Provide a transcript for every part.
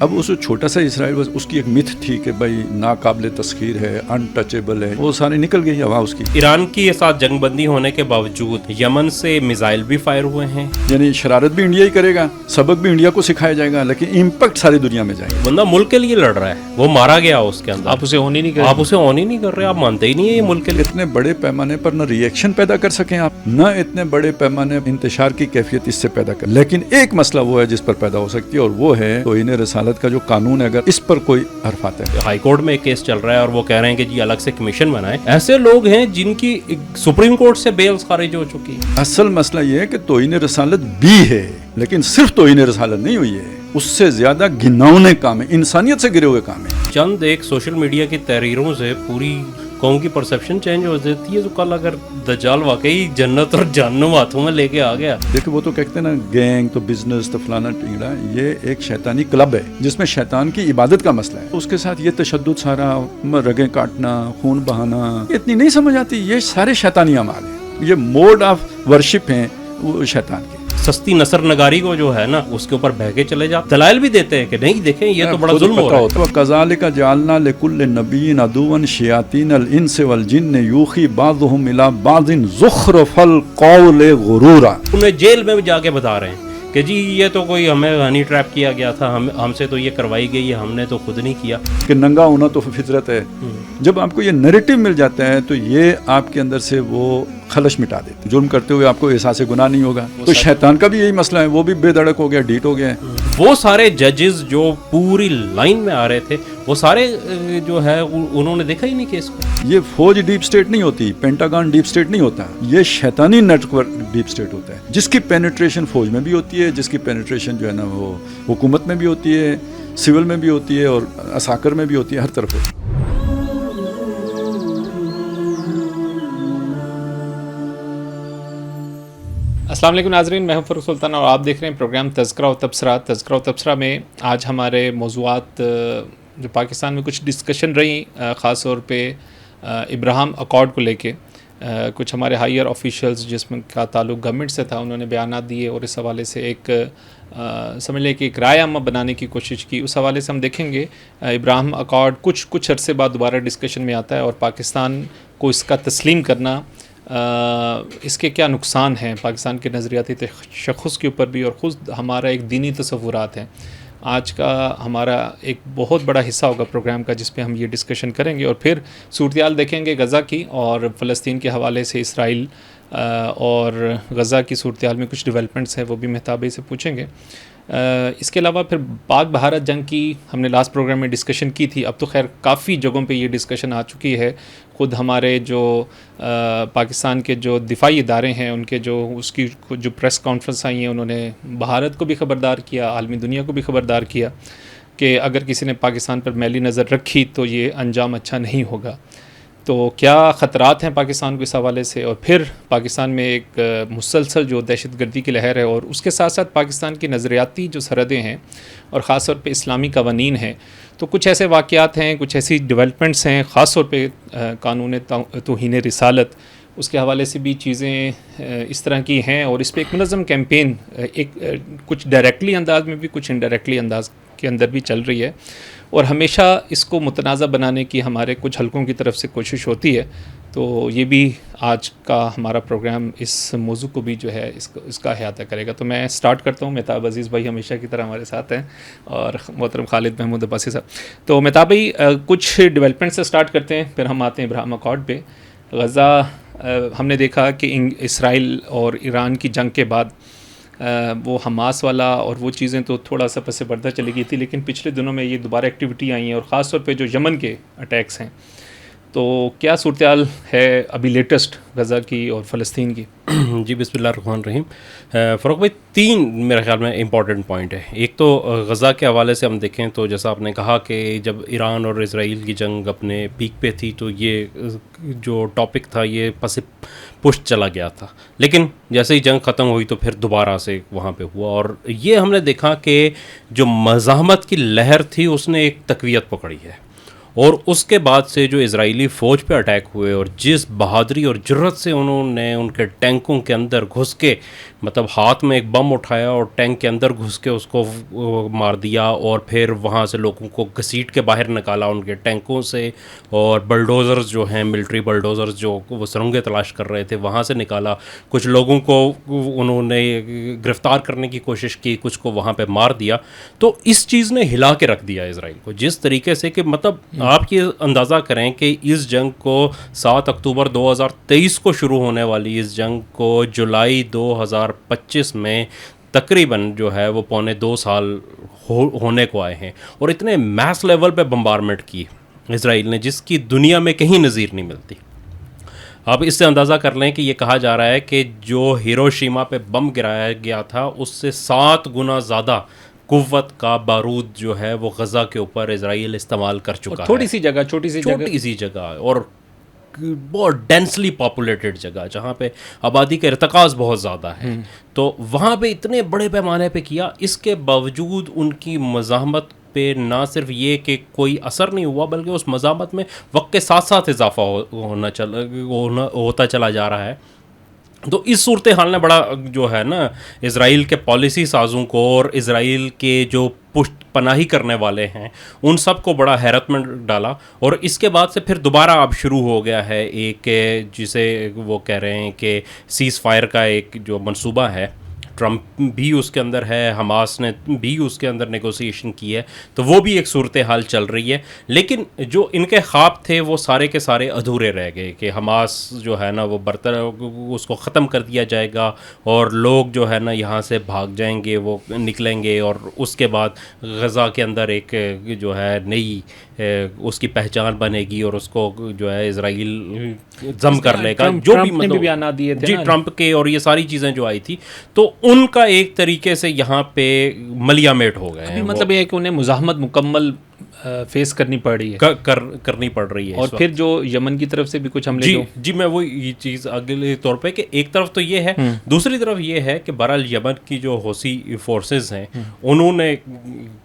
اب اس چھوٹا سا اسرائیل بس اس کی ایک متھ تھی کہ بھائی ناقابل تسخیر ہے، انٹچیبل ہے، وہ سارے نکل گئی ہوا اس کی۔ ایران کی ساتھ جنگ بندی ہونے کے باوجود یمن سے میزائل بھی فائر ہوئے ہیں، یعنی شرارت بھی انڈیا ہی کرے گا، سبق بھی انڈیا کو سکھایا جائے گا، لیکن امپیکٹ ساری دنیا میں جائے گا۔ بندہ ملک کے لیے لڑ رہا ہے، وہ مارا گیا اس کے اندر، آپ اسے آن ہی نہیں کر رہے، آپ مانتے ہی نہیں ہے یہ ملک کے لیے۔ اتنے بڑے پیمانے پر نہ ری ایکشن پیدا کر سکیں آپ، نہ اتنے بڑے پیمانے انتشار کی کیفیت اس سے پیدا کر، لیکن ایک مسئلہ وہ ہے جس پر پیدا ہو سکتی ہے، اور وہ ہے توہین رسالت کا جو قانون ہے، اگر اس پر کوئی حرف آتا ہے۔ ہائی کورٹ میں ایک کیس چل رہا ہے اور وہ کہہ رہے ہیں کہ جی الگ سے کمیشن بنائیں۔ ایسے لوگ ہیں جن کی سپریم کورٹ سے بیلز خارج ہو چکی ہے۔ اصل مسئلہ یہ ہے کہ توہین رسالت بھی ہے، لیکن صرف توہین رسالت نہیں ہوئی ہے، اس سے زیادہ گھناؤنے کام ہے، انسانیت سے گرے ہوئے کام ہے۔ چند ایک سوشل میڈیا کی تحریروں سے پوری قوم کی پرسپشن چینج ہو جاتی ہے، تو کل اگر دجال واقعی جنت اور جہنم ہاتھوں میں لے کے آ گیا۔ دیکھیں وہ تو کہتے ہیں نا گینگ تو بزنس تو فلانا ٹنگڑا، یہ ایک شیطانی کلب ہے جس میں شیطان کی عبادت کا مسئلہ ہے، اس کے ساتھ یہ تشدد سارا، رگیں کاٹنا، خون بہانا، اتنی نہیں سمجھ آتی، یہ سارے شیطانی اعمال ہیں، یہ موڈ آف ورشپ ہیں وہ شیطان کے۔ سستی نثر نگاری کو جو ہے نا اس کے اوپر بہہ کے چلے جا، دلائل بھی دیتے ہیں کہ نہیں دیکھیں یہ تو بڑا ظلم ہو رہا ہے۔ وَكَذَلِكَ جَعَلْنَا لِكُلِّ نَبِيٍّ عَدُوًّا شَيَاطِينَ الْإِنسِ وَالْجِنِّ يُوحِي بَعْضُهُمْ إِلَى بَعْضٍ زُخْرُفَ الْقَوْلِ غُرُورًا۔ انہیں جیل میں بھی جا کے بتا رہے ہیں کہ جی یہ تو کوئی ہمیں ہنی ٹریپ کیا گیا تھا، ہم سے تو یہ کروائی گئی ہے، ہم نے تو خود نہیں کیا کہ ننگا ہونا تو فطرت ہے۔ جب آپ کو یہ نیریٹو مل جاتا ہے تو یہ آپ کے اندر سے وہ خلش مٹا دیتے، جرم کرتے ہوئے آپ کو احساس گناہ نہیں ہوگا۔ تو شیطان کا بھی یہی مسئلہ ہے، وہ بھی بے دڑک ہو گیا، ڈیٹ ہو گیا ہے۔ وہ سارے ججز جو پوری لائن میں آ رہے تھے، وہ سارے جو ہے انہوں نے دیکھا ہی نہیں کیس کو۔ یہ فوج ڈیپ سٹیٹ نہیں ہوتی، پینٹاگون ڈیپ سٹیٹ نہیں ہوتا، یہ شیطانی نیٹ ورک ڈیپ سٹیٹ ہوتا ہے، جس کی پینیٹریشن فوج میں بھی ہوتی ہے، جس کی پینیٹریشن جو ہے نا وہ حکومت میں بھی ہوتی ہے، سول میں بھی ہوتی ہے، اور عساکر میں بھی ہوتی ہے، ہر طرف ہوتی ہے۔ السلام علیکم ناظرین، میں ہوں فاروق سلطان اور آپ دیکھ رہے ہیں پروگرام تذکرہ و تبصرہ۔ تذکرہ و تبصرہ میں آج ہمارے موضوعات جو پاکستان میں کچھ ڈسکشن رہی، خاص طور پہ ابراہیم اکارڈ کو لے کے کچھ ہمارے ہائیر آفیشلز جس میں کا تعلق گورنمنٹ سے تھا، انہوں نے بیانات دیے اور اس حوالے سے ایک سمجھ لیں کہ ایک رائے عامہ بنانے کی کوشش کی۔ اس حوالے سے ہم دیکھیں گے ابراہیم اکارڈ کچھ عرصے بعد دوبارہ ڈسکشن میں آتا ہے، اور پاکستان کو اس کا تسلیم کرنا، اس کے کیا نقصان ہیں پاکستان کے نظریاتی تشخص کے اوپر بھی، اور خود ہمارا ایک دینی تصورات ہیں۔ آج کا ہمارا ایک بہت بڑا حصہ ہوگا پروگرام کا جس پہ ہم یہ ڈسکشن کریں گے، اور پھر صورتحال دیکھیں گے غزہ کی، اور فلسطین کے حوالے سے اسرائیل اور غزہ کی صورتحال میں کچھ ڈیولپمنٹس ہیں، وہ بھی مہتاب سے پوچھیں گے۔ اس کے علاوہ پھر پاک بھارت جنگ کی ہم نے لاسٹ پروگرام میں ڈسکشن کی تھی، اب تو خیر کافی جگہوں پہ یہ ڈسکشن آ چکی ہے۔ خود ہمارے جو پاکستان کے جو دفاعی ادارے ہیں، ان کے جو اس کی جو پریس کانفرنس آئی ہیں، انہوں نے بھارت کو بھی خبردار کیا، عالمی دنیا کو بھی خبردار کیا کہ اگر کسی نے پاکستان پر میلی نظر رکھی تو یہ انجام اچھا نہیں ہوگا۔ تو کیا خطرات ہیں پاکستان کو اس حوالے سے، اور پھر پاکستان میں ایک مسلسل جو دہشت گردی کی لہر ہے، اور اس کے ساتھ ساتھ پاکستان کی نظریاتی جو سرحدیں ہیں اور خاص طور پہ اسلامی قوانین ہیں، تو کچھ ایسے واقعات ہیں، کچھ ایسی ڈیولپمنٹس ہیں، خاص طور پہ قانون توہین رسالت، اس کے حوالے سے بھی چیزیں اس طرح کی ہیں، اور اس پہ ایک منظم کیمپین ایک کچھ ڈائریکٹلی انداز میں بھی، کچھ انڈائریکٹلی انداز کے اندر بھی چل رہی ہے، اور ہمیشہ اس کو متنازع بنانے کی ہمارے کچھ حلقوں کی طرف سے کوشش ہوتی ہے۔ تو یہ بھی آج کا ہمارا پروگرام اس موضوع کو بھی جو ہے اس کا احاطہ کرے گا۔ تو میں سٹارٹ کرتا ہوں، مہتاب عزیز بھائی ہمیشہ کی طرح ہمارے ساتھ ہیں، اور محترم خالد محمود عباسی صاحب۔ تو مہتاب بھائی کچھ ڈیولپمنٹ سے سٹارٹ کرتے ہیں، پھر ہم آتے ہیں ابراہیم اکارڈ پہ۔ غزہ ہم نے دیکھا کہ اسرائیل اور ایران کی جنگ کے بعد وہ حماس والا اور وہ چیزیں تو تھوڑا سا پس پردہ چلی گئی تھی، لیکن پچھلے دنوں میں یہ دوبارہ ایکٹیویٹی آئی ہیں، اور خاص طور پہ جو یمن کے اٹیکس ہیں، تو کیا صورتحال ہے ابھی لیٹسٹ غزہ کی اور فلسطین کی؟ جی بسم اللہ الرحمن الرحیم۔ فاروق بھائی تین میرے خیال میں امپورٹنٹ پوائنٹ ہے۔ ایک تو غزہ کے حوالے سے ہم دیکھیں تو جیسا آپ نے کہا کہ جب ایران اور اسرائیل کی جنگ اپنے پیک پہ تھی تو یہ جو ٹاپک تھا یہ پس پشت چلا گیا تھا، لیکن جیسے ہی جنگ ختم ہوئی تو پھر دوبارہ سے وہاں پہ ہوا، اور یہ ہم نے دیکھا کہ جو مزاحمت کی لہر تھی اس نے ایک تقویت پکڑی ہے، اور اس کے بعد سے جو اسرائیلی فوج پہ اٹیک ہوئے اور جس بہادری اور جرت سے انہوں نے ان کے ٹینکوں کے اندر گھس کے مطلب ہاتھ میں ایک بم اٹھایا اور ٹینک کے اندر گھس کے اس کو مار دیا, اور پھر وہاں سے لوگوں کو گھسیٹ کے باہر نکالا ان کے ٹینکوں سے, اور بلڈوزرز جو ہیں ملٹری بلڈوزرز جو وہ سرنگیں تلاش کر رہے تھے وہاں سے نکالا. کچھ لوگوں کو انہوں نے گرفتار کرنے کی کوشش کی, کچھ کو وہاں پہ مار دیا. تو اس چیز نے ہلا کے رکھ دیا اسرائیل کو جس طریقے سے کہ مطلب آپ یہ اندازہ کریں کہ اس جنگ کو 7 اکتوبر 2023 کو شروع ہونے والی اس جنگ کو جولائی 2025 میں تقریباً جو ہے وہ 2.25 سال ہونے کو آئے ہیں, اور اتنے میس لیول پہ بمبارمنٹ کی اسرائیل نے جس کی دنیا میں کہیں نظیر نہیں ملتی. آپ اس سے اندازہ کر لیں کہ یہ کہا جا رہا ہے کہ جو ہیروشیما پہ بم گرایا گیا تھا اس سے 7 گنا زیادہ قوت کا بارود جو ہے وہ غزہ کے اوپر اسرائیل استعمال کر چکا ہے. چھوٹی سی جگہ, چھوٹی سی جگہ اور بہت ڈینسلی پاپولیٹڈ جگہ جہاں پہ آبادی کا ارتکاز بہت زیادہ ہے. تو وہاں پہ اتنے بڑے پیمانے پہ کیا, اس کے باوجود ان کی مزاحمت پہ نہ صرف یہ کہ کوئی اثر نہیں ہوا بلکہ اس مزاحمت میں وقت کے ساتھ ساتھ اضافہ ہوتا چلا جا رہا ہے. تو اس صورتحال نے بڑا جو ہے نا اسرائیل کے پالیسی سازوں کو اور اسرائیل کے جو پشت پناہی کرنے والے ہیں ان سب کو بڑا حیرت میں ڈالا. اور اس کے بعد سے پھر دوبارہ اب شروع ہو گیا ہے ایک جسے وہ کہہ رہے ہیں کہ سیز فائر کا ایک جو منصوبہ ہے. ٹرمپ بھی اس کے اندر ہے, حماس نے بھی اس کے اندر نیگوسیشن کی ہے, تو وہ بھی ایک صورتحال چل رہی ہے. لیکن جو ان کے خواب تھے وہ سارے کے سارے ادھورے رہ گئے کہ حماس جو ہے نا وہ اس کو ختم کر دیا جائے گا اور لوگ جو ہے نا یہاں سے بھاگ جائیں گے, وہ نکلیں گے, اور اس کے بعد غزہ کے اندر ایک جو ہے نئی اس کی پہچان بنے گی اور اس کو جو ہے اسرائیل ضم کر لے گا. جو بھی مطلب بیانات دیے تھے جی ٹرمپ کے اور یہ ساری چیزیں جو آئی تھی تو ان کا ایک طریقے سے یہاں پہ ملیا میٹ ہو گئے ہیں. مطلب یہ کہ انہیں مزاحمت مکمل فیس کرنی پڑ رہی ہے, کرنی پڑ رہی ہے. اور پھر جو یمن کی طرف سے بھی کچھ حملے جی میں وہ یہ چیز اگلے طور پہ کہ ایک طرف تو یہ ہے, دوسری طرف یہ ہے کہ بہرحال یمن کی جو حوثی فورسز ہیں انہوں نے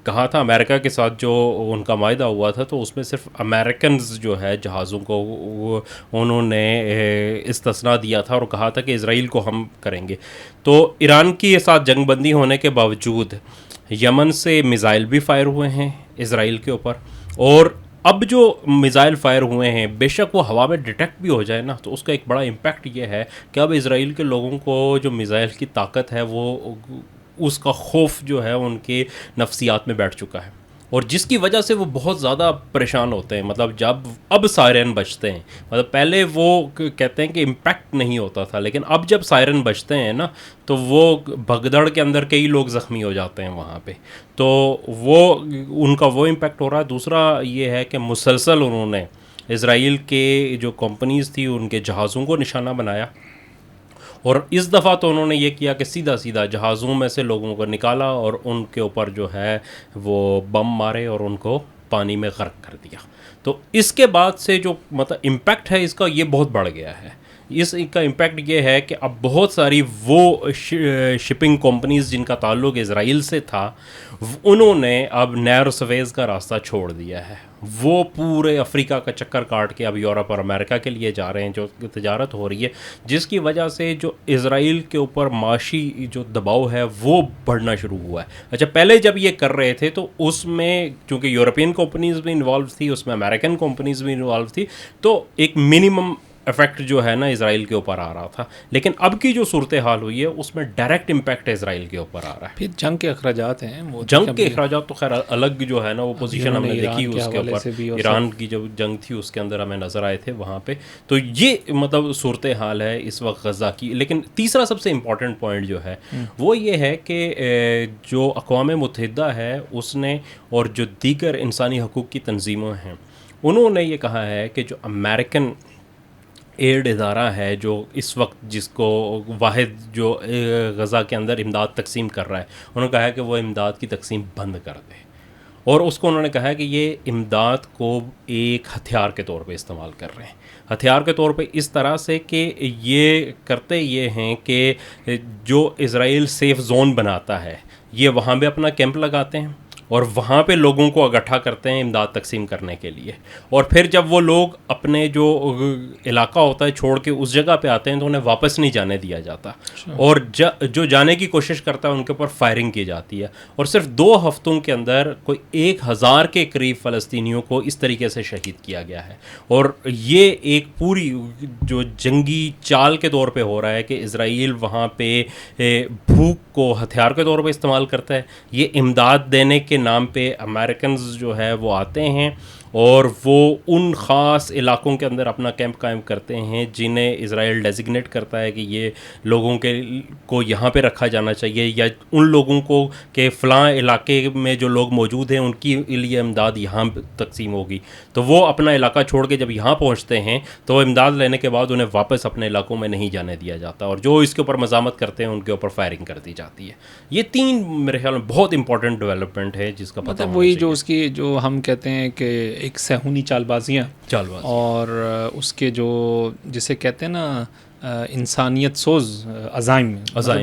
کہا تھا امریکہ کے ساتھ جو ان کا معاہدہ ہوا تھا تو اس میں صرف امریکنز جو ہے جہازوں کو انہوں نے استثنا دیا تھا اور کہا تھا کہ اسرائیل کو ہم کریں گے. تو ایران کی ساتھ جنگ بندی ہونے کے باوجود یمن سے میزائل بھی فائر ہوئے ہیں اسرائیل کے اوپر, اور اب جو میزائل فائر ہوئے ہیں بے شک وہ ہوا میں ڈیٹیکٹ بھی ہو جائے نا تو اس کا ایک بڑا امپیکٹ یہ ہے کہ اب اسرائیل کے لوگوں کو جو میزائل کی طاقت ہے وہ اس کا خوف جو ہے ان کے نفسیات میں بیٹھ چکا ہے, اور جس کی وجہ سے وہ بہت زیادہ پریشان ہوتے ہیں. مطلب جب اب سائرن بجتے ہیں, مطلب پہلے وہ کہتے ہیں کہ امپیکٹ نہیں ہوتا تھا, لیکن اب جب سائرن بجتے ہیں نا تو وہ بھگدڑ کے اندر کئی لوگ زخمی ہو جاتے ہیں وہاں پہ, تو وہ ان کا وہ امپیکٹ ہو رہا ہے. دوسرا یہ ہے کہ مسلسل انہوں نے اسرائیل کے جو کمپنیز تھی ان کے جہازوں کو نشانہ بنایا, اور اس دفعہ تو انہوں نے یہ کیا کہ سیدھا جہازوں میں سے لوگوں کو نکالا اور ان کے اوپر جو ہے وہ بم مارے اور ان کو پانی میں غرق کر دیا. تو اس کے بعد سے جو مطلب امپیکٹ ہے اس کا یہ بہت بڑھ گیا ہے. اس کا امپیکٹ یہ ہے کہ اب بہت ساری وہ شپنگ کمپنیز جن کا تعلق اسرائیل سے تھا انہوں نے اب نیرو سویز کا راستہ چھوڑ دیا ہے. وہ پورے افریقہ کا چکر کاٹ کے اب یورپ اور امریکہ کے لیے جا رہے ہیں, جو تجارت ہو رہی ہے جس کی وجہ سے جو اسرائیل کے اوپر معاشی جو دباؤ ہے وہ بڑھنا شروع ہوا ہے. اچھا پہلے جب یہ کر رہے تھے تو اس میں چونکہ یورپین کمپنیز بھی انوالو تھی, اس میں امریکن کمپنیز بھی انوالو تھی, تو ایک منیمم افیکٹ جو ہے نا اسرائیل کے اوپر آ رہا تھا. لیکن اب کی جو صورتحال ہوئی ہے اس میں ڈائریکٹ امپیکٹ اسرائیل کے اوپر آ رہا ہے. پھر جنگ کے اخراجات ہیں, وہ جنگ کے اخراجات تو خیر الگ جو ہے نا وہ پوزیشن ہم نے دیکھی اس کے اوپر, ایران کی جو جنگ تھی اس کے اندر ہمیں نظر آئے تھے وہاں پہ. تو یہ مطلب صورتحال ہے اس وقت غزہ کی. لیکن تیسرا سب سے امپورٹنٹ پوائنٹ جو ہے وہ یہ ہے کہ جو اقوام متحدہ ہے اس نے اور جو دیگر انسانی حقوق کی تنظیمیں ہیں انہوں نے یہ کہا ہے کہ جو امریکن ایڈ ادارہ ہے جو اس وقت جس کو واحد جو غزہ کے اندر امداد تقسیم کر رہا ہے, انہوں نے کہا ہے کہ وہ امداد کی تقسیم بند کر دے, اور اس کو انہوں نے کہا ہے کہ یہ امداد کو ایک ہتھیار کے طور پہ استعمال کر رہے ہیں. ہتھیار کے طور پہ اس طرح سے کہ یہ کرتے یہ ہیں کہ جو اسرائیل سیف زون بناتا ہے یہ وہاں پہ اپنا کیمپ لگاتے ہیں, اور وہاں پہ لوگوں کو اکٹھا کرتے ہیں امداد تقسیم کرنے کے لیے. اور پھر جب وہ لوگ اپنے جو علاقہ ہوتا ہے چھوڑ کے اس جگہ پہ آتے ہیں تو انہیں واپس نہیں جانے دیا جاتا, اور جو جانے کی کوشش کرتا ہے ان کے اوپر فائرنگ کی جاتی ہے. اور صرف 2 ہفتوں کے اندر کوئی 1000 کے قریب فلسطینیوں کو اس طریقے سے شہید کیا گیا ہے. اور یہ ایک پوری جو جنگی چال کے طور پہ ہو رہا ہے کہ اسرائیل وہاں پہ بھوک کو ہتھیار کے طور پہ استعمال کرتا ہے. یہ امداد دینے کے نام پہ امریکنز جو ہے وہ آتے ہیں اور وہ ان خاص علاقوں کے اندر اپنا کیمپ قائم کرتے ہیں جنہیں اسرائیل ڈیزگنیٹ کرتا ہے کہ یہ لوگوں کو یہاں پہ رکھا جانا چاہیے, یا ان لوگوں کو کہ فلاں علاقے میں جو لوگ موجود ہیں ان کی لیے امداد یہاں تقسیم ہوگی. تو وہ اپنا علاقہ چھوڑ کے جب یہاں پہنچتے ہیں تو امداد لینے کے بعد انہیں واپس اپنے علاقوں میں نہیں جانے دیا جاتا, اور جو اس کے اوپر مزاحمت کرتے ہیں ان کے اوپر فائرنگ کر دی جاتی ہے. یہ 3 میرے خیال میں بہت امپورٹنٹ ڈیولپمنٹ ہے جس کا پتہ مطلب وہی جو اس کی جو ہم کہتے ہیں کہ ایک صہیونی چال بازیاں اور اس کے جو جسے کہتے ہیں نا انسانیت سوز عزائم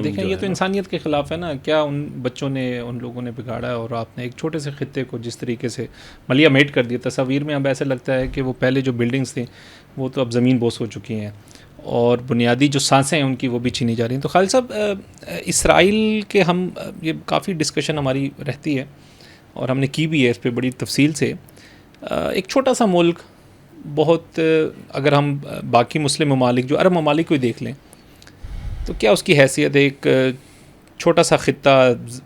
دیکھیں یہ تو انسانیت کے خلاف ہے نا. کیا ان بچوں نے ان لوگوں نے بگاڑا ہے, اور آپ نے ایک چھوٹے سے خطے کو جس طریقے سے ملیا میٹ کر دیا. تصاویر میں اب ایسے لگتا ہے کہ وہ پہلے جو بلڈنگز تھیں وہ تو اب زمین بوس ہو چکی ہیں, اور بنیادی جو سانسیں ہیں ان کی وہ بھی چھینی جا رہی ہیں. تو خالد صاحب اسرائیل کے ہم یہ کافی ڈسکشن ہماری رہتی ہے اور ہم نے کی بھی ہے اس پہ بڑی تفصیل سے. ایک چھوٹا سا ملک بہت, اگر ہم باقی مسلم ممالک جو عرب ممالک کو ہی دیکھ لیں تو کیا اس کی حیثیت ہے, ایک چھوٹا سا خطہ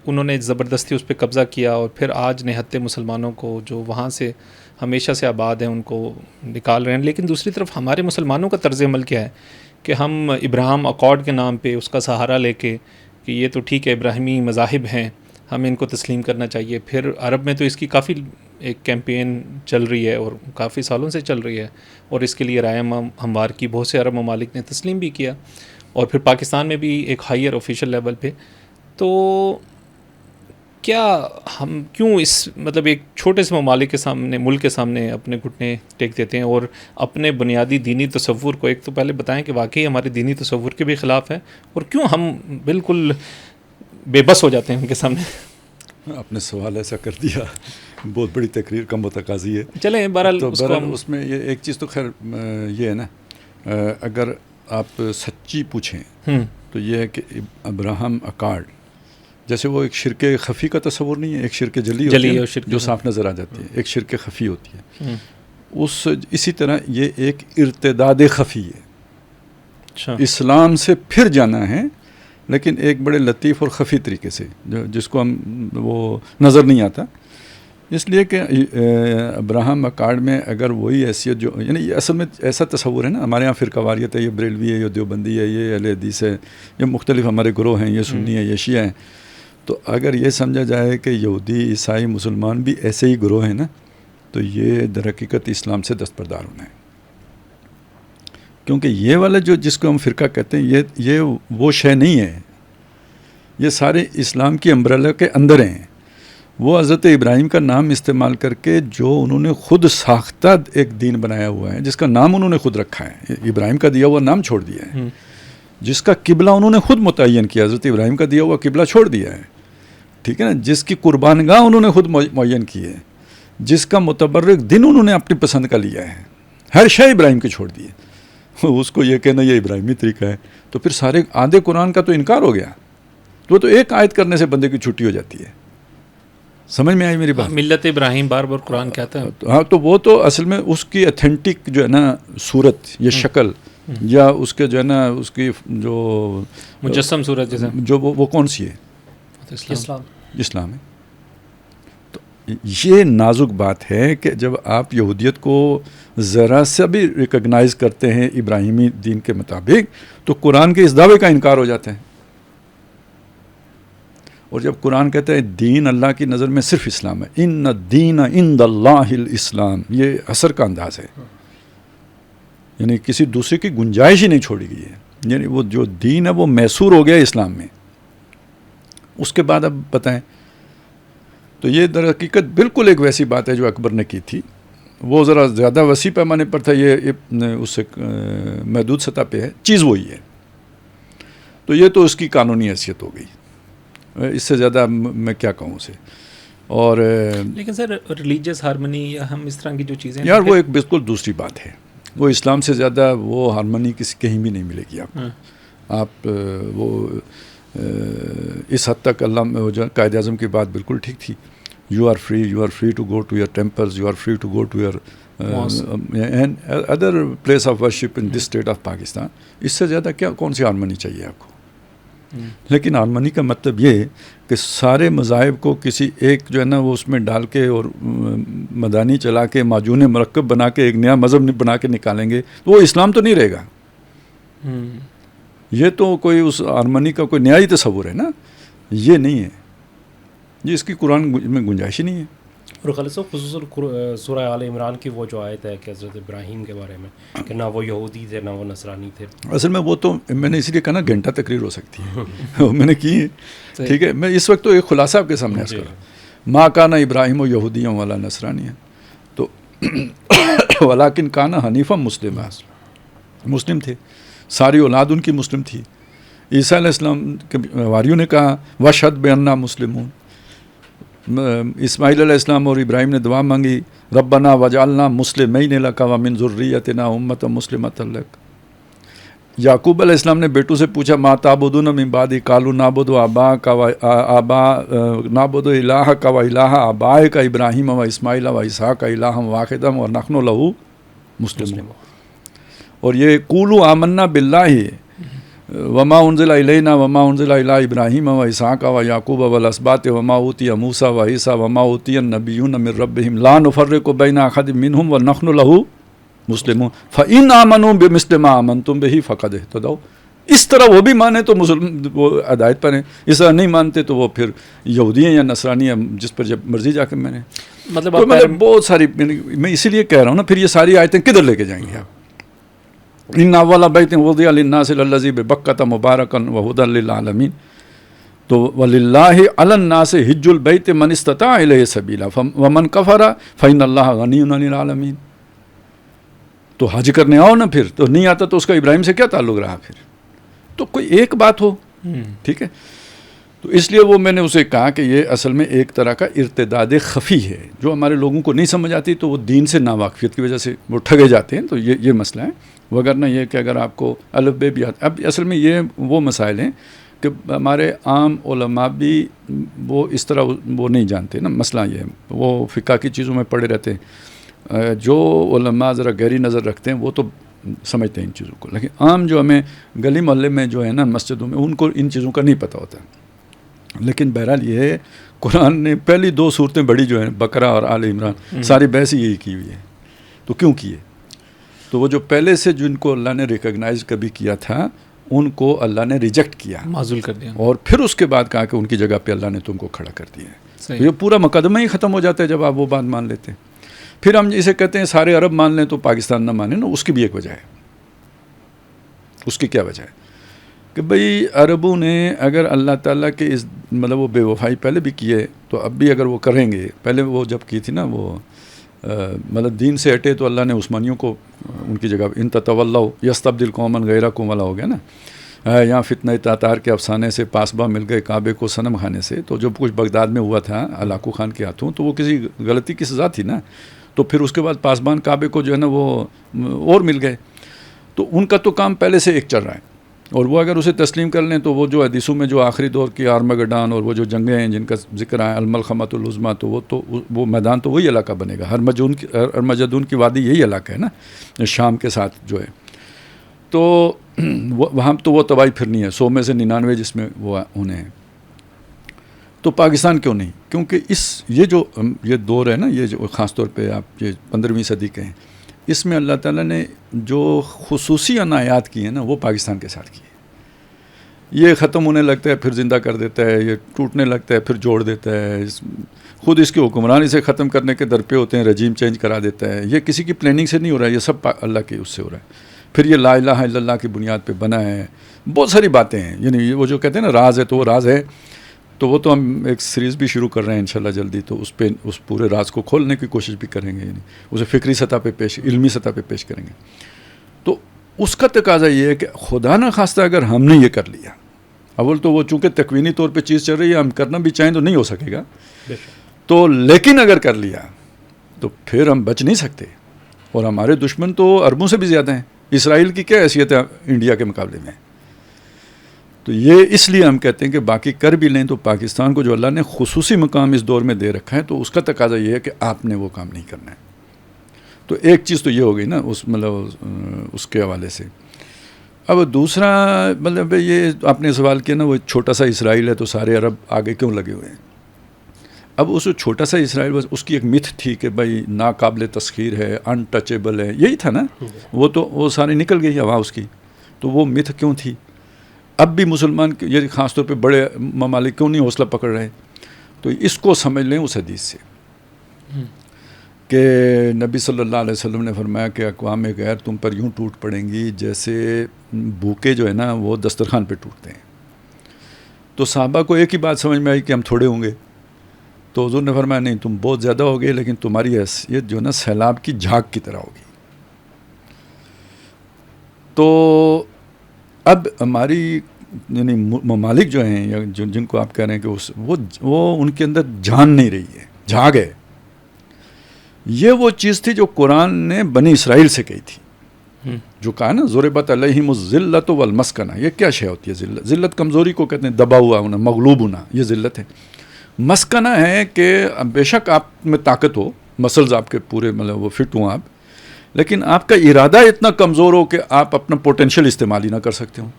انہوں نے زبردستی اس پہ قبضہ کیا اور پھر آج نہتے مسلمانوں کو جو وہاں سے ہمیشہ سے آباد ہیں ان کو نکال رہے ہیں. لیکن دوسری طرف ہمارے مسلمانوں کا طرز عمل کیا ہے کہ ہم ابراہم اکارڈ کے نام پہ اس کا سہارا لے کے کہ یہ تو ٹھیک ہے ابراہیمی مذاہب ہیں ہمیں ان کو تسلیم کرنا چاہیے. پھر عرب میں تو اس کی کافی ایک کیمپین چل رہی ہے اور کافی سالوں سے چل رہی ہے, اور اس کے لیے رائے ہموار کی بہت سے عرب ممالک نے تسلیم بھی کیا, اور پھر پاکستان میں بھی ایک ہائیر آفیشیل لیول پہ. تو کیا ہم کیوں اس مطلب ایک چھوٹے سے ممالک کے سامنے ملک کے سامنے اپنے گھٹنے ٹیک دیتے ہیں اور اپنے بنیادی دینی تصور کو, ایک تو پہلے بتائیں کہ واقعی ہمارے دینی تصور کے بھی خلاف ہے, اور کیوں ہم بالکل بے بس ہو جاتے ہیں ان کے سامنے. آپ نے سوال ایسا کر دیا, بہت بڑی تقریر کا متقاضی ہے. چلیں بہرحال اس میں یہ ایک چیز تو خیر یہ ہے نا, اگر آپ سچی پوچھیں تو یہ ہے کہ ابراہم اکارڈ جیسے وہ ایک شرک خفی کا تصور نہیں ہے, ایک شرک جلی ہوتی ہے جو صاف نظر آ جاتی ہے, ایک شرک خفی ہوتی ہے. اسی طرح یہ ایک ارتداد خفی ہے, اسلام سے پھر جانا ہے لیکن ایک بڑے لطیف اور خفی طریقے سے جس کو ہم وہ نظر نہیں آتا. اس لیے کہ ابراہم اکارڈ میں اگر وہی حیثیت جو یعنی یہ اصل میں ایسا تصور ہے نا, ہمارے یہاں فرقہ واریت ہے, یہ بریلوی ہے, یہ دیوبندی ہے, یہ اہل حدیث ہے, یہ مختلف ہمارے گروہ ہیں, یہ سنی ہے, یہ شیعہ ہیں. تو اگر یہ سمجھا جائے کہ یہودی عیسائی مسلمان بھی ایسے ہی گروہ ہیں نا, تو یہ در حقیقت اسلام سے دستبردار ہونا ہے. کیونکہ یہ والا جو جس کو ہم فرقہ کہتے ہیں یہ وہ شے نہیں ہے, یہ سارے اسلام کی امبریلا کے اندر ہیں. وہ حضرت ابراہیم کا نام استعمال کر کے جو انہوں نے خود ساختہ ایک دین بنایا ہوا ہے, جس کا نام انہوں نے خود رکھا ہے, ابراہیم کا دیا ہوا نام چھوڑ دیا ہے, جس کا قبلہ انہوں نے خود متعین کیا, حضرت ابراہیم کا دیا ہوا قبلہ چھوڑ دیا ہے, ٹھیک ہے نا, جس کی قربان گاہ انہوں نے خود معین کی ہے, جس کا متبرک دن انہوں نے اپنی پسند کا لیا ہے, ہر شے ابراہیم کے چھوڑ دی ہے. اس کو یہ کہنا یہ ابراہیمی طریقہ ہے, تو پھر سارے آدھے قرآن کا تو انکار ہو گیا. وہ تو ایک آیت کرنے سے بندے کی چھٹی ہو جاتی ہے. سمجھ میں آئی میری بات؟ ملت ابراہیم بار بار قرآن کہتا ہے. ہاں, تو وہ تو اصل میں اس کی اتھینٹک جو ہے نا صورت یا شکل یا اس کے جو ہے نا اس کی جو مجسم صورت جیسا جو وہ کون سی ہے؟ اسلام ہے. تو یہ نازک بات ہے کہ جب آپ یہودیت کو ذرا سا بھی ریکگنائز کرتے ہیں ابراہیمی دین کے مطابق تو قرآن کے اس دعوے کا انکار ہو جاتا ہے. اور جب قرآن کہتا ہے دین اللہ کی نظر میں صرف اسلام ہے, ان الدین عند اللہ الاسلام, یہ عصر کا انداز ہے, یعنی کسی دوسرے کی گنجائش ہی نہیں چھوڑی گئی ہے. یعنی وہ جو دین ہے وہ میسور ہو گیا اسلام میں. اس کے بعد اب بتائیں, تو یہ در حقیقت بالکل ایک ویسی بات ہے جو اکبر نے کی تھی. وہ ذرا زیادہ وسیع پیمانے پر تھا, یہ اس سے محدود سطح پہ ہے, چیز وہی ہے. تو یہ تو اس کی قانونی حیثیت ہو گئی, اس سے زیادہ میں کیا کہوں اسے. اور لیکن سر ریلیجیس ہارمنی یا ہم اس طرح کی جو چیزیں یار وہ ایک بالکل دوسری بات ہے. وہ اسلام سے زیادہ وہ ہارمنی کسی کہیں بھی نہیں ملے گی آپ کو. آپ وہ اس حد تک اللہ میں جو قائد اعظم کی بات بالکل ٹھیک تھی. You are free to go to your temples, you are free to go to your other place of worship in this state of Pakistan. اس سے زیادہ کون سی ہارمنی چاہیے آپ کو؟ لیکن ہارمنی کا مطلب یہ ہے کہ سارے مذاہب کو کسی ایک جو ہے نا وہ اس میں ڈال کے اور مدانی چلا کے معجون مرکب بنا کے ایک نیا مذہب بنا کے نکالیں گے تو وہ اسلام تو نہیں رہے گا. یہ تو کوئی اس ہارمنی کا کوئی نیا ہی تصور ہے نا, یہ نہیں ہے. یہ اس کی قرآن میں گنجائش ہی نہیں ہے. اور غلط صاحب خصوصاً سورہ آل عمران کی وہ جو آیت ہے کہ حضرت ابراہیم کے بارے میں کہ نہ وہ یہودی تھے نہ وہ نصرانی تھے. اصل میں وہ تو میں نے اسی لیے کہا نا گھنٹہ تقریر ہو سکتی ہے میں نے کی ہے. ٹھیک ہے, میں اس وقت تو ایک خلاصہ آپ کے سامنے عرض کروں. ماں کانا ابراہیم و یہودیوں والا نصرانی ہے تو ولیکن کانا حنیفہ مسلم تھے. ساری اولاد ان کی مسلم تھی. عیسیٰ علیہ السلام کے حواریوں نے کہا وشہد بأننا مسلمون. اسماعیل علیہ السلام اور ابراہیم نے دعا مانگی ربنا وجعلنا مسلمین لک ومن ذریتنا امۃ مسلمۃ لک. یعقوب علیہ السلام نے بیٹوں سے پوچھا ما تعبدون من بعدی قالوا نعبد نعبد الہک و الہ آبائک ابراہیم و اسماعیل و اسحاق الہا واحدا ونحن لہ مسلمون. اور یہ قولوا آمنا باللہ وما انزل الینا وما انزل الی ابراہیم و اسحاق و یعقوب والاسباط وما اوتی موسیٰ و عیسیٰ وما اوتی النبیون من ربہم لا نفرق بین احد منہم ونحن لہ مسلمون فإن آمنوا بمثل ما آمنتم بہ فقد اہتدوا. اس طرح وہ بھی مانے تو وہ ہدایت پر ہیں, اس طرح نہیں مانتے تو وہ پھر یہودی ہیں یا نصرانی ہیں, جس پر جب مرضی جا کے میں نے مطلب بہت ساری میں اسی لیے کہہ رہا ہوں نا. پھر یہ ساری آیتیں کدھر لے کے جائیں گے آپ؟ ان اول بیت وضع للناس الذی ببکۃ مبارکا وہدی للعالمین. تو وللہ علی الناس حج البیت من استطاع الیہ سبیلا ومن کفر فإن اللہ غنی عن العالمین. تو حج کرنے آؤ نا, پھر تو نہیں آتا تو اس کا ابراہیم سے کیا تعلق رہا؟ پھر تو کوئی ایک بات ہو. ٹھیک ہے, تو اس لیے وہ میں نے اسے کہا کہ یہ اصل میں ایک طرح کا ارتداد خفی ہے جو ہمارے لوگوں کو نہیں سمجھ آتی, تو وہ دین سے ناواقفیت کی وجہ سے وہ ٹھگے جاتے ہیں. تو یہ مسئلہ ہے. وگرنہ یہ کہ اگر آپ کو الف بے بھی آتا, اب اصل میں یہ وہ مسائل ہیں کہ ہمارے عام علماء بھی وہ اس طرح وہ نہیں جانتے نا. مسئلہ یہ ہے وہ فقہ کی چیزوں میں پڑے رہتے ہیں. جو علماء ذرا گہری نظر رکھتے ہیں وہ تو سمجھتے ہیں ان چیزوں کو, لیکن عام جو ہمیں گلی محلے میں جو ہے نا مسجدوں میں ان کو ان چیزوں کا نہیں پتہ ہوتا. لیکن بہرحال یہ ہے قرآن نے پہلی 2 صورتیں بڑی جو ہیں بقرہ اور آل عمران ساری بحث یہی کی ہوئی ہے. تو کیوں کی ہے؟ تو وہ جو پہلے سے جن کو اللہ نے ریکگنائز کبھی کیا تھا ان کو اللہ نے ریجیکٹ کیا, معزول کر دیا, اور پھر اس کے بعد کہا کہ ان کی جگہ پہ اللہ نے تم کو کھڑا کر دیا ہے. تو یہ پورا مقدمہ ہی ختم ہو جاتا ہے جب آپ وہ بات مان لیتے ہیں. پھر ہم اسے کہتے ہیں سارے عرب مان لیں تو پاکستان نہ مانے نا. اس کی بھی ایک وجہ ہے. اس کی کیا وجہ ہے کہ بھئی عربوں نے اگر اللہ تعالیٰ کے اس مطلب وہ بے وفائی پہلے بھی کیے تو اب بھی اگر وہ کریں گے, پہلے وہ جب کی تھی نا وہ مطلب دین سے ہٹے تو اللہ نے عثمانیوں کو ان کی جگہ ان تتولوا یستبدل قوما غیرکم والا ہو گیا نا. یہاں فتنہ تاتار کے افسانے سے پاسباں مل گئے کعبے کو صنم خانے سے. تو جو کچھ بغداد میں ہوا تھا علاقو خان کے ہاتھوں تو وہ کسی غلطی کی سزا تھی نا. تو پھر اس کے بعد پاسبان کعبے کو جو ہے نا وہ اور مل گئے. تو ان کا تو کام پہلے سے ایک چل رہا ہے, اور وہ اگر اسے تسلیم کر لیں تو وہ جو حدیثوں میں جو آخری دور کی آرمگڈان اور وہ جو جنگیں ہیں جن کا ذکر ہے الملخمۃ العظمیٰ, تو وہ میدان تو وہی علاقہ بنے گا. ارمجدون کی وادی یہی علاقہ ہے نا شام کے ساتھ جو ہے. تو وہاں تو وہ تباہی پھرنی ہے 100 میں سے 99 جس میں وہ ہونے ہیں. تو پاکستان کیوں نہیں؟ کیونکہ یہ دور ہے نا, یہ جو خاص طور پہ آپ یہ 15ویں صدی کے ہیں, اس میں اللہ تعالیٰ نے جو خصوصی عنایات کی ہیں نا وہ پاکستان کے ساتھ کی ہے. یہ ختم ہونے لگتا ہے پھر زندہ کر دیتا ہے, یہ ٹوٹنے لگتا ہے پھر جوڑ دیتا ہے. خود اس کے حکمران اسے ختم کرنے کے در پہ ہوتے ہیں, رجیم چینج کرا دیتا ہے. یہ کسی کی پلاننگ سے نہیں ہو رہا ہے, یہ سب اللہ کے اس سے ہو رہا ہے. پھر یہ لا الہ الا اللہ کی بنیاد پہ بنا ہے. بہت ساری باتیں ہیں, یعنی وہ جو کہتے ہیں نا راز ہے تو وہ راز ہے. تو وہ تو ہم ایک سیریز بھی شروع کر رہے ہیں انشاءاللہ جلدی, تو اس پہ اس پورے راز کو کھولنے کی کوشش بھی کریں گے, یعنی اسے فکری سطح پہ علمی سطح پہ پیش کریں گے. تو اس کا تقاضا یہ ہے کہ خدا نہ خواستہ اگر ہم نے یہ کر لیا, اول تو وہ چونکہ تکوینی طور پہ چیز چل رہی ہے, ہم کرنا بھی چاہیں تو نہیں ہو سکے گا. تو لیکن اگر کر لیا تو پھر ہم بچ نہیں سکتے، اور ہمارے دشمن تو اربوں سے بھی زیادہ ہیں. اسرائیل کی کیا حیثیت ہے انڈیا کے مقابلے میں؟ تو یہ اس لیے ہم کہتے ہیں کہ باقی کر بھی لیں تو پاکستان کو جو اللہ نے خصوصی مقام اس دور میں دے رکھا ہے تو اس کا تقاضا یہ ہے کہ آپ نے وہ کام نہیں کرنا ہے. تو ایک چیز تو یہ ہو گئی نا اس کے حوالے سے. اب دوسرا مطلب یہ آپ نے سوال کیا نا، وہ چھوٹا سا اسرائیل ہے تو سارے عرب آگے کیوں لگے ہوئے ہیں؟ اب اس چھوٹا سا اسرائیل بس اس کی ایک متھ تھی کہ بھائی ناقابل تسخیر ہے، ان ٹچیبل ہے، یہی تھا نا. وہ ساری نکل گئی ہوا اس کی. تو وہ متھ کیوں تھی؟ اب بھی مسلمان یہ خاص طور پہ بڑے ممالک کیوں نہیں حوصلہ پکڑ رہے؟ تو اس کو سمجھ لیں اس حدیث سے کہ نبی صلی اللہ علیہ وسلم نے فرمایا کہ اقوام غیر تم پر یوں ٹوٹ پڑیں گی جیسے بھوکے جو ہے نا وہ دسترخوان پہ ٹوٹتے ہیں. تو صحابہ کو ایک ہی بات سمجھ میں آئی کہ ہم تھوڑے ہوں گے. تو حضور نے فرمایا نہیں، تم بہت زیادہ ہوگے، لیکن تمہاری حیثیت جو ہے نا سیلاب کی جھاگ کی طرح ہوگی. تو اب ہماری یعنی ممالک جو ہیں یا جن کو آپ کہہ رہے ہیں کہ وہ ان کے اندر جان نہیں رہی ہے، جھاگ ہے. یہ وہ چیز تھی جو قرآن نے بنی اسرائیل سے کہی تھی، جو کہا نا ضربت علیہم الذلۃ والمسکنہ. یہ کیا شے ہوتی ہے ذلت؟ ذلت کمزوری کو کہتے ہیں، دبا ہوا ہونا، مغلوب ہونا، یہ ذلت ہے. مسکنہ ہے کہ بے شک آپ میں طاقت ہو، مسلز آپ کے پورے مطلب وہ فٹ ہوں آپ، لیکن آپ کا ارادہ اتنا کمزور ہو کہ آپ اپنا پوٹینشیل استعمال ہی نہ کر سکتے ہوں.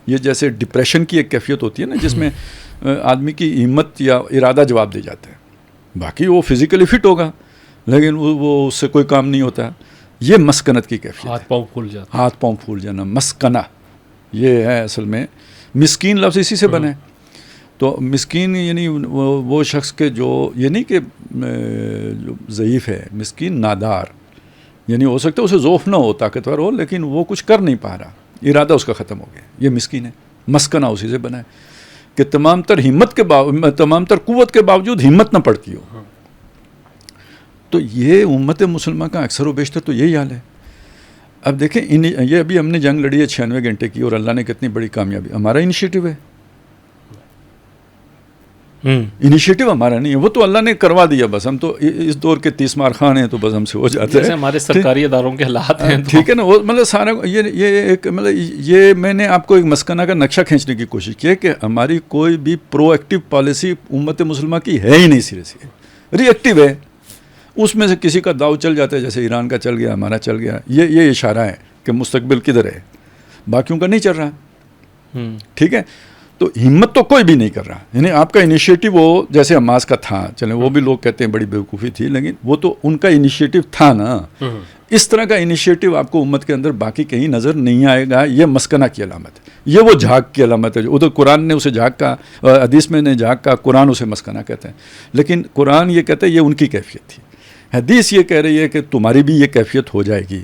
یہ جیسے ڈپریشن کی ایک کیفیت ہوتی ہے نا، جس میں آدمی کی ہمت یا ارادہ جواب دے جاتا ہے. باقی وہ فزیکلی فٹ ہوگا لیکن وہ اس سے کوئی کام نہیں ہوتا. یہ مسکنت کی کیفیت، ہاتھ پاؤں پھول جاتا، ہاتھ پاؤں پھول جانا مسکنہ یہ ہے. اصل میں مسکین لفظ اسی سے بنا ہے. تو مسکین یعنی وہ شخص کے جو یہ نہیں کہ جو ضعیف ہے، مسکین نادار، یعنی ہو سکتا ہے اسے ذوف نہ ہو، طاقتور ہو، لیکن وہ کچھ کر نہیں پا رہا، ارادہ اس کا ختم ہو گیا. یہ مسکین ہے. مسکنہ اسی سے بنا ہے کہ تمام تر قوت کے باوجود ہمت نہ پڑتی ہو. تو یہ امت مسلمہ کا اکثر و بیشتر تو یہی حال ہے. اب دیکھیں یہ ابھی ہم نے جنگ لڑی ہے 96 گھنٹے کی، اور اللہ نے کتنی بڑی کامیابی، ہمارا انیشیٹو ہے. انیشیٹو ہمارا نہیں ہے، وہ تو اللہ نے کروا دیا. بس ہم تو اس دور کے 30 مار خان ہیں تو بس ہم سے ہو جاتا ہے. جیسے ہمارے سرکاری اداروں کے حالات ہیں. ٹھیک ہے نا، وہ مطلب سارا یہ ایک مطلب یہ میں نے آپ کو ایک مسکنہ کا نقشہ کھینچنے کی کوشش کی ہے کہ ہماری کوئی بھی پرو ایکٹیو پالیسی امت مسلمہ کی ہے ہی نہیں، سرے سے ری ایکٹیو ہے. اس میں سے کسی کا داؤ چل جاتا ہے، جیسے ایران کا چل گیا، ہمارا چل گیا. یہ اشارہ ہے کہ مستقبل کدھر ہے، باقیوں کا نہیں چل رہا. ٹھیک ہے، تو ہمت تو کوئی بھی نہیں کر رہا. یعنی آپ کا انیشیٹو وہ جیسے حماس کا تھا، چلیں وہ بھی لوگ کہتے ہیں بڑی بیوقوفی تھی، لیکن وہ تو ان کا انیشیٹو تھا نا. اس طرح کا انیشیٹو آپ کو امت کے اندر باقی کہیں نظر نہیں آئے گا. یہ مسکنہ کی علامت ہے، یہ وہ جھاگ کی علامت ہے. ادھر قرآن نے اسے جھاگ کا، حدیث میں نے جھاگ کا، قرآن اسے مسکنہ کہتے ہیں. لیکن قرآن یہ کہتا ہے یہ ان کی کیفیت تھی، حدیث یہ کہہ رہی ہے کہ تمہاری بھی یہ کیفیت ہو جائے گی.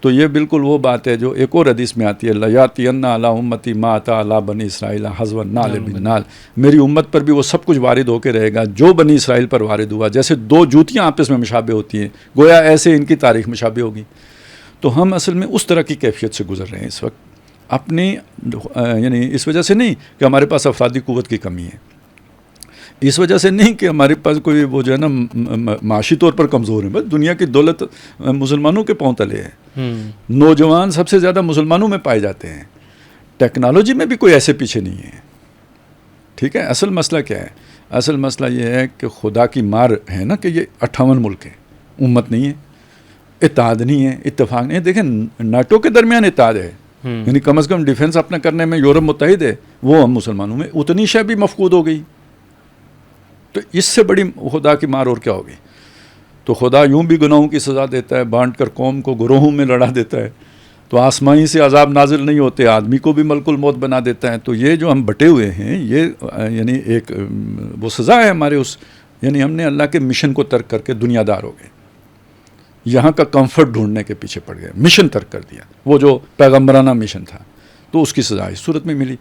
تو یہ بالکل وہ بات ہے جو ایک اور حدیث میں آتی ہے، لَيَأْتِيَنَّ عَلَىٰ أُمَّتِي مَا أَتَىٰ عَلَىٰ بَنِي إِسْرَائِيلَ حَظْوَ النَّعْلِ بِالنَّعْلِ. میری امت پر بھی وہ سب کچھ وارد ہو کے رہے گا جو بنی اسرائیل پر وارد ہوا. جیسے دو جوتیاں آپس میں مشابہ ہوتی ہیں، گویا ایسے ان کی تاریخ مشابہ ہوگی. تو ہم اصل میں اس طرح کی کیفیت سے گزر رہے ہیں اس وقت، اپنی یعنی اس وجہ سے نہیں کہ ہمارے پاس افرادی قوت کی کمی ہے، اس وجہ سے نہیں کہ ہمارے پاس کوئی وہ جو ہے نا معاشی طور پر کمزور ہے. بس دنیا کی دولت مسلمانوں کے پاؤں تلے ہے. نوجوان سب سے زیادہ مسلمانوں میں پائے جاتے ہیں. ٹیکنالوجی میں بھی کوئی ایسے پیچھے نہیں ہے. ٹھیک ہے، اصل مسئلہ کیا ہے؟ اصل مسئلہ یہ ہے کہ خدا کی مار ہے نا کہ یہ 58 ملک ہیں، امت نہیں ہے، اتحاد نہیں ہے، اتفاق نہیں ہے. دیکھیں نیٹو کے درمیان اتحاد ہے، یعنی کم از کم ڈیفنس اپنا کرنے میں یورپ متحد ہے، وہ ہم مسلمانوں میں اتنی شے بھی مفقود ہو گئی. تو اس سے بڑی خدا کی مار اور کیا ہوگی؟ تو خدا یوں بھی گناہوں کی سزا دیتا ہے، بانٹ کر قوم کو گروہوں میں لڑا دیتا ہے. تو آسمانی سے عذاب نازل نہیں ہوتے، آدمی کو بھی ملک الموت بنا دیتا ہے. تو یہ جو ہم بٹے ہوئے ہیں، یہ یعنی ایک وہ سزا ہے ہمارے اس، یعنی ہم نے اللہ کے مشن کو ترک کر کے دنیا دار ہو گئے، یہاں کا کمفرٹ ڈھونڈنے کے پیچھے پڑ گئے، مشن ترک کر دیا، وہ جو پیغمبرانہ مشن تھا. تو اس کی سزا اس صورت میں ملی.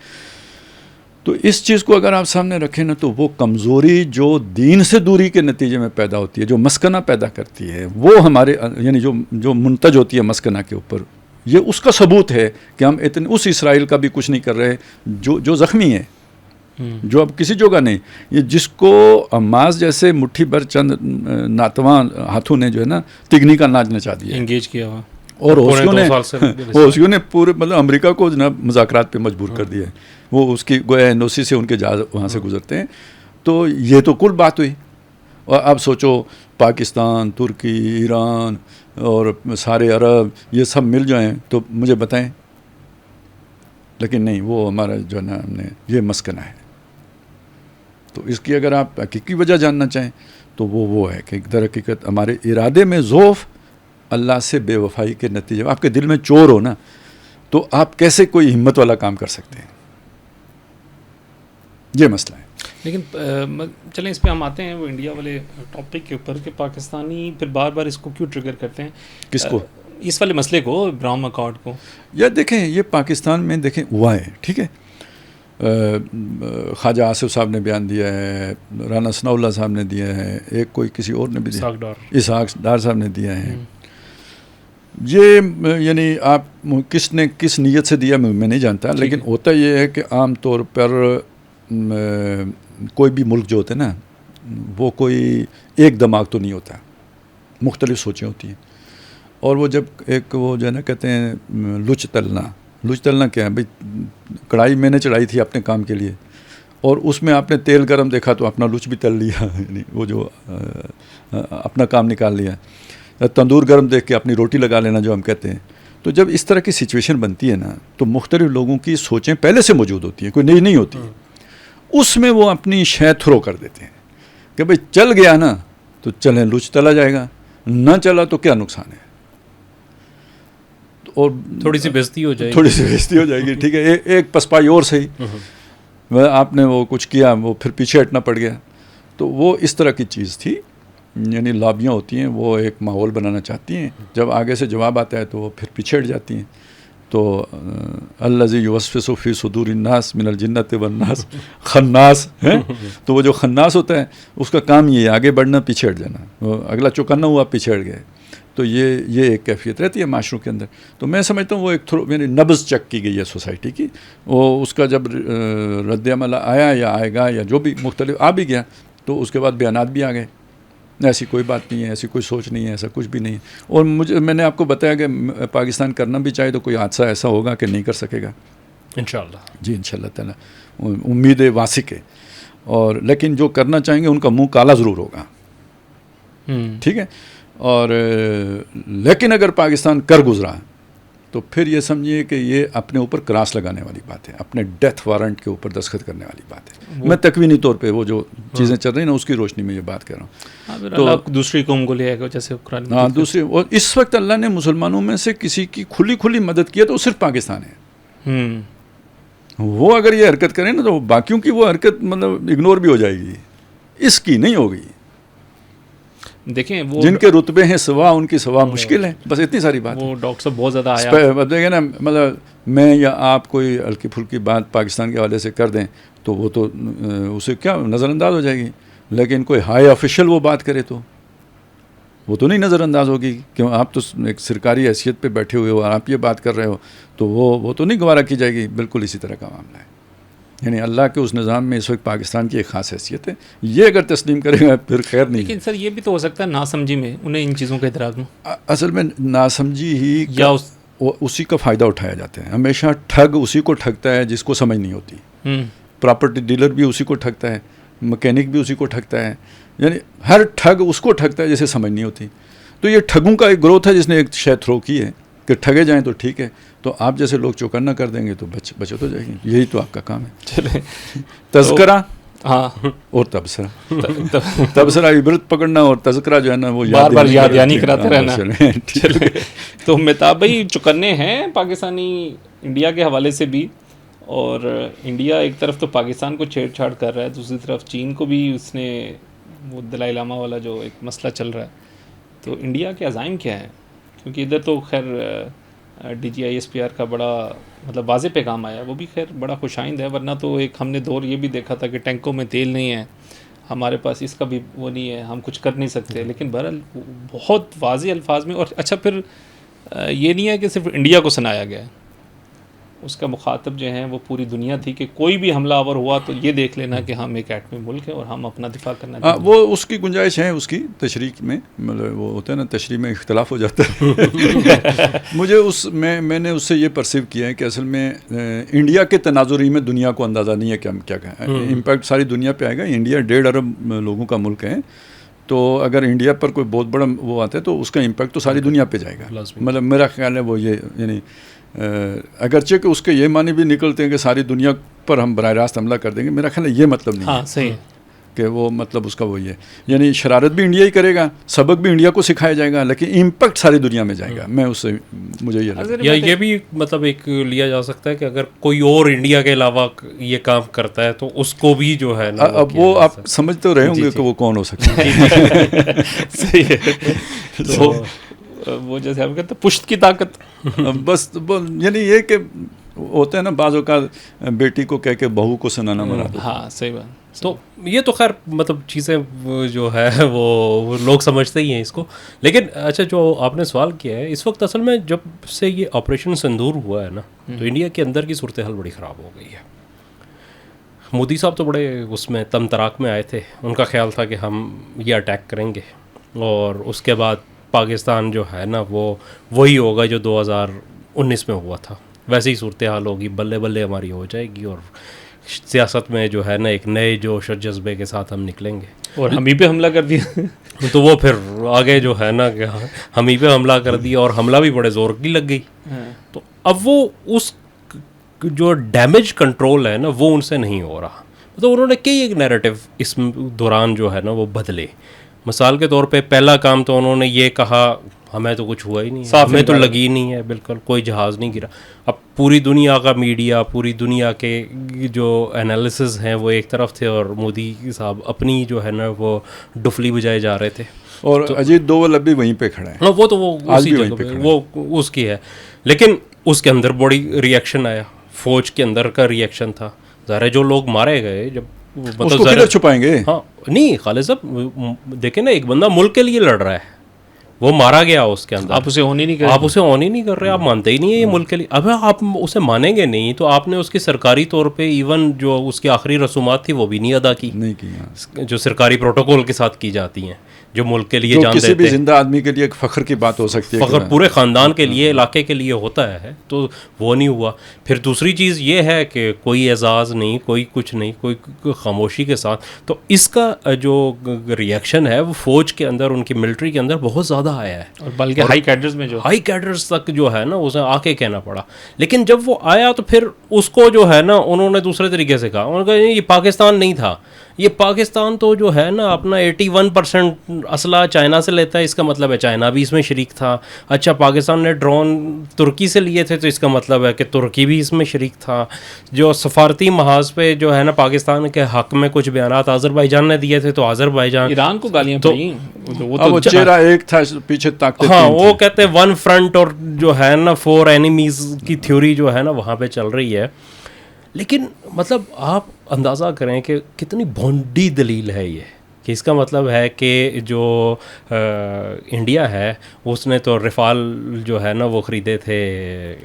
تو اس چیز کو اگر آپ سامنے رکھیں نا، تو وہ کمزوری جو دین سے دوری کے نتیجے میں پیدا ہوتی ہے، جو مسکنہ پیدا کرتی ہے، وہ ہمارے یعنی جو منتج ہوتی ہے مسکنہ کے اوپر، یہ اس کا ثبوت ہے کہ ہم اتنے اس اسرائیل کا بھی کچھ نہیں کر رہے جو زخمی ہے. جو اب کسی جگہ نہیں. یہ جس کو عماس جیسے مٹھی بھر چند ناتواں ہاتھوں نے جو ہے نا تگنی کا ناچ نچا دیا انگیج کیا ہوا, اور حوثیوں نے پورے مطلب امریکہ کو جناب مذاکرات پہ مجبور کر دیا ہے. وہ اس کی گویا NOC سے ان کے جہاز وہاں سے گزرتے ہیں. تو یہ تو کل بات ہوئی. اور اب سوچو پاکستان, ترکی, ایران اور سارے عرب یہ سب مل جائیں تو مجھے بتائیں. لیکن نہیں, وہ ہمارا جو ہے نا ہم نے یہ مسکنہ ہے. تو اس کی اگر آپ حقیقی وجہ جاننا چاہیں تو وہ ہے کہ در حقیقت ہمارے ارادے میں ضعف اللہ سے بے وفائی کے نتیجے. آپ کے دل میں چور ہو نا تو آپ کیسے کوئی ہمت والا کام کر سکتے ہیں؟ یہ مسئلہ ہے. لیکن چلیں اس پہ ہم آتے ہیں وہ انڈیا والے ٹاپک کے اوپر کہ پاکستانی پھر بار بار اس کو کیوں ٹریگر کرتے ہیں, کس کو؟ اس والے مسئلے کو, ابراہیم اکارڈ کو. یا دیکھیں یہ پاکستان میں دیکھیں ہوا ہے, ٹھیک ہے. خواجہ آصف صاحب نے بیان دیا ہے, رانا ثناء اللہ صاحب نے دیا ہے, ایک کوئی کسی اور نے بھی دیا, اسحاق ڈار صاحب نے دیا ہے. یہ یعنی آپ کس نے کس نیت سے دیا میں نہیں جانتا, لیکن ہوتا یہ ہے کہ عام طور پر کوئی بھی ملک جو ہوتا ہے نا وہ کوئی ایک دماغ تو نہیں ہوتا, مختلف سوچیں ہوتی ہیں. اور وہ جب ایک وہ جو ہے نا کہتے ہیں لچ تلنا کیا ہے بھائی, کڑھائی میں نے چڑھائی تھی اپنے کام کے لیے اور اس میں آپ نے تیل گرم دیکھا تو اپنا لچ بھی تل لیا, یعنی وہ جو اپنا کام نکال لیا. تندور گرم دیکھ کے اپنی روٹی لگا لینا جو ہم کہتے ہیں. تو جب اس طرح کی سچویشن بنتی ہے نا تو مختلف لوگوں کی سوچیں پہلے سے موجود ہوتی ہیں, کوئی نئی نہیں ہوتی. اس میں وہ اپنی شے تھرو کر دیتے ہیں کہ بھائی چل گیا نا تو چلیں لچ تلا جائے گا, نہ چلا تو کیا نقصان ہے, اور تھوڑی سی بےزتی ہو جائے گی, ٹھیک ہے. ایک پسپائی اور صحیح, آپ نے وہ کچھ کیا وہ پھر پیچھے ہٹنا پڑ گیا. تو وہ اس طرح کی چیز تھی. یعنی لابیاں ہوتی ہیں وہ ایک ماحول بنانا چاہتی ہیں, جب آگے سے جواب آتا ہے تو وہ پھر پیچھے ہٹ جاتی ہیں. تو الذی یوسوس فی صدور الناس من الجنۃ والناس خناس ہے. تو وہ جو خناس ہوتا ہے اس کا کام یہ ہے آگے بڑھنا پیچھے ہٹ جانا, وہ اگلا چوکانا ہوا پیچھے ہٹ گئے. تو یہ ایک کیفیت رہتی ہے معاشروں کے اندر. تو میں سمجھتا ہوں وہ ایک یعنی نبض چیک کی گئی ہے سوسائٹی کی. وہ اس کا جب رد عمل آیا یا آئے گا یا جو بھی مختلف آ بھی گیا تو اس کے بعد بیانات بھی آ گئے, ایسی کوئی بات نہیں ہے, ایسی کوئی سوچ نہیں ہے, ایسا کچھ بھی نہیں ہے. اور میں نے آپ کو بتایا کہ پاکستان کرنا بھی چاہے تو کوئی حادثہ ایسا ہوگا کہ نہیں کر سکے گا انشاءاللہ. جی انشاءاللہ تعالیٰ, امید واسق ہے. اور لیکن جو کرنا چاہیں گے ان کا منہ کالا ضرور ہوگا, ٹھیک ہے. اور لیکن اگر پاکستان کر گزرا تو پھر یہ سمجھیے کہ یہ اپنے اوپر کراس لگانے والی بات ہے, اپنے ڈیتھ وارنٹ کے اوپر دستخط کرنے والی بات ہے. میں تکوینی طور پہ وہ جو چیزیں چل رہی ہیں نا اس کی روشنی میں یہ بات کر رہا ہوں. تو دوسری قوم کو لے آئے گا جیسے ہاں دوسری. اور اس وقت اللہ نے مسلمانوں میں سے کسی کی کھلی مدد کی ہے تو صرف پاکستان ہے. وہ اگر یہ حرکت کریں نا تو باقیوں کی وہ حرکت مطلب اگنور بھی ہو جائے گی, اس کی نہیں ہوگی. دیکھیں وہ جن کے رتبے ہیں سوا ان کی سوا مشکل ہے, بس اتنی ساری بات. وہ ڈاکٹر صاحب بہت زیادہ آیا دیکھیں نا, مطلب میں یا آپ کوئی ہلکی پھلکی بات پاکستان کے حوالے سے کر دیں تو وہ تو اسے کیا نظر انداز ہو جائے گی. لیکن کوئی ہائی آفیشل وہ بات کرے تو وہ تو نہیں نظر انداز ہوگی, کیوں آپ تو ایک سرکاری حیثیت پہ بیٹھے ہوئے ہو اور آپ یہ بات کر رہے ہو تو وہ تو نہیں گوارا کی جائے گی. بالکل اسی طرح کا معاملہ ہے. یعنی اللہ کے اس نظام میں اس وقت پاکستان کی ایک خاص حیثیت ہے. یہ اگر تسلیم کرے گا پھر خیر نہیں. لیکن سر یہ بھی تو ہو سکتا ہے ناسمجھی میں انہیں ان چیزوں کا ادراک ہوں. اصل میں ناسمجھی ہی یا اسی کا فائدہ اٹھایا جاتا ہے. ہمیشہ ٹھگ اسی کو ٹھگتا ہے جس کو سمجھ نہیں ہوتی. پراپرٹی ڈیلر بھی اسی کو ٹھگتا ہے, مکینک بھی اسی کو ٹھگتا ہے. یعنی ہر ٹھگ اس کو ٹھگتا ہے جسے سمجھ نہیں ہوتی. تو یہ ٹھگوں کا ایک گروتھ ہے جس نے ایک شے تھرو کی ہے کہ ٹھگے جائیں تو ٹھیک ہے, تو آپ جیسے لوگ چوکنا کر دیں گے تو بچت ہو جائے گی. یہی تو آپ کا کام ہے. چلے تذکرہ ہاں اور تبصرہ عبرت پکڑنا اور تذکرہ جو ہے نا وہ بار بار یاد یعنی کراتے رہنا. تو مہتاب بھائی چکنے ہیں پاکستانی انڈیا کے حوالے سے بھی, اور انڈیا ایک طرف تو پاکستان کو چھیڑ چھاڑ کر رہا ہے, دوسری طرف چین کو بھی اس نے وہ دلائی لاما والا جو ایک مسئلہ چل رہا ہے. تو انڈیا کے عزائم کیا ہیں؟ کیونکہ ادھر تو خیر DGISPR کا بڑا مطلب واضح پیغام آیا, وہ بھی خیر بڑا خوش آئند ہے. ورنہ تو ایک ہم نے دور یہ بھی دیکھا تھا کہ ٹینکوں میں تیل نہیں ہے, ہمارے پاس اس کا بھی وہ نہیں ہے, ہم کچھ کر نہیں سکتے. لیکن بہرحال بہت واضح الفاظ میں. اور اچھا پھر یہ نہیں ہے کہ صرف انڈیا کو سنایا گیا ہے, اس کا مخاطب جو ہیں وہ پوری دنیا تھی کہ کوئی بھی حملہ آور ہوا تو یہ دیکھ لینا کہ ہم ایک ایٹمی ملک ہیں اور ہم اپنا دفاع کرنا چاہتے ہیں. وہ اس کی گنجائش ہے اس کی تشریح میں، مطلب وہ ہوتا ہے نا تشریح میں اختلاف ہو جاتا ہے. مجھے میں نے اس سے یہ پرسیو کیا ہے کہ اصل میں انڈیا کے تناظری میں دنیا کو اندازہ نہیں ہے کہ ہم کیا کہیں. امپیکٹ ساری دنیا پہ آئے گا. انڈیا 1.5 ارب لوگوں کا ملک ہے، تو اگر انڈیا پر کوئی بہت بڑا وہ آتا ہے تو اس کا امپیکٹ تو ساری دنیا پہ جائے گا. مطلب میرا خیال ہے وہ یہ، یعنی اگرچہ کہ اس کے یہ معنی بھی نکلتے ہیں کہ ساری دنیا پر ہم براہ راست حملہ کر دیں گے، میرا خیال ہے یہ مطلب نہیں. ہاں صحیح ہے کہ وہ مطلب اس کا وہی ہے، یعنی شرارت بھی انڈیا ہی کرے گا، سبق بھی انڈیا کو سکھایا جائے گا، لیکن امپیکٹ ساری دنیا میں جائے گا. میں اس سے مجھے یہ لگتا ہے. یا یہ بھی مطلب ایک لیا جا سکتا ہے کہ اگر کوئی اور انڈیا کے علاوہ یہ کام کرتا ہے تو اس کو بھی جو ہے نا اب وہ آپ سمجھ تو رہے ہوں گے کہ وہ کون ہو سکتا ہے. صحیح ہے. تو وہ جیسے ہم کہتے ہیں پشت کی طاقت. بس یعنی یہ کہ ہوتا ہے نا بعض اوقات بیٹی کو کہہ کے بہو کو سنانا مرا دو. ہاں صحیح بات. تو یہ تو خیر مطلب چیزیں جو ہے وہ لوگ سمجھتے ہی ہیں اس کو. لیکن اچھا جو آپ نے سوال کیا ہے، اس وقت اصل میں جب سے یہ آپریشن سندور ہوا ہے نا تو انڈیا کے اندر کی صورتحال بڑی خراب ہو گئی ہے. مودی صاحب تو بڑے اس میں تم تراک میں آئے تھے، ان کا خیال تھا کہ ہم یہ اٹیک کریں گے اور اس کے بعد پاکستان جو ہے نا وہ وہی ہوگا جو 2019 میں ہوا تھا، ویسے ہی صورتحال ہوگی، بلے بلے ہماری ہو جائے گی اور سیاست میں جو ہے نا ایک نئے جوش اور جذبے کے ساتھ ہم نکلیں گے. اور ہم ہی پہ حملہ کر دیا تو وہ پھر آگے جو ہے نا کہ ہم ہی پہ حملہ کر دیا اور حملہ بھی بڑے زور کی لگ گئی. تو اب وہ اس جو ڈیمیج کنٹرول ہے نا وہ ان سے نہیں ہو رہا. تو انہوں نے کئی ایک نیریٹو اس دوران جو ہے نا وہ بدلے. مثال کے طور پہ پہلا کام تو انہوں نے یہ کہا ہمیں تو کچھ ہوا ہی نہیں ہے، ہمیں تو لگی نہیں ہے، بالکل کوئی جہاز نہیں گرا. اب پوری دنیا کا میڈیا، پوری دنیا کے جو انالیسز ہیں وہ ایک طرف تھے اور مودی صاحب اپنی جو ہے نا وہ ڈفلی بجائے جا رہے تھے. اور اجیت دوول اب بھی وہیں پہ کھڑا ہے. ہاں وہ تو وہ اسی جگہ پہ وہ اس کی ہے. لیکن اس کے اندر بڑی ریئیکشن آیا، فوج کے اندر کا ریئیکشن تھا. ظاہر ہے جو لوگ مارے گئے جب اس کو کدھر چھپائیں گے. ہاں نہیں خالد صاحب دیکھیں نا، ایک بندہ ملک کے لیے لڑ رہا ہے، وہ مارا گیا اس کے اندر، آپ اسے آن ہی نہیں کر رہے. آپ اسے آن ہی نہیں کر رہے، آپ مانتے ہی نہیں ہیں یہ ملک کے لیے. اب آپ اسے مانیں گے نہیں تو آپ نے اس کی سرکاری طور پہ ایون جو اس کی آخری رسومات تھی وہ بھی نہیں ادا کی، نہیں کی، جو سرکاری پروٹوکول کے ساتھ کی جاتی ہیں، جو ملک کے لیے جان دیتے کسی بھی زندہ آدمی کے لیے ایک فخر کی بات ہو سکتی ہے، فخر پورے خاندان کے لیے، علاقے کے لیے ہوتا ہے، تو وہ نہیں ہوا. پھر دوسری چیز یہ ہے کہ کوئی اعزاز نہیں، کوئی کچھ نہیں، کوئی خاموشی کے ساتھ. تو اس کا جو ریئیکشن ہے وہ فوج کے اندر، ان کی ملٹری کے اندر بہت زیادہ آیا ہے، اور بلکہ ہائی کیڈرز میں جو ہائی کیڈرز تک جو ہے نا اسے آ کے کہنا پڑا. لیکن جب وہ آیا تو پھر اس کو جو ہے نا انہوں نے دوسرے طریقے سے کہا، انہوں نے کہا یہ پاکستان نہیں تھا، یہ پاکستان تو جو ہے نا اپنا 81% اسلحہ چائنا سے لیتا ہے، اس کا مطلب ہے چائنا بھی اس میں شریک تھا. اچھا پاکستان نے ڈرون ترکی سے لیے تھے تو اس کا مطلب ہے کہ ترکی بھی اس میں شریک تھا. جو سفارتی محاذ پہ جو ہے نا پاکستان کے حق میں کچھ بیانات آذربائیجان نے دیے تھے تو آذربائیجان، ایران کو گالیاں پڑیں. وہ چہرہ ایک تھا پیچھے طاقتیں، ہاں وہ کہتے ہیں ون فرنٹ اور جو ہے نا 4 اینیمیز کی تھیوری جو ہے نا وہاں پہ چل رہی ہے. لیکن مطلب آپ اندازہ کریں کہ کتنی بھونڈی دلیل ہے یہ، کہ اس کا مطلب ہے کہ جو انڈیا ہے اس نے تو رفال جو ہے نا وہ خریدے تھے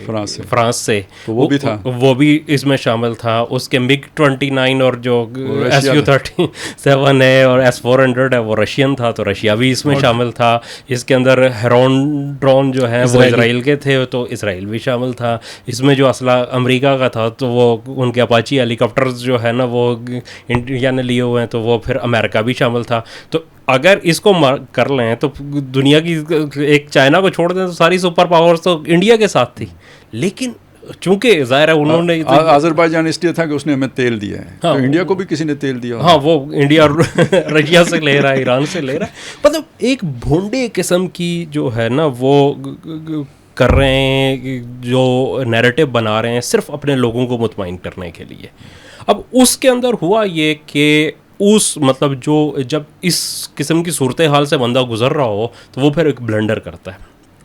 فرانس سے، وہ بھی تھا، وہ بھی اس میں شامل تھا. اس کے MiG 29 اور جو SU-37 ہے اور S-400 ہے وہ رشین تھا، تو رشیا بھی اس میں شامل تھا. اس کے اندر ہیرون ڈرون جو ہیں وہ اسرائیل کے تھے تو اسرائیل بھی شامل تھا. اس میں جو اسلحہ امریکہ کا تھا تو وہ ان کے اپاچی ہیلی کاپٹرز جو ہے نا وہ انڈیا نے لیے ہوئے ہیں تو وہ پھر امریکہ بھی شامل تھا. تو اگر اس کو کر لیں تو دنیا کی ایک چائنا کو چھوڑ دیں تو ساری سپر پاورز تو انڈیا کے ساتھ تھی. لیکن چونکہ ظاہر ہے انہوں نے آذربائیجان اس لیے تھا کہ اس نے ہمیں تیل دیا ہے، تو انڈیا کو بھی کسی نے تیل دیا. ہاں وہ انڈیا رشیا سے لے رہا ہے، ایران سے لے رہا ہے. مطلب ایک بھونڈے قسم کی جو ہے نا وہ کر رہے ہیں، جو نیریٹو بنا رہے ہیں صرف اپنے لوگوں کو مطمئن کرنے کے لیے. اب اس کے اندر ہوا یہ کہ اس مطلب جو جب اس قسم کی صورتحال سے بندہ گزر رہا ہو تو وہ پھر ایک بلنڈر کرتا ہے.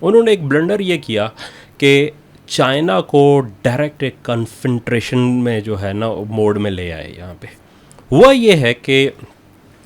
انہوں نے ایک بلنڈر یہ کیا کہ چائنا کو ڈائریکٹ ایک کنفنٹریشن میں جو ہے نا موڈ میں لے آئے. یہاں پہ ہوا یہ ہے کہ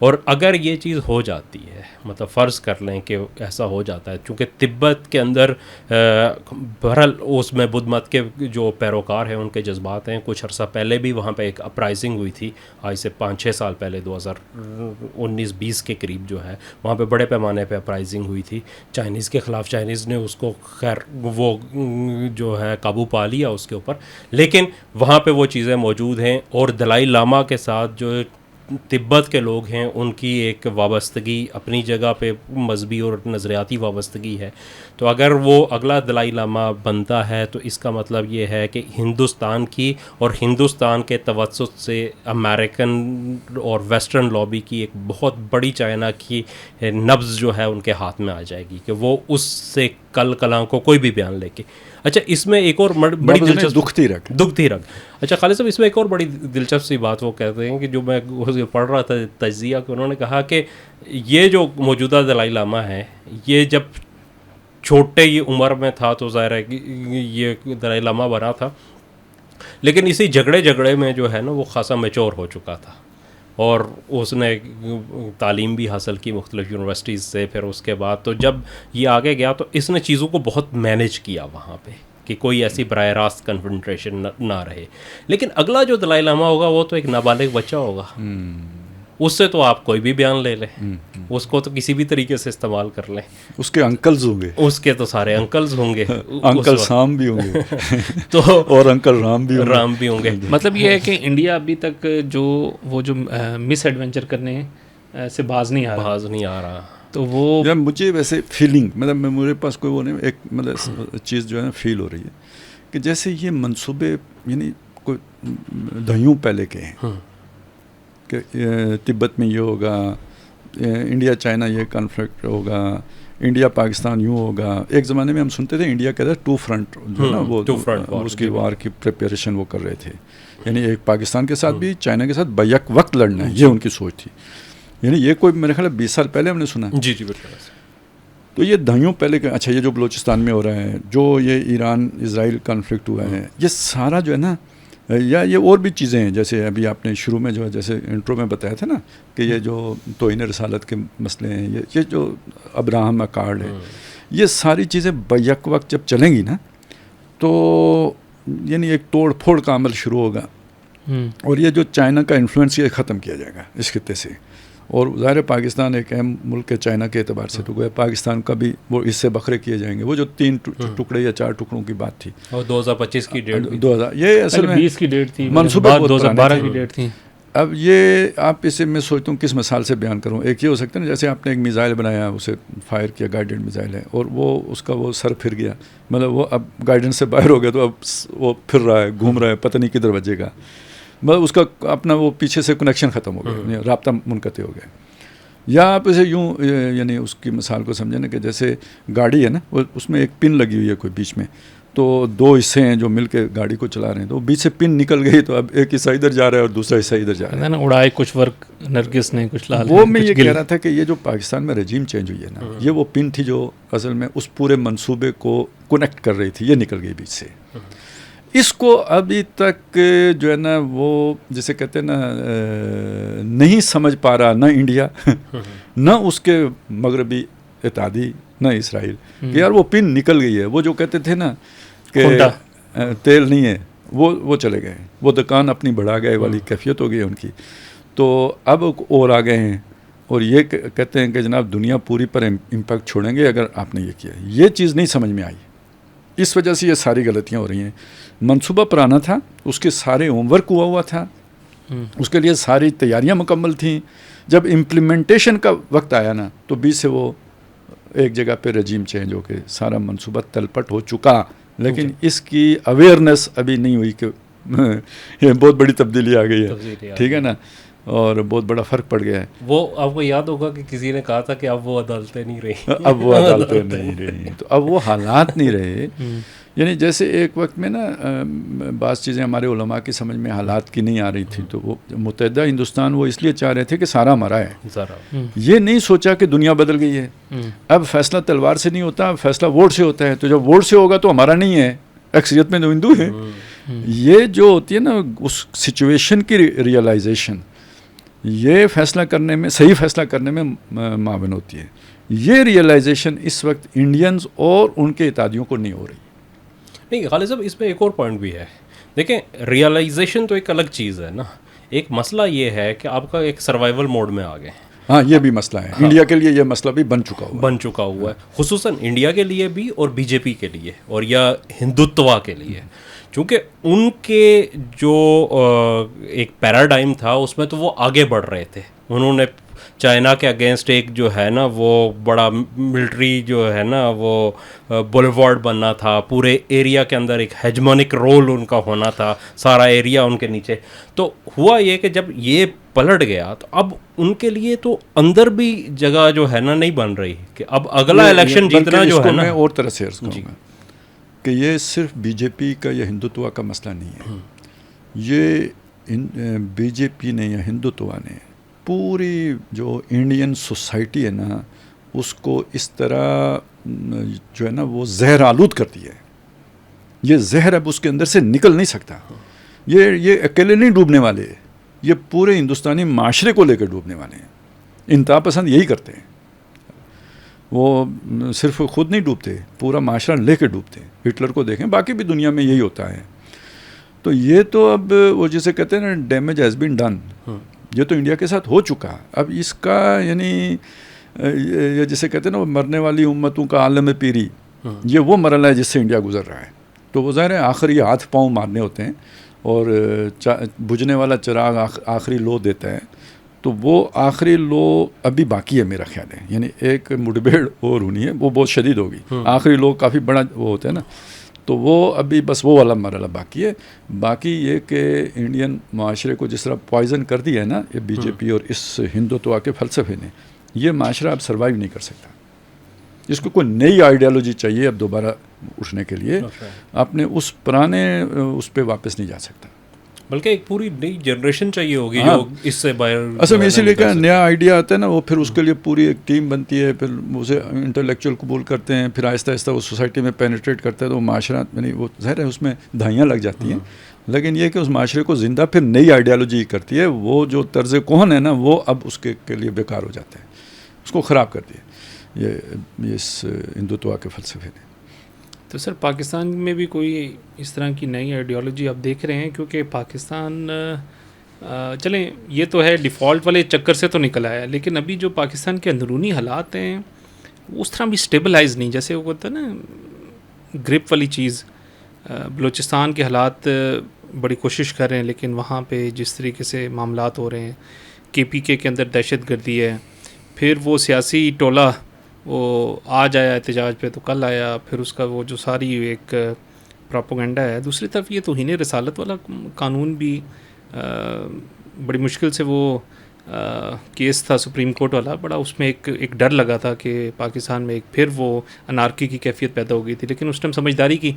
اور اگر یہ چیز ہو جاتی ہے, مطلب فرض کر لیں کہ ایسا ہو جاتا ہے, چونکہ تبت کے اندر بہرحال اس میں بدھ مت کے جو پیروکار ہیں ان کے جذبات ہیں. کچھ عرصہ پہلے بھی وہاں پہ ایک اپرائزنگ ہوئی تھی, آج سے 5-6 سال پہلے 2019-20 کے قریب جو ہے وہاں پہ بڑے پیمانے پہ اپرائزنگ ہوئی تھی چائنیز کے خلاف. چائنیز نے اس کو خیر وہ جو ہے قابو پا لیا اس کے اوپر, لیکن وہاں پہ وہ چیزیں موجود ہیں. اور دلائی لاما کے ساتھ جو تبت کے لوگ ہیں ان کی ایک وابستگی اپنی جگہ پہ مذہبی اور نظریاتی وابستگی ہے. تو اگر وہ اگلا دلائی لاما بنتا ہے تو اس کا مطلب یہ ہے کہ ہندوستان کی اور ہندوستان کے توسط سے امریکن اور ویسٹرن لابی کی ایک بہت بڑی چائنا کی نبض جو ہے ان کے ہاتھ میں آ جائے گی کہ وہ اس سے کل کلاں کو کوئی بھی بیان لے کے. اچھا, اس میں ایک اور بڑی دلچسپ دکھتی رکھ. اچھا خالد صاحب, اس میں ایک اور بڑی دلچسپ سی بات وہ کہتے ہیں کہ جو میں پڑھ رہا تھا تجزیہ کہ انہوں نے کہا کہ یہ جو موجودہ دلائی لاما ہے یہ جب چھوٹے ہی عمر میں تھا تو ظاہر ہے کہ یہ دلائی لاما بنا تھا, لیکن اسی جھگڑے میں جو ہے نا وہ خاصا میچور ہو چکا تھا اور اس نے تعلیم بھی حاصل کی مختلف یونیورسٹیز سے. پھر اس کے بعد تو جب یہ آگے گیا تو اس نے چیزوں کو بہت مینیج کیا وہاں پہ کہ کوئی ایسی براہ راست کنفرنٹریشن نہ رہے. لیکن اگلا جو دلائی لاما ہوگا وہ تو ایک نابالغ بچہ ہوگا, اس سے تو آپ کوئی بھی بیان لے لیں, اس کو تو کسی بھی طریقے سے استعمال کر لیں. اس کے انکلز ہوں گے, اس کے تو سارے انکلز ہوں گے, انکل سام بھی ہوں گے تو اور انکل رام بھی ہوں گے. مطلب یہ ہے کہ انڈیا ابھی تک جو مس ایڈونچر کرنے سے باز نہیں آ رہا. تو وہ مجھے ویسے فیلنگ مطلب میرے پاس کوئی وہ نہیں, ایک مطلب چیز جو ہے فیل ہو رہی ہے کہ جیسے یہ منصوبے یعنی کوئی دہیوں پہلے کے ہیں کہ تبت میں یہ ہوگا, انڈیا چائنا یہ کانفلکٹ ہوگا, انڈیا پاکستان یوں ہوگا. ایک زمانے میں ہم سنتے تھے انڈیا کہتا ہے 2 فرنٹ جو نا وہ اس کی وار کی پریپریشن وہ کر رہے تھے, یعنی ایک پاکستان کے ساتھ بھی چائنا کے ساتھ بیک وقت لڑنا ہے, یہ ان کی سوچ تھی. یعنی یہ کوئی میرے خیال 20 سال پہلے ہم نے سنا. جی بالکل. تو یہ دہیوں پہلے کہ اچھا یہ جو بلوچستان میں ہو رہا ہے, جو یہ ایران اسرائیل کانفلکٹ ہوا ہے, یہ سارا جو ہے نا, یا یہ اور بھی چیزیں ہیں جیسے ابھی آپ نے شروع میں جو ہے جیسے انٹرو میں بتایا تھا نا کہ یہ جو توہین رسالت کے مسئلے ہیں, یہ جو ابراہم اکارڈ ہے, یہ ساری چیزیں بیک وقت جب چلیں گی نا تو یعنی ایک توڑ پھوڑ کا عمل شروع ہوگا. اور یہ جو چائنا کا انفلوئنس یہ ختم کیا جائے گا اس خطے سے. اور ظاہر پاکستان ایک اہم ملک ہے چائنا کے اعتبار سے, تو گویا پاکستان کا بھی وہ اس سے بکھرے کیے جائیں گے. وہ جو 3 ٹکڑے یا 4 ٹکڑوں کی بات تھی, اور 2025 کی ڈیٹ, 2000 یہ اصل میں 20 کی ڈیٹ تھی, منصوبہ 2012 کی ڈیٹ تھی. اب یہ آپ اسے میں سوچتا ہوں کس مثال سے بیان کروں. ایک یہ ہو سکتا ہے نا جیسے آپ نے ایک میزائل بنایا, اسے فائر کیا, گائیڈڈ میزائل ہے, اور وہ اس کا وہ سر پھر گیا, مطلب وہ اب گائیڈنس سے باہر ہو گیا, تو اب وہ پھر رہا ہے, گھوم رہا ہے, پتہ نہیں کدھر بجے گا, مطلب اس کا اپنا وہ پیچھے سے کنیکشن ختم ہو گیا, رابطہ منقطع ہو گیا. یا آپ اسے یوں یعنی اس کی مثال کو سمجھیں نا کہ جیسے گاڑی ہے نا, وہ اس میں ایک پن لگی ہوئی ہے کوئی بیچ میں, تو 2 حصے ہیں جو مل کے گاڑی کو چلا رہے ہیں, تو بیچ سے پن نکل گئی تو اب ایک حصہ ادھر جا رہا ہے اور دوسرا حصہ ادھر جا رہا ہے نا, اڑائے کچھ ورک نرگس نے کچھ لال. وہ میں یہ کہہ رہا تھا کہ یہ جو پاکستان میں رجیم چینج ہوئی ہے نا, یہ وہ پن تھی جو اصل میں اس پورے منصوبے کو کنیکٹ کر رہی تھی, یہ نکل گئی بیچ سے. اس کو ابھی تک جو ہے نا وہ جسے کہتے ہیں نا نہیں سمجھ پا رہا نہ انڈیا نہ اس کے مغربی اتحادی نہ اسرائیل کہ یار وہ پن نکل گئی ہے. وہ جو کہتے تھے نا کہ تیل نہیں ہے, وہ چلے گئے, وہ دکان اپنی بڑھا گئے والی کیفیت ہو گئی ان کی. تو اب اور آ گئے ہیں اور یہ کہتے ہیں کہ جناب دنیا پوری پر امپیکٹ چھوڑیں گے اگر آپ نے یہ کیا. یہ چیز نہیں سمجھ میں آئی, اس وجہ سے یہ ساری غلطیاں ہو رہی ہیں. منصوبہ پرانا تھا, اس کے سارے ہوم ورک ہوا تھا, اس کے لیے ساری تیاریاں مکمل تھیں. جب امپلیمنٹیشن کا وقت آیا نا تو بیچ سے وہ ایک جگہ پہ رجیم چینج ہو کے سارا منصوبہ تلپٹ ہو چکا, لیکن اس کی اویئرنیس ابھی نہیں ہوئی کہ یہ بہت بڑی تبدیلی آ گئی ہے, ٹھیک ہے نا, اور بہت بڑا فرق پڑ گیا ہے. وہ آپ کو یاد ہوگا کہ کسی نے کہا تھا کہ اب وہ عدالتیں نہیں رہی, اب وہ عدالتیں نہیں رہی, تو اب وہ حالات نہیں رہے. یعنی جیسے ایک وقت میں نا بعض چیزیں ہمارے علماء کی سمجھ میں حالات کی نہیں آ رہی تھی, تو وہ متحدہ ہندوستان وہ اس لیے چاہ رہے تھے کہ سارا ہمارا ہے. یہ نہیں سوچا کہ دنیا بدل گئی ہے, اب فیصلہ تلوار سے نہیں ہوتا, فیصلہ ووٹ سے ہوتا ہے. تو جب ووٹ سے ہوگا تو ہمارا نہیں ہے, اکثریت میں تو ہندو ہے. یہ جو ہوتی ہے نا اس سچویشن کی ریئلائزیشن, یہ فیصلہ کرنے میں, صحیح فیصلہ کرنے میں معاون ہوتی ہے. یہ ریئلائزیشن اس وقت انڈینز اور ان کے اتحادیوں کو نہیں ہو رہی. نہیں غالب صاحب, اس میں ایک اور پوائنٹ بھی ہے. دیکھیں ریئلائزیشن تو ایک الگ چیز ہے نا, ایک مسئلہ یہ ہے کہ آپ کا ایک سروائیول موڈ میں آ گئے. ہاں یہ بھی مسئلہ ہے, انڈیا کے لیے یہ مسئلہ بھی بن چکا ہوا ہے, خصوصاً انڈیا کے لیے بھی اور بی جے پی کے لیے اور یا ہندوتوا کے لیے, چونکہ ان کے جو ایک پیراڈائم تھا اس میں تو وہ آگے بڑھ رہے تھے. انہوں نے چائنا کے اگینسٹ ایک جو ہے نا وہ بڑا ملٹری جو ہے نا وہ بولیوارڈ بننا تھا, پورے ایریا کے اندر ایک ہیجمونک رول ان کا ہونا تھا, سارا ایریا ان کے نیچے. تو ہوا یہ کہ جب یہ پلٹ گیا تو اب ان کے لیے تو اندر بھی جگہ جو ہے نا نہیں بن رہی کہ اب اگلا الیکشن جیتنا جو ہے نا. میں اور طرح سے عرض کروں گا کہ یہ صرف بی جے پی کا یا ہندوتوا کا مسئلہ نہیں ہے. یہ بی جے پی نے یا ہندوتوا نے پوری جو انڈین سوسائٹی ہے نا اس کو اس طرح جو ہے نا وہ زہر آلود کر دیا ہے. یہ زہر اب اس کے اندر سے نکل نہیں سکتا. یہ اکیلے نہیں ڈوبنے والے, یہ پورے ہندوستانی معاشرے کو لے کے ڈوبنے والے ہیں. انتہا پسند یہی کرتے ہیں, وہ صرف خود نہیں ڈوبتے, پورا معاشرہ لے کے ڈوبتے ہیں. ہٹلر کو دیکھیں, باقی بھی دنیا میں یہی ہوتا ہے. تو یہ تو اب وہ جسے کہتے ہیں نا ڈیمیج ہیز بین ڈن, یہ تو انڈیا کے ساتھ ہو چکا. اب اس کا یعنی یہ جسے کہتے ہیں نا وہ مرنے والی امتوں کا عالم پیری, یہ وہ مرحلہ ہے جس سے انڈیا گزر رہا ہے. تو وہ ظاہر ہے آخری ہاتھ پاؤں مارنے ہوتے ہیں اور بجھنے والا چراغ آخری لو دیتا ہے. تو وہ آخری لو ابھی باقی ہے میرا خیال ہے. یعنی ایک مڈبھیڑ اور ہونی ہے, وہ بہت شدید ہوگی. آخری لو کافی بڑا وہ ہوتا ہے نا, تو وہ ابھی بس وہ والا مرحلہ باقی ہے. باقی یہ کہ انڈین معاشرے کو جس طرح پوائزن کر دیا ہے نا یہ بی جے پی اور اس ہندوتوا کے فلسفے نے, یہ معاشرہ اب سروائیو نہیں کر سکتا. جس کو کوئی نئی آئیڈیالوجی چاہیے اب دوبارہ اٹھنے کے لیے, اپنے اس پرانے اس پہ واپس نہیں جا سکتا. بلکہ ایک پوری نئی جنریشن چاہیے ہوگی جو اس سے باہر. اصل میں اسی لیے کہ نیا آئیڈیا آتا ہے نا, وہ پھر اس کے لیے پوری ایک ٹیم بنتی ہے, پھر اسے انٹلیکچوئل قبول کرتے ہیں, پھر آہستہ آہستہ وہ سوسائٹی میں پینیٹریٹ کرتا ہے. تو وہ معاشرہ یعنی وہ ظاہر ہے اس میں دھائیاں لگ جاتی ہیں, لیکن یہ کہ اس معاشرے کو زندہ پھر نئی آئیڈیالوجی کرتی ہے. وہ جو طرز کہن ہے نا وہ اب اس کے لیے بیکار ہو جاتا ہے, اس کو خراب کر دیا یہ اس ہندوتوا کے فلسفے نے. تو سر پاکستان میں بھی کوئی اس طرح کی نئی آئیڈیالوجی آپ دیکھ رہے ہیں؟ کیونکہ پاکستان چلیں یہ تو ہے ڈیفالٹ والے چکر سے تو نکل آیا, لیکن ابھی جو پاکستان کے اندرونی حالات ہیں اس طرح بھی اسٹیبلائز نہیں, جیسے وہ ہوتا ہے نا گرپ والی چیز. بلوچستان کے حالات بڑی کوشش کر رہے ہیں, لیکن وہاں پہ جس طریقے سے معاملات ہو رہے ہیں, کے پی کے اندر دہشت گردی ہے, پھر وہ سیاسی ٹولہ وہ آج آیا احتجاج پہ تو کل آیا, پھر اس کا وہ جو ساری ایک پراپوگنڈا ہے. دوسری طرف یہ توہین رسالت والا قانون بھی بڑی مشکل سے وہ کیس تھا سپریم کورٹ والا, بڑا اس میں ایک ڈر لگا تھا کہ پاکستان میں ایک پھر وہ انارکی کی کیفیت پیدا ہو گئی تھی, لیکن اس ٹائم سمجھداری کی.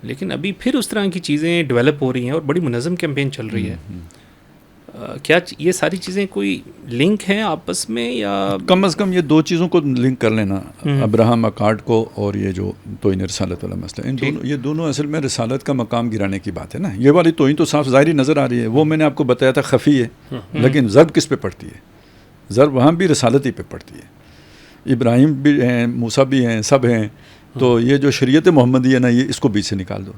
لیکن ابھی پھر اس طرح کی چیزیں ڈیولپ ہو رہی ہیں اور بڑی منظم کیمپین چل رہی ہے. کیا یہ ساری چیزیں کوئی لنک ہیں آپس میں, یا کم از کم یہ دو چیزوں کو لنک کر لینا, ابراہم اکارڈ کو اور یہ جو توہین رسالت والا مسئلہ, ان دونوں یہ دونوں اصل میں رسالت کا مقام گرانے کی بات ہے نا. یہ والی توہین تو صاف ظاہری نظر آ رہی ہے, وہ میں نے آپ کو بتایا تھا خفی ہے, لیکن ضرب کس پہ پڑتی ہے؟ ضرب وہاں بھی رسالت ہی پہ پڑتی ہے. ابراہیم بھی ہیں, موسیٰ بھی ہیں, سب ہیں. تو یہ جو شریعت محمدی ہے نا یہ اس کو بیچ سے نکال دو,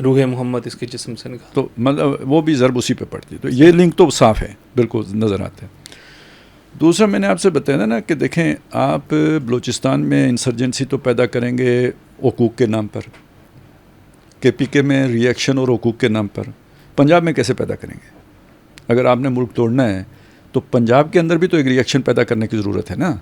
روح محمد اس کے جسم سے نکال, تو مطلب وہ بھی ضرب اسی پہ پڑتی ہے. تو یہ لنک تو صاف ہے, بالکل نظر آتا ہے. دوسرا میں نے آپ سے بتایا نا کہ دیکھیں آپ بلوچستان میں انسرجنسی تو پیدا کریں گے حقوق کے نام پر, کے پی کے میں ری ایکشن اور حقوق کے نام پر. پنجاب میں کیسے پیدا کریں گے؟ اگر آپ نے ملک توڑنا ہے تو پنجاب کے اندر بھی تو ایک ری ایکشن پیدا کرنے کی ضرورت ہے نا.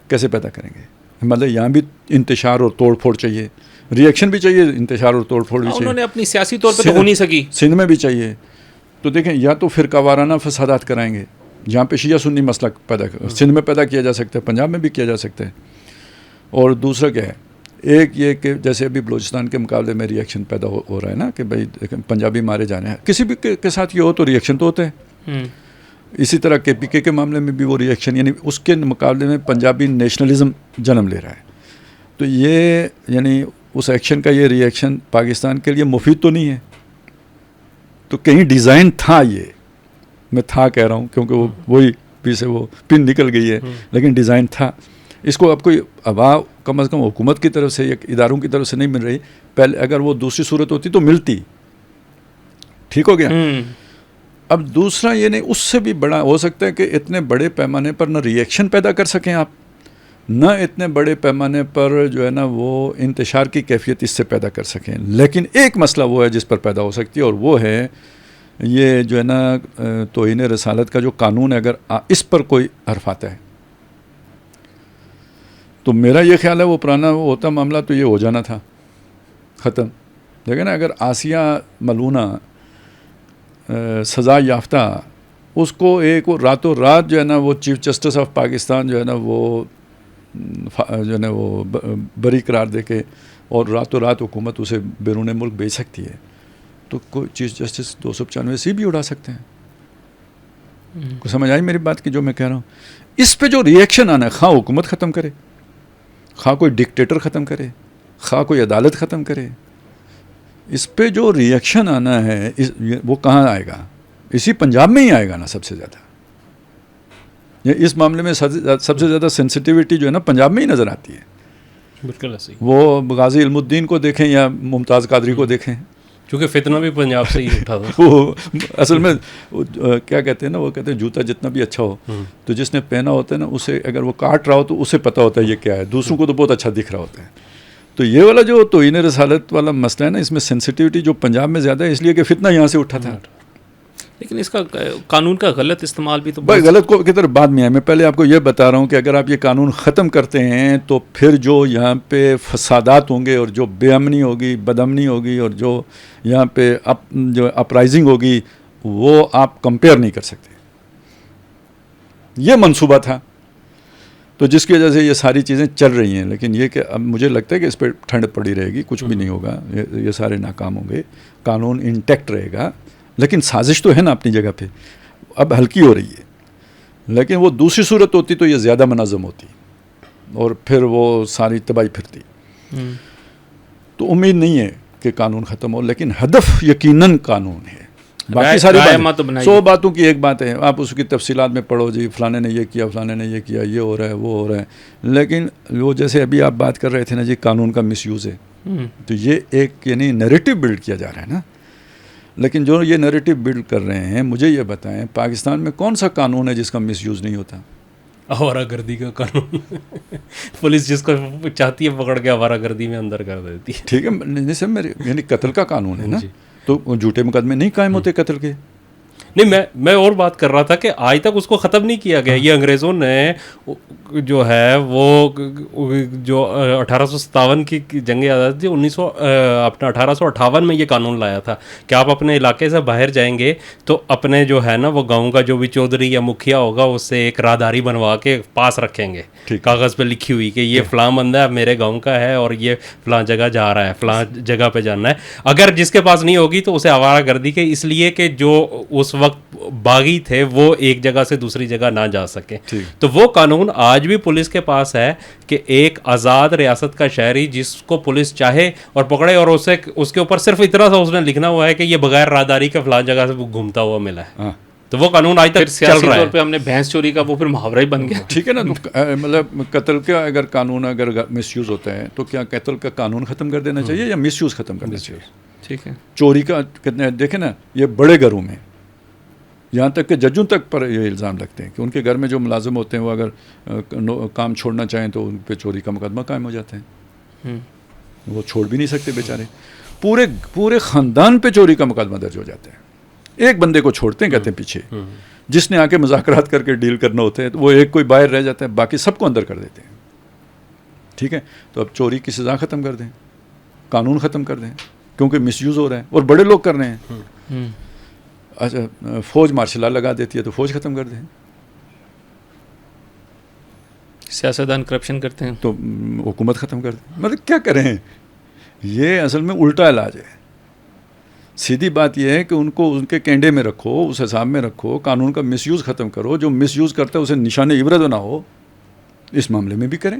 کیسے پیدا کریں گے؟ مطلب یہاں بھی انتشار اور توڑ پھوڑ چاہیے, ری ایکشن بھی چاہیے, انتشار اور توڑ پھوڑ بھی چاہیے. انہوں نے اپنی سیاسی طور پہ تو ہو نہیں سکی, سندھ میں بھی چاہیے. تو دیکھیں یا تو فرقہ وارانہ فسادات کرائیں گے جہاں پہ شیعہ سنی مسئلہ پیدا سندھ میں پیدا کیا جا سکتا ہے, پنجاب میں بھی کیا جا سکتا ہے. اور دوسرا کیا ہے, ایک یہ کہ جیسے ابھی بلوچستان کے مقابلے میں ری ایکشن پیدا ہو رہا ہے نا کہ بھائی پنجابی مارے جانے ہیں, کسی بھی کے ساتھ یہ ہو تو ری ایکشن تو ہوتا ہے. اسی طرح کے پی کے معاملے میں بھی وہ ری ایکشن, یعنی اس کے مقابلے میں پنجابی نیشنلزم جنم لے رہا ہے. تو یہ یعنی اس ایکشن کا یہ ری ایکشن پاکستان کے لیے مفید تو نہیں ہے. تو کہیں ڈیزائن تھا یہ میں تھا کہہ رہا ہوں کیونکہ وہ وہی پی سے وہ پن نکل گئی ہے، لیکن ڈیزائن تھا. اس کو اب کوئی ہوا کم از کم حکومت کی طرف سے یا اداروں کی طرف سے نہیں مل رہی. پہلے اگر وہ دوسری صورت ہوتی تو ملتی. ٹھیک ہو گیا. اب دوسرا یہ نہیں، اس سے بھی بڑا ہو سکتا ہے کہ اتنے بڑے پیمانے پر نہ ری ایکشن پیدا کر سکیں آپ، نہ اتنے بڑے پیمانے پر جو ہے نا وہ انتشار کی کیفیت اس سے پیدا کر سکیں. لیکن ایک مسئلہ وہ ہے جس پر پیدا ہو سکتی ہے، اور وہ ہے یہ جو ہے نا توہین رسالت کا جو قانون ہے. اگر اس پر کوئی حرف آتا ہے تو میرا یہ خیال ہے وہ پرانا وہ ہوتا معاملہ تو یہ ہو جانا تھا ختم. لیکن اگر آسیہ ملونہ سزا یافتہ اس کو ایک وہ راتوں رات جو ہے نا وہ چیف جسٹس آف پاکستان جو ہے نا وہ جو ہے نا وہ بری قرار دے کے اور راتوں رات حکومت اسے بیرون ملک بھیج سکتی ہے، تو کوئی چیف جسٹس 295 بھی اڑا سکتے ہیں. کو سمجھ آئی میری بات کی جو میں کہہ رہا ہوں؟ اس پہ جو ری ایکشن آنا ہے، خواہ حکومت ختم کرے، خواہ کوئی ڈکٹیٹر ختم کرے، خواہ کوئی عدالت ختم کرے، اس پہ جو ری ایکشن آنا ہے وہ کہاں آئے گا؟ اسی پنجاب میں ہی آئے گا نا سب سے زیادہ. اس معاملے میں سب سے زیادہ سینسٹیوٹی جو ہے نا پنجاب میں ہی نظر آتی ہے. بالکل ایسے ہی. وہ غازی علم الدین کو دیکھیں یا ممتاز قادری کو دیکھیں، کیونکہ فتنہ بھی پنجاب سے ہی اٹھا تھا. وہ اصل میں کیا کہتے ہیں نا، وہ کہتے ہیں جوتا جتنا بھی اچھا ہو تو جس نے پہنا ہوتا ہے نا اسے اگر وہ کاٹ رہا ہو تو اسے پتہ ہوتا ہے یہ کیا ہے، دوسروں کو تو بہت اچھا دکھ رہا ہوتا ہے. تو یہ والا جو توہین رسالت والا مسئلہ ہے نا، اس میں سینسٹیوٹی جو پنجاب میں زیادہ ہے اس لیے کہ فتنہ یہاں سے اٹھا تھا. لیکن اس کا قانون کا غلط استعمال بھی تو بھائی غلط کو کی طرف بعد میں ہے. میں پہلے آپ کو یہ بتا رہا ہوں کہ اگر آپ یہ قانون ختم کرتے ہیں تو پھر جو یہاں پہ فسادات ہوں گے اور جو بے امنی ہوگی، بد امنی ہوگی، اور جو یہاں پہ جو اپرائزنگ ہوگی وہ آپ کمپیئر نہیں کر سکتے. یہ منصوبہ تھا تو جس کی وجہ سے یہ ساری چیزیں چل رہی ہیں. لیکن یہ کہ اب مجھے لگتا ہے کہ اس پہ ٹھنڈ پڑی رہے گی، کچھ بھی نہیں ہوگا، یہ سارے ناکام ہوں گے، قانون انٹیکٹ رہے گا. لیکن سازش تو ہے نا اپنی جگہ پہ، اب ہلکی ہو رہی ہے. لیکن وہ دوسری صورت ہوتی تو یہ زیادہ منظم ہوتی اور پھر وہ ساری تباہی پھرتی. تو امید نہیں ہے کہ قانون ختم ہو، لیکن ہدف یقیناً قانون ہے. باقی ساری 100 باتوں کی ایک بات ہے، آپ اس کی تفصیلات میں پڑھو، جی فلانے نے یہ کیا، فلانے نے یہ کیا، یہ ہو رہا ہے، وہ ہو رہا ہے. لیکن وہ جیسے ابھی آپ بات کر رہے تھے نا جی قانون کا مس یوز ہے، تو یہ ایک یعنی نیریٹو بلڈ کیا جا رہا ہے نا. لیکن جو یہ نیریٹو بلڈ کر رہے ہیں، مجھے یہ بتائیں پاکستان میں کون سا قانون ہے جس کا مس یوز نہیں ہوتا؟ آوارہ گردی کا قانون. پولیس جس کو چاہتی ہے پکڑ کے آوارہ گردی میں اندر کر دیتی ہے. ٹھیک ہے، جیسے میرے یعنی قتل کا قانون ہے نا، تو جھوٹے مقدمے نہیں قائم ہوتے قتل کے. نہیں، میں اور بات کر رہا تھا کہ آج تک اس کو ختم نہیں کیا گیا. یہ انگریزوں نے جو ہے وہ جو 1857 کی جنگ آزادی تھی، 1858 میں یہ قانون لایا تھا کہ آپ اپنے علاقے سے باہر جائیں گے تو اپنے جو ہے نا وہ گاؤں کا جو بھی چودھری یا مکھیا ہوگا اس سے ایک راہداری بنوا کے پاس رکھیں گے، کاغذ پہ لکھی ہوئی کہ یہ فلاں بندہ میرے گاؤں کا ہے اور یہ فلاں جگہ جا رہا ہے، فلاں جگہ پہ جانا ہے. اگر جس کے پاس نہیں ہوگی تو اسے آوارہ گردی کے، اس لیے کہ جو اس وقت باغی تھے وہ ایک جگہ سے دوسری جگہ نہ جا سکے. تو وہ قانون آج بھی پولیس کے پاس ہے کہ ایک آزاد ریاست کا شہری جس کو پولیس چاہے اور پکڑے، اور اسے اس کے اوپر صرف اتنا سا اس نے لکھنا ہوا ہے کہ یہ بغیر راہداری کے فلاں جگہ سے گھومتا ہوا ملا ہے. تو وہ قانون آج تک چل رہا ہے. طور پہ ہم نے بھینس چوری کا وہ پھر محاورہ ہی بن گیا. ٹھیک ہے نا، مطلب قتل کا اگر قانون اگر مس یوز ہوتا ہے تو کیا قتل کا قانون ختم کر دینا چاہیے یا مس یوز ختم کرنا چاہیے؟ ٹھیک ہے. چوری کا کتنے دیکھیں نا، یہ بڑے گھروں میں یہاں تک کہ ججوں تک پر یہ الزام لگتے ہیں کہ ان کے گھر میں جو ملازم ہوتے ہیں وہ اگر کام چھوڑنا چاہیں تو ان پہ چوری کا مقدمہ قائم ہو جاتا ہے. وہ چھوڑ بھی نہیں سکتے بیچارے، پورے خاندان پہ چوری کا مقدمہ درج ہو جاتا ہے. ایک بندے کو چھوڑتے ہیں، کہتے ہیں پیچھے جس نے آ کے مذاکرات کر کے ڈیل کرنا ہوتا ہے، وہ ایک کوئی باہر رہ جاتا ہے، باقی سب کو اندر کر دیتے ہیں. ٹھیک ہے، تو اب چوری کی سزا ختم کر دیں، قانون ختم کر دیں، کیونکہ مس یوز ہو رہا ہے اور بڑے لوگ کر رہے ہیں. اچھا، فوج مارشل لا لگا دیتی ہے تو فوج ختم کر دیں. سیاستدان کرپشن کرتے ہیں تو حکومت ختم کر دیں. مطلب کیا کریں؟ یہ اصل میں الٹا علاج ہے. سیدھی بات یہ ہے کہ ان کو ان کے کینڈے میں رکھو، اس حساب میں رکھو، قانون کا مس یوز ختم کرو. جو مس یوز کرتا ہے اسے نشان عبرت نہ ہو، اس معاملے میں بھی کریں.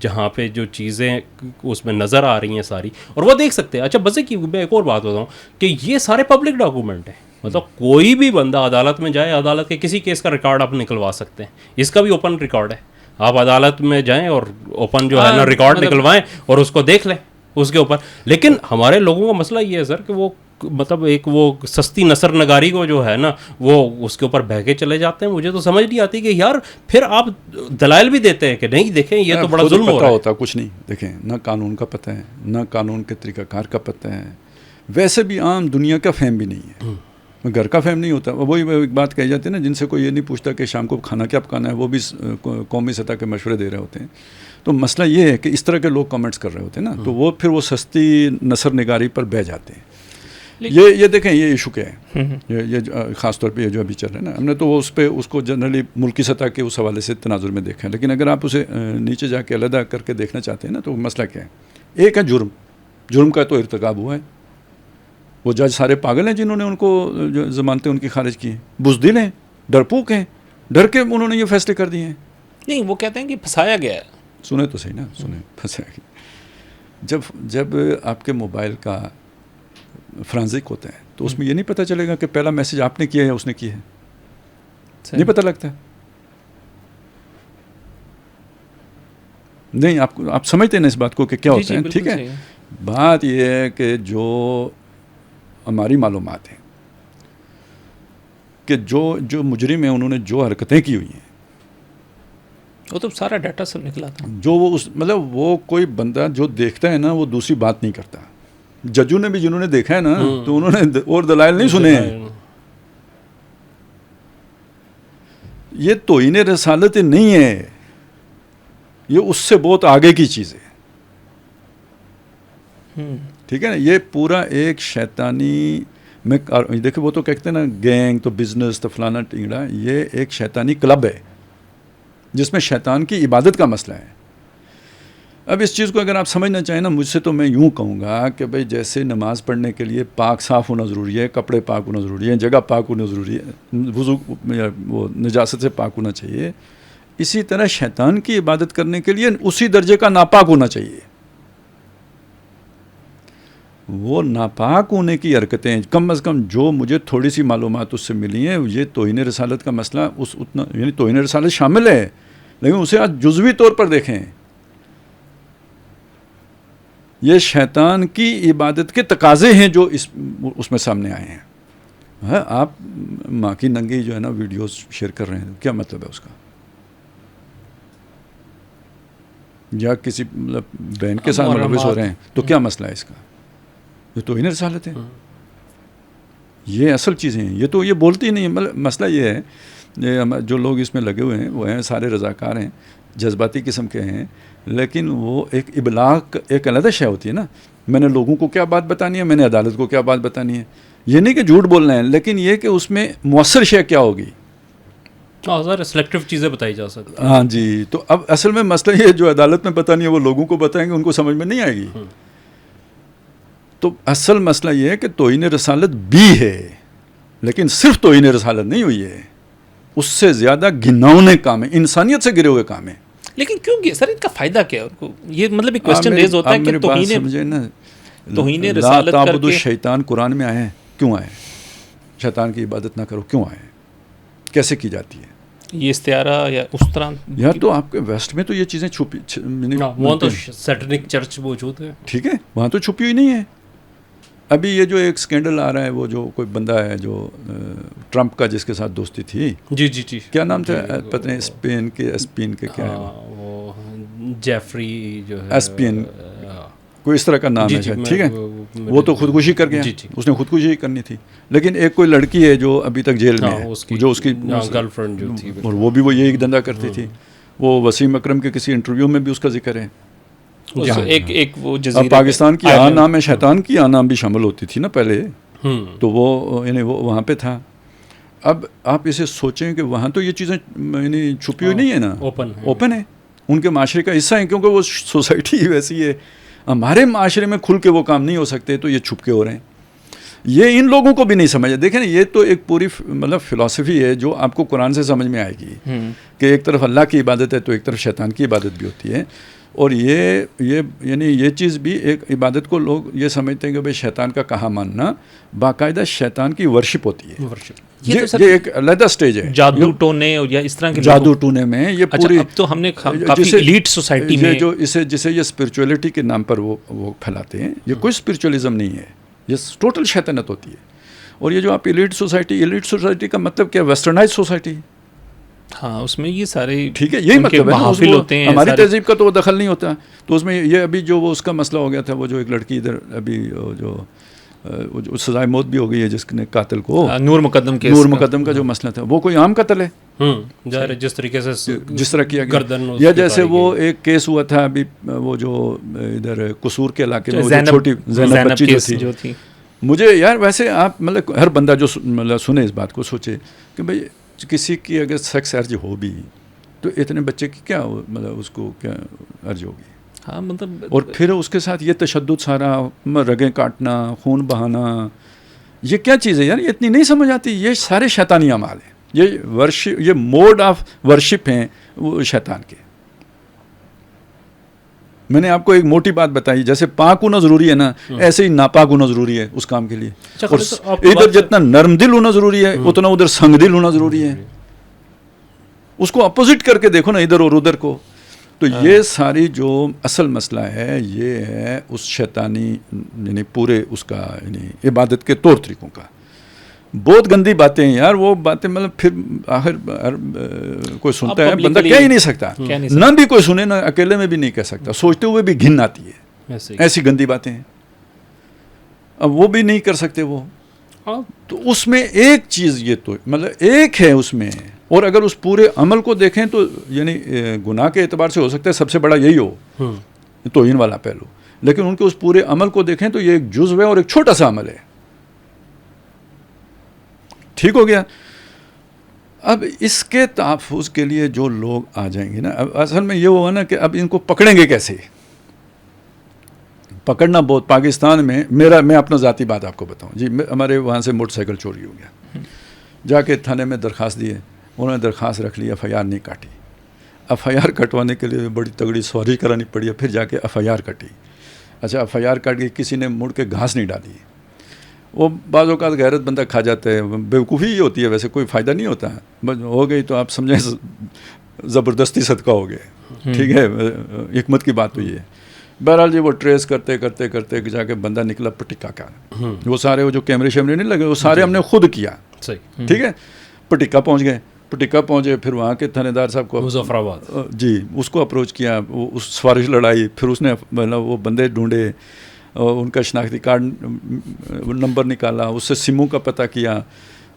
جہاں پہ جو چیزیں اس میں نظر آ رہی ہیں ساری, اور وہ دیکھ سکتے ہیں. اچھا بس کی میں ایک اور بات بتاؤں کہ یہ سارے پبلک ڈاکومنٹ ہیں, مطلب کوئی بھی بندہ عدالت میں جائے, عدالت کے کسی کیس کا ریکارڈ آپ نکلوا سکتے ہیں, اس کا بھی اوپن ریکارڈ ہے. آپ عدالت میں جائیں اور اوپن جو ہے نا ریکارڈ نکلوائیں اور اس کو دیکھ لیں اس کے اوپر. لیکن ہمارے لوگوں کا مسئلہ یہ ہے سر کہ وہ مطلب ایک وہ سستی نثر نگاری کو جو ہے نا وہ اس کے اوپر بہہ کے چلے جاتے ہیں. مجھے تو سمجھ نہیں آتی کہ یار پھر آپ دلائل بھی دیتے ہیں کہ نہیں دیکھیں یہ تو بڑا ظلم ہو رہا ہے. ہوتا کچھ نہیں, دیکھیں نہ قانون کا پتہ ہے, نہ قانون کے طریقہ کار کا پتہ ہے, ویسے بھی عام دنیا کا فہم بھی نہیں ہے, گھر کا فہم نہیں ہوتا. وہی ایک بات کہی جاتی ہے نا, جن سے کوئی یہ نہیں پوچھتا کہ شام کو کھانا کیا پکانا ہے, وہ بھی قومی سطح کے مشورے دے رہے ہوتے ہیں. تو مسئلہ یہ ہے کہ اس طرح کے لوگ کمنٹس کر رہے ہوتے ہیں نا, تو وہ پھر وہ سستی نثر نگاری پر بہ جاتے ہیں. یہ دیکھیں یہ ایشو کیا ہے, یہ خاص طور پہ یہ جو ابھی چل رہا ہے نا, ہم نے تو اس کو جنرلی ملکی سطح کے اس حوالے سے تناظر میں دیکھا ہے. لیکن اگر آپ اسے نیچے جا کے علیحدہ کر کے دیکھنا چاہتے ہیں نا, تو مسئلہ کیا ہے. ایک ہے جرم کا تو ارتکاب ہوا ہے. وہ جج سارے پاگل ہیں جنہوں نے ان کو ضمانتیں ان کی خارج کی ہیں, بزدل ہیں, ڈرپوک ہیں, ڈر کے انہوں نے یہ فیصلے کر دیے ہیں. نہیں وہ کہتے ہیں کہ پھنسایا گیا ہے. سنیں تو صحیح نا, سنیں پھنسایا گیا. جب آپ کے موبائل کا فرانزک ہوتا ہے تو اس میں یہ نہیں پتہ چلے گا کہ پہلا میسج آپ نے کیا ہے اس نے کیا ہے, نہیں پتہ لگتا. نہیں آپ سمجھتے ہیں نا اس بات کو کہ کیا ہوتا ہے. ٹھیک ہے, بات یہ ہے کہ جو ہماری معلومات ہیں کہ جو مجرم ہیں انہوں نے جو حرکتیں کی ہوئی ہیں وہ تو سارا ڈیٹا سب نکلا تھا. جو وہ مطلب وہ کوئی بندہ جو دیکھتا ہے نا وہ دوسری بات نہیں کرتا. ججوں نے بھی جنہوں نے دیکھا ہے نا تو انہوں نے اور دلائل نہیں سنے ہیں. یہ توہین رسالت نہیں ہے, یہ اس سے بہت آگے کی چیز ہے. ٹھیک ہے نا, یہ پورا ایک شیطانی میں دیکھیں وہ تو کہتے ہیں نا گینگ تو بزنس تو فلانا ٹنگڑا, یہ ایک شیطانی کلب ہے جس میں شیطان کی عبادت کا مسئلہ ہے. اب اس چیز کو اگر آپ سمجھنا چاہیں نا مجھ سے, تو میں یوں کہوں گا کہ بھائی جیسے نماز پڑھنے کے لیے پاک صاف ہونا ضروری ہے, کپڑے پاک ہونا ضروری ہے, جگہ پاک ہونا ضروری ہے, وضو وہ نجاست سے پاک ہونا چاہیے, اسی طرح شیطان کی عبادت کرنے کے لیے اسی درجے کا ناپاک ہونا چاہیے. وہ ناپاک ہونے کی حرکتیں کم از کم جو مجھے تھوڑی سی معلومات اس سے ملی ہیں, یہ توہین رسالت کا مسئلہ اتنا یعنی توہین رسالت شامل ہے, لیکن اسے آج جزوی طور پر دیکھیں. یہ شیطان کی عبادت کے تقاضے ہیں جو اس میں سامنے آئے ہیں. آپ ماں کی ننگی جو ہے نا ویڈیوز شیئر کر رہے ہیں, کیا مطلب ہے اس کا؟ یا کسی مطلب بہن کے ساتھ ملوث ہو رہے ہیں تو کیا مسئلہ ہے اس کا؟ یہ توہین رسالت ہے. یہ اصل چیزیں ہیں, یہ تو یہ بولتی نہیں. مطلب مسئلہ یہ ہے جو لوگ اس میں لگے ہوئے ہیں وہ ہیں سارے رضاکار ہیں, جذباتی قسم کے ہیں, لیکن وہ ایک ابلاغ ایک علیحدہ شے ہوتی ہے نا. میں نے لوگوں کو کیا بات بتانی ہے, میں نے عدالت کو کیا بات بتانی ہے. یہ نہیں کہ جھوٹ بولنا ہے, لیکن یہ کہ اس میں مؤثر شے کیا ہوگی. سلیکٹیو چیزیں بتائی جا سکتی. ہاں جی, تو اب اصل میں مسئلہ یہ جو عدالت میں بتانی ہے وہ لوگوں کو بتائیں گے, ان کو سمجھ میں نہیں آئے گی. تو اصل مسئلہ یہ ہے کہ توہین رسالت بھی ہے, لیکن صرف توہین رسالت نہیں ہوئی ہے, اس سے زیادہ گھناؤنے کام ہے, انسانیت سے گرے ہوئے کام ہے. لیکن کیوں سر ان کا فائدہ کیا ہے ان کو؟ یہ مطلب ایک کوسچن ریز ہوتا ہے کہ توہین رسالت کر کے شیطان قرآن میں آئے, کیوں آئے؟ شیطان کی عبادت نہ کرو کیوں آئے, کیسے کی جاتی ہے یہ استعارہ یا اس طرح؟ یا تو آپ کے ویسٹ میں تو یہ چیزیں چھپی, وہاں تو سیٹنک چرچ موجود ہے. ٹھیک ہے, وہاں تو چھپی ہوئی نہیں ہے. ابھی یہ جو ایک سکینڈل آ رہا ہے, وہ جو کوئی بندہ ہے جو ٹرمپ کا جس کے ساتھ دوستی تھی, جی جی جی, کیا نام تھا پتہ نہیں, اسپین کے کیا ہے وہ جیفری جو ہے, اسپین کوئی اس طرح کا نام ہے. ٹھیک ہے, وہ تو خودکشی کر گیا, اس نے خودکشی کرنی تھی. لیکن ایک کوئی لڑکی ہے جو ابھی تک جیل میں ہے, جو اس کی گرل فرینڈ جو تھی, اور وہ بھی وہ یہی دھندا کرتی تھی. وہ وسیم اکرم کے کسی انٹرویو میں بھی اس کا ذکر ہے. ایک وہ جزیرہ پاکستان کی آ نام ہے شیطان کی آ نام بھی شامل ہوتی تھی نا پہلے, تو وہ یعنی وہ وہاں پہ تھا. اب آپ اسے سوچیں کہ وہاں تو یہ چیزیں یعنی چھپی ہوئی نہیں ہے نا, اوپن ہے, ان کے معاشرے کا حصہ ہیں, کیونکہ وہ سوسائٹی ویسی ہے. ہمارے معاشرے میں کھل کے وہ کام نہیں ہو سکتے, تو یہ چھپ کے ہو رہے ہیں. یہ ان لوگوں کو بھی نہیں سمجھ. دیکھیں نا, یہ تو ایک پوری مطلب فلسفی ہے جو آپ کو قرآن سے سمجھ میں آئے گی کہ ایک طرف اللہ کی عبادت ہے تو ایک طرف شیطان کی عبادت بھی ہوتی ہے. اور یہ یعنی یہ چیز بھی ایک عبادت کو لوگ یہ سمجھتے ہیں کہ بھائی شیطان کا کہا ماننا، باقاعدہ شیطان کی ورشپ ہوتی ہے. یہ ایک علیحدہ سٹیج ہے. جادو ٹونے یا اس طرح کے جادو ٹونے میں یہ پوری، اب تو ہم نے کافی ایلیٹ سوسائٹی میں جو جسے یہ اسپرچولیٹی کے نام پر وہ پھیلاتے ہیں، یہ کوئی اسپرچولیزم نہیں ہے، یہ ٹوٹل شیطنت ہوتی ہے. اور یہ جو آپ ایلیٹ سوسائٹی کا مطلب کیا؟ Westernised society. ہاں، اس میں یہ سارے ٹھیک ہے، یہی مطلب ہے محافل ہوتے ہیں. ہماری تہذیب کا تو وہ دخل نہیں ہوتا. تو اس میں یہ ابھی جو وہ اس کا مسئلہ ہو گیا تھا، وہ جو ایک لڑکی ادھر ابھی جو سزائے موت بھی ہو گئی ہے جس نے قاتل کو، نور مقدم کا جو مسئلہ تھا، وہ کوئی عام قتل ہے جس طریقے سے جس طرح کیا گیا. یا جیسے وہ ایک کیس ہوا تھا ابھی، وہ جو ادھر قصور کے علاقے میں چھوٹی زینب بچی جو تھی. مجھے یار ویسے آپ مطلب ہر بندہ جو مطلب سنے اس بات کو سوچے کہ بھائی کسی کی اگر سیکس ارج ہو بھی تو اتنے بچے کی کیا مطلب اس کو کیا ارج ہوگی. ہاں مطلب، اور پھر اس کے ساتھ یہ تشدد سارا، رگیں کاٹنا، خون بہانا، یہ کیا چیز ہے یار؟ یہ اتنی نہیں سمجھ آتی. یہ سارے شیطانی اعمال ہیں، یہ موڈ آف ورشپ ہیں وہ شیطان کے. میں نے آپ کو ایک موٹی بات بتائی، جیسے پاک ہونا ضروری ہے نا، ایسے ہی ناپاک ہونا ضروری ہے اس کام کے لیے. اور ادھر جتنا نرم دل ہونا ضروری ہے اتنا ادھر سنگ دل ہونا ضروری ہے. اس کو اپوزٹ کر کے دیکھو نا، ادھر اور ادھر کو. تو یہ ساری جو اصل مسئلہ ہے، یہ ہے اس شیطانی یعنی پورے اس کا یعنی عبادت کے طور طریقوں کا. بہت گندی باتیں ہیں یار، وہ باتیں مطلب پھر آخر کوئی سنتا ہے، بندہ کہہ ہی نہیں سکتا، نہ بھی کوئی سنے، نہ اکیلے میں بھی نہیں کہہ سکتا، سوچتے ہوئے بھی گھن آتی ہے. ایسی گندی باتیں ہیں، اب وہ بھی نہیں کر سکتے وہ. تو اس میں ایک چیز یہ تو مطلب ایک ہے اس میں. اور اگر اس پورے عمل کو دیکھیں تو یعنی گناہ کے اعتبار سے ہو سکتا ہے سب سے بڑا یہی ہو، توہین والا پہلو، لیکن ان کے اس پورے عمل کو دیکھیں تو یہ ایک جزو ہے اور ایک چھوٹا سا عمل ہے. ٹھیک ہو گیا. اب اس کے تحفظ کے لیے جو لوگ آ جائیں گے نا، اب اصل میں یہ ہوا نا کہ اب ان کو پکڑیں گے کیسے؟ پکڑنا بہت پاکستان میں، میں اپنا ذاتی بات آپ کو بتاؤں جی. ہمارے وہاں سے موٹر سائیکل چوری ہو گیا، جا کے تھانے میں درخواست دیے، انہوں نے درخواست رکھ لی، ایف آئی آر نہیں کاٹی. ایف آئی آر کٹوانے کے لیے بڑی تگڑی سواری کرانی پڑی ہے، پھر جا کے ایف آئی آر کٹی. اچھا ایف آئی آر کٹ گئی، کسی نے مڑ کے گھاس نہیں ڈالی. وہ بعض اوقات غیرت بندہ کھا جاتا ہے، بیوقوفی ہی ہوتی ہے، ویسے کوئی فائدہ نہیں ہوتا ہے. بس ہو گئی تو آپ سمجھیں زبردستی صدقہ ہو گئے. ٹھیک ہے، حکمت کی بات تو یہ ہے. بہرحال جی وہ ٹریس کرتے کرتے کرتے جا کے بندہ نکلا پٹیکا کا. وہ سارے وہ جو کیمرے شیمرے نہیں لگے، وہ سارے ہم نے خود کیا. ٹھیک ہے، پٹیکا پہنچ گئے. پٹیکا پہنچے، پھر وہاں کے تھانے دار صاحب کو مظفر آباد جی اس کو اپروچ کیا، وہ اس سفارش لڑائی، پھر اس نے وہ بندے ڈھونڈے، ان کا شناختی کارڈ نمبر نکالا، اس سے سموں کا پتہ کیا.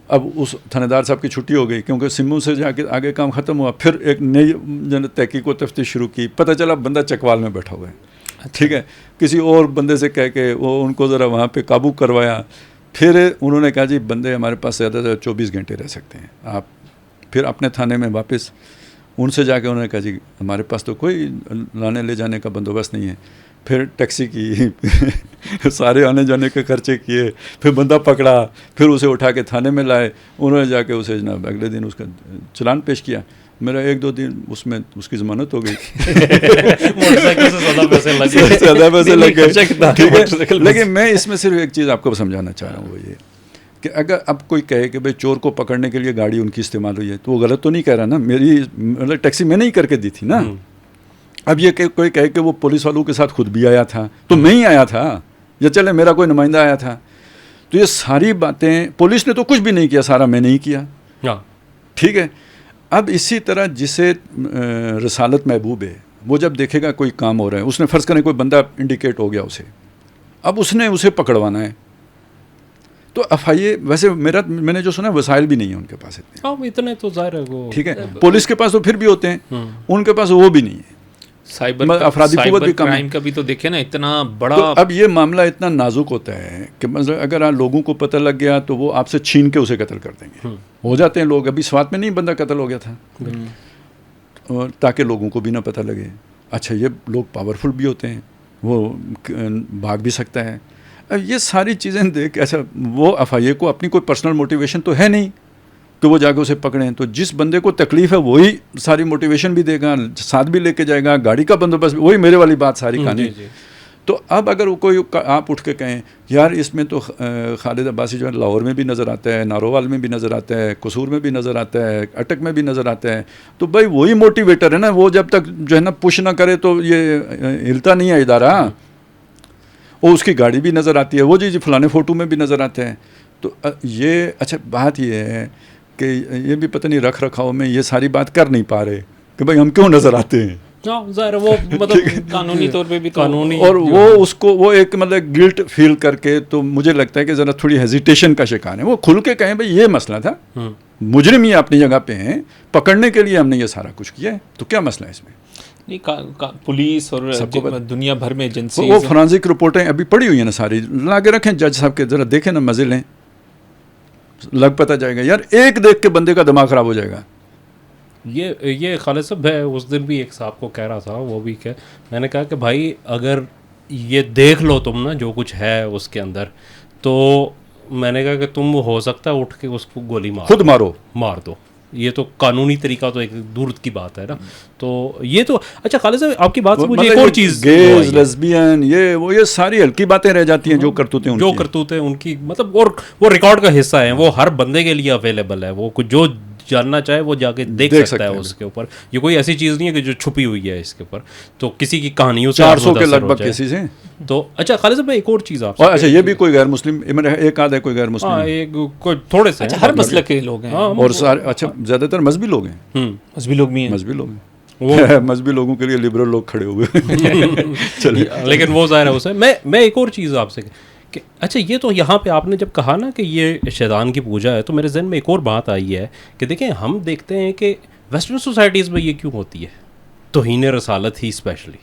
اب اس تھانے دار صاحب کی چھٹی ہو گئی کیونکہ سموں سے جا کے آگے کام ختم ہوا. پھر ایک نئی تحقیق و تفتیش شروع کی، پتہ چلا بندہ چکوال میں بیٹھا ہوا ہے. ٹھیک ہے، کسی اور بندے سے کہہ کے وہ ان کو ذرا وہاں پہ قابو کروایا. پھر انہوں نے کہا جی بندے ہمارے پاس زیادہ سے زیادہ 24 گھنٹے رہ سکتے ہیں آپ. پھر اپنے تھانے میں واپس ان سے جا کے انہوں نے کہا جی ہمارے پاس تو کوئی لانے لے جانے کا بندوبست نہیں ہے. پھر ٹیکسی کی، سارے آنے جانے کے خرچے کیے، پھر بندہ پکڑا، پھر اسے اٹھا کے تھانے میں لائے. انہوں نے جا کے اسے جناب اگلے دن اس کا چلان پیش کیا. میرا 1-2 دن اس میں اس کی ضمانت ہو گئی. زیادہ پیسے لگ گئے. لیکن میں اس میں صرف ایک چیز آپ کو سمجھانا چاہ رہا ہوں، وہ یہ کہ اگر اب کوئی کہے کہ بھائی چور کو پکڑنے کے لیے گاڑی ان کی استعمال ہوئی ہے تو وہ غلط تو نہیں کہہ رہا نا. میری مطلب ٹیکسی میں نے ہی کر کے دی تھی نا. اب یہ کہ کوئی کہے کہ وہ پولیس والوں کے ساتھ خود بھی آیا تھا، تو میں ہی آیا تھا، یا چلے میرا کوئی نمائندہ آیا تھا. تو یہ ساری باتیں پولیس نے تو کچھ بھی نہیں کیا، سارا میں نے ہی کیا. ٹھیک ہے. اب اسی طرح جسے رسالت محبوب ہے، وہ جب دیکھے گا کوئی کام ہو رہا ہے، اس نے فرض کریں کوئی بندہ انڈیکیٹ ہو گیا اسے، اب اس نے اسے پکڑوانا ہے، تو ایف آئی اے ویسے میں نے جو سنا وسائل بھی نہیں ہیں ان کے پاس اتنے تو ظاہر ہے وہ. ٹھیک ہے، پولیس کے پاس تو پھر بھی ہوتے ہیں، ان کے پاس وہ بھی نہیں ہے. افرادی قوت بھی کم ہے. کا بھی تو دیکھیں نا اتنا بڑا. تو اب یہ معاملہ اتنا نازک ہوتا ہے کہ مطلب اگر لوگوں کو پتہ لگ گیا تو وہ آپ سے چھین کے اسے قتل کر دیں گے. ہو جاتے ہیں لوگ. ابھی سوات میں نہیں بندہ قتل ہو گیا تھا، تاکہ لوگوں کو بھی نہ پتہ لگے. اچھا یہ لوگ پاورفل بھی ہوتے ہیں، وہ بھاگ بھی سکتا ہے. اب یہ ساری چیزیں دیکھ اچھا وہ ایف آئی اے کو اپنی کوئی پرسنل موٹیویشن تو ہے نہیں، کہ وہ جا کے اسے پکڑیں. تو جس بندے کو تکلیف ہے وہی ساری موٹیویشن بھی دے گا, ساتھ بھی لے کے جائے گا, گاڑی کا بندوبست بھی, وہی میرے والی بات ساری کہانی. تو اب اگر کوئی آپ اٹھ کے کہیں یار اس میں تو خالد عباسی جو ہے لاہور میں بھی نظر آتا ہے, نارووال میں بھی نظر آتا ہے, قصور میں بھی نظر آتا ہے, اٹک میں بھی نظر آتا ہے, تو بھائی وہی موٹیویٹر ہے نا. وہ جب تک جو ہے نا پش نہ کرے تو یہ ہلتا نہیں ہے ادارہ. وہ اس کی گاڑی بھی نظر آتی ہے, وہ جی فلانے فوٹو میں بھی نظر آتے ہیں. تو یہ اچھا بات یہ ہے کہ یہ بھی پتہ نہیں رکھ رکھاؤ میں یہ ساری بات کر نہیں پا رہے کہ بھائی ہم کیوں نظر آتے ہیں. ظاہر وہ مطلب قانونی طور پہ بھی قانونی, اور وہ اس کو وہ ایک مطلب گلٹ فیل کر کے, تو مجھے لگتا ہے کہ ذرا تھوڑی ہیزیٹیشن کا شکار ہے. وہ کھل کے کہیں بھائی یہ مسئلہ تھا, مجرم یہ اپنی جگہ پہ ہیں, پکڑنے کے لیے ہم نے یہ سارا کچھ کیا ہے, تو کیا مسئلہ ہے اس میں. پولیس اور دنیا بھر میں ایجنسی وہ فرانزک رپورٹیں ابھی پڑی ہوئی ہیں نا ساری, لا کے رکھیں جج صاحب کے, ذرا دیکھیں نا, مزے لیں, لگ پتہ جائے گا. یار ایک دیکھ کے بندے کا دماغ خراب ہو جائے گا. یہ خالد صاحب ہے, اس دن بھی ایک صاحب کو کہہ رہا تھا, وہ بھی کہ میں نے کہا کہ بھائی اگر یہ دیکھ لو تم نا جو کچھ ہے اس کے اندر, تو میں نے کہا کہ تم ہو سکتا ہے اٹھ کے اس کو گولی خود مار دو. یہ تو قانونی طریقہ تو ایک دور کی بات ہے نا. تو یہ تو اچھا خالد صاحب آپ کی بات سے مجھے ایک اور چیز, گیز, لیسبین, یہ ساری ہلکی باتیں رہ جاتی ہیں جو کرتوتیں ان کی مطلب, اور وہ ریکارڈ کا حصہ ہیں, وہ ہر بندے کے لیے اویلیبل ہے, وہ کچھ جو جاننا چاہے وہ جا کے دیکھ سکتا ہے اس کے اوپر. یہ کوئی ایسی چیز نہیں ہے کہ جو چھپی ہوئی ہے اس کے اوپر, تو کسی کی کہانیوں سے 400 کے لگ بھگ کیسز ہیں. تو اچھا خالد صاحب ایک اور چیز آپ سے, اچھا یہ بھی کوئی غیر مسلم ایک آدھ ہے, کوئی غیر مسلم, تھوڑے سے ہر مسلک کے لوگ ہیں, اور سارے اچھا زیادہ تر مذہبی لوگ ہیں, مذہبی لوگ بھی ہیں, مذہبی لوگوں کے لیے لبرل لوگ کھڑے ہوئے. لیکن وہ ظاہر ہے اسے میں ایک اور چیز آپ سے کہ اچھا یہ تو یہاں پہ آپ نے جب کہا نا کہ یہ شیطان کی پوجا ہے, تو میرے ذہن میں ایک اور بات آئی ہے کہ دیکھیں ہم دیکھتے ہیں کہ ویسٹرن سوسائٹیز میں یہ کیوں ہوتی ہے, توہین رسالت ہی اسپیشلی,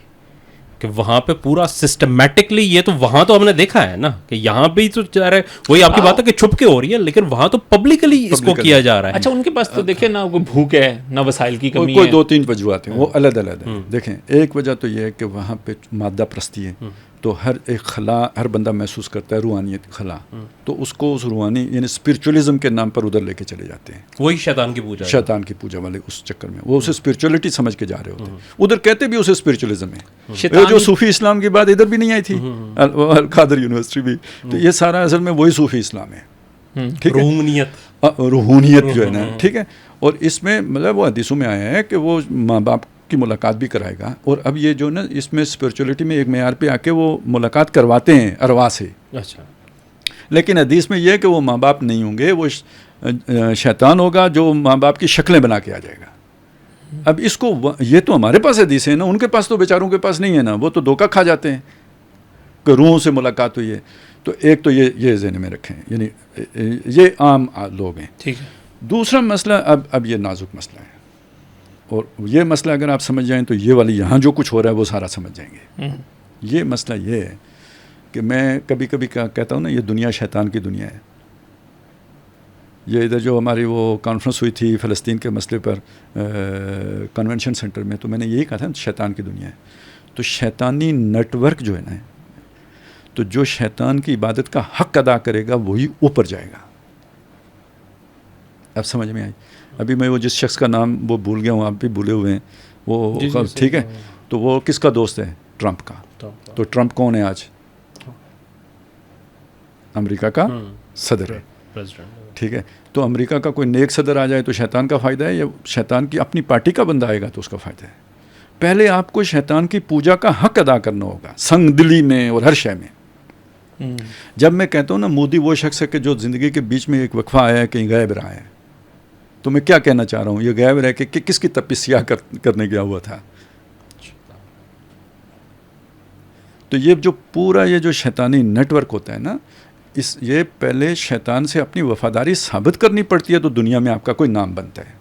کہ وہاں پہ پورا سسٹمیٹکلی, یہ تو وہاں تو ہم نے دیکھا ہے نا کہ یہاں بھی تو جا رہا ہے, وہی آپ کی بات ہے کہ چھپ کے ہو رہی ہے, لیکن وہاں تو پبلکلی اس کو کیا جا رہا ہے. اچھا ان کے پاس تو دیکھیں نا کوئی بھوک ہے, نہ وسائل کی کمی ہے, کوئی 2-3 وجوہات ہیں, وہ علیحدہ ہیں. دیکھیں ایک وجہ تو یہ ہے کہ وہاں پہ مادہ پرستی ہے, تو ہر ایک خلا ہر بندہ محسوس کرتا ہے روحانیت خلا, تو اس کو اس روحانی یعنی اسپرچولیزم کے نام پر ادھر لے کے چلے جاتے ہیں. وہی شیطان کی پوجا والے اس چکر میں وہ اسے اسپرچولیٹی سمجھ کے جا رہے ہوتے ہیں. ادھر کہتے بھی اسے اسپرچولیزم ہے, جو صوفی اسلام کی بات ادھر بھی نہیں آئی تھی, القادر یونیورسٹی بھی, تو یہ سارا اصل میں وہی صوفی اسلام ہے. روحانیت جو ہے نا, ٹھیک ہے. اور اس میں مطلب وہ حدیثوں میں آیا ہے کہ وہ ماں باپ کی ملاقات بھی کرائے گا, اور اب یہ جو نا اس میں اسپرچولیٹی میں ایک معیار پہ آ کے وہ ملاقات کرواتے ہیں ارواح سے. اچھا, لیکن حدیث میں یہ ہے کہ وہ ماں باپ نہیں ہوں گے, وہ شیطان ہوگا جو ماں باپ کی شکلیں بنا کے آ جائے گا. اب اس کو یہ تو ہمارے پاس حدیث ہے نا, ان کے پاس تو بیچاروں کے پاس نہیں ہے نا, وہ تو دھوکہ کھا جاتے ہیں کہ روحوں سے ملاقات ہوئی ہے. تو ایک تو یہ ذہن میں رکھیں, یعنی یہ عام لوگ ہیں. ٹھیک ہے. دوسرا مسئلہ, اب یہ نازک مسئلہ ہے, اور یہ مسئلہ اگر آپ سمجھ جائیں تو یہ والی یہاں جو کچھ ہو رہا ہے وہ سارا سمجھ جائیں گے. یہ مسئلہ یہ ہے کہ میں کبھی کبھی کہتا ہوں نا, یہ دنیا شیطان کی دنیا ہے. یہ ادھر جو ہماری وہ کانفرنس ہوئی تھی فلسطین کے مسئلے پر کنونشن سینٹر میں, تو میں نے یہی کہا تھا شیطان کی دنیا ہے. تو شیطانی نیٹ ورک جو ہے نا, تو جو شیطان کی عبادت کا حق ادا کرے گا وہی اوپر جائے گا. اب سمجھ میں آئی. ابھی میں وہ جس شخص کا نام وہ بھول گیا ہوں, آپ بھی بھولے ہوئے ہیں, وہ ٹھیک ہے, تو وہ کس کا دوست ہے؟ ٹرمپ کا. تو ٹرمپ کون ہے آج؟ امریکہ کا صدر ہے, ٹھیک ہے. تو امریکہ کا کوئی نیک صدر آ جائے تو شیطان کا فائدہ ہے, یا شیطان کی اپنی پارٹی کا بندہ آئے گا تو اس کا فائدہ ہے؟ پہلے آپ کو شیطان کی پوجا کا حق ادا کرنا ہوگا, سنگ دلی میں اور ہر شے میں. جب میں کہتا ہوں نا مودی وہ شخص ہے کہ جو زندگی کے بیچ میں ایک وقفہ آیا ہے, کہیں غائب رہا ہے, تو میں کیا کہنا چاہ رہا ہوں, یہ غائب رہ کے کہ کس کی تپسیا کرنے گیا ہوا تھا. تو یہ جو پورا یہ جو شیطانی نیٹ ورک ہوتا ہے نا, یہ پہلے شیطان سے اپنی وفاداری ثابت کرنی پڑتی ہے, تو دنیا میں آپ کا کوئی نام بنتا ہے.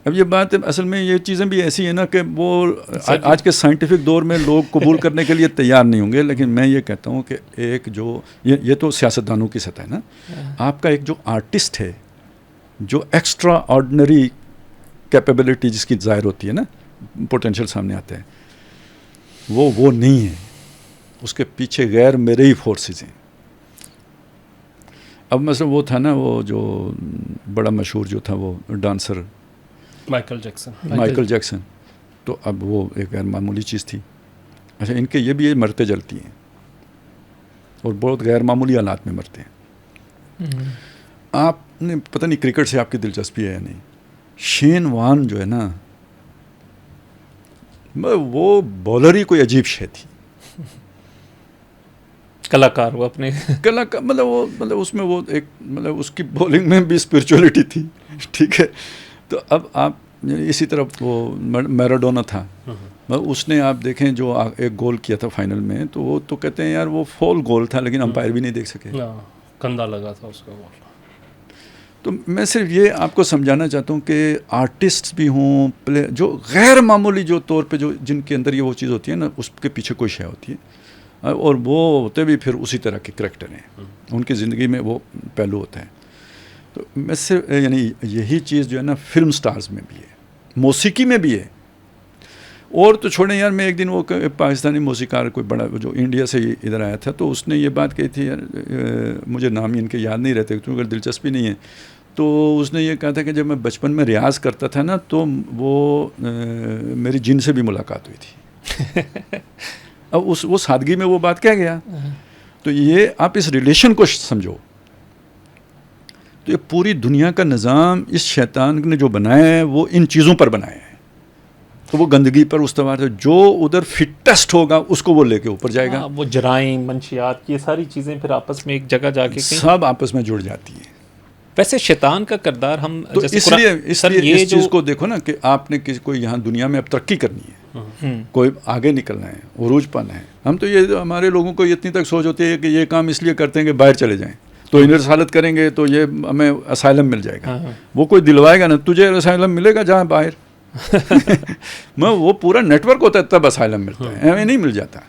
اب یہ بات اصل میں یہ چیزیں بھی ایسی ہیں نا کہ وہ آج کے سائنٹیفک دور میں لوگ قبول کرنے کے لیے تیار نہیں ہوں گے, لیکن میں یہ کہتا ہوں کہ ایک جو یہ تو سیاستدانوں کی سطح ہے نا, آپ کا ایک جو آرٹسٹ ہے, جو ایکسٹرا آرڈنری کیپیبلٹی جس کی ظاہر ہوتی ہے نا, پوٹینشیل سامنے آتا ہے, وہ نہیں ہے. اس کے پیچھے غیر میرے ہی فورسز ہیں. اب مثلا وہ تھا نا وہ جو بڑا مشہور جو تھا وہ ڈانسر مائیکل جیکسن، تو اب وہ ایک غیر معمولی چیز تھی. اچھا ان کے یہ بھی مرتے جلتی ہیں اور بہت غیر معمولی حالات میں مرتے ہیں. آپ نے پتہ نہیں کرکٹ سے آپ کی دلچسپی ہے یا نہیں، شین وان جو ہے نا وہ بالر ہی کوئی عجیب شے تھی، کلاکار وہ اپنے کلاکار مطلب اس میں وہ ایک مطلب اس کی بولنگ میں بھی اسپرچولیٹی تھی. ٹھیک ہے، تو اب آپ اسی طرح وہ میراڈونا تھا، اس نے آپ دیکھیں جو ایک گول کیا تھا فائنل میں، تو وہ تو کہتے ہیں یار وہ فول گول تھا لیکن امپائر بھی نہیں دیکھ سکے، کندھا لگا تھا اس کا. تو میں صرف یہ آپ کو سمجھانا چاہتا ہوں کہ آرٹسٹ بھی ہوں، جو غیر معمولی جو طور پہ جو جن کے اندر یہ وہ چیز ہوتی ہے نا، اس کے پیچھے کوئی شے ہوتی ہے، اور وہ ہوتے بھی پھر اسی طرح کے کریکٹر ہیں، ان کی زندگی میں وہ پہلو ہوتا ہے. تو میں صرف یعنی یہی چیز جو ہے نا فلم سٹارز میں بھی ہے، موسیقی میں بھی ہے. اور تو چھوڑیں یار، میں ایک دن وہ پاکستانی موسیقار کوئی بڑا جو انڈیا سے ادھر آیا تھا، تو اس نے یہ بات کہی تھی، یار مجھے نام ان کے یاد نہیں رہتے کیونکہ اگر دلچسپی نہیں ہے، تو اس نے یہ کہا تھا کہ جب میں بچپن میں ریاض کرتا تھا نا تو وہ میری جن سے بھی ملاقات ہوئی تھی. اب وہ سادگی میں وہ بات کہہ گیا. تو یہ آپ اس ریلیشن کو سمجھو. تو یہ پوری دنیا کا نظام اس شیطان نے جو بنایا ہے وہ ان چیزوں پر بنایا ہے. تو وہ گندگی پر استوار ہے، جو ادھر فٹسٹ ہوگا اس کو وہ لے کے اوپر جائے گا. وہ جرائم، منشیات، یہ ساری چیزیں پھر آپس میں ایک جگہ جا کے سب آپس میں جڑ جاتی ہیں. ویسے شیطان کا کردار ہم تو اس لیے اس چیز کو دیکھو نا کہ آپ نے کوئی یہاں دنیا میں اب ترقی کرنی ہے، کوئی آگے نکلنا ہے، عروج پانا ہے. ہم تو یہ ہمارے لوگوں کو اتنی تک سوچ ہوتی ہے کہ یہ کام اس لیے کرتے ہیں کہ باہر چلے جائیں، تو انہیں رسالت کریں گے تو یہ ہمیں اسائلم مل جائے گا. وہ کوئی دلوائے گا نا، تجھے اسائلم ملے گا جہاں باہر میں وہ پورا نیٹ ورک ہوتا ہے تب اسائلم ملتا ہے، ہمیں نہیں مل جاتا.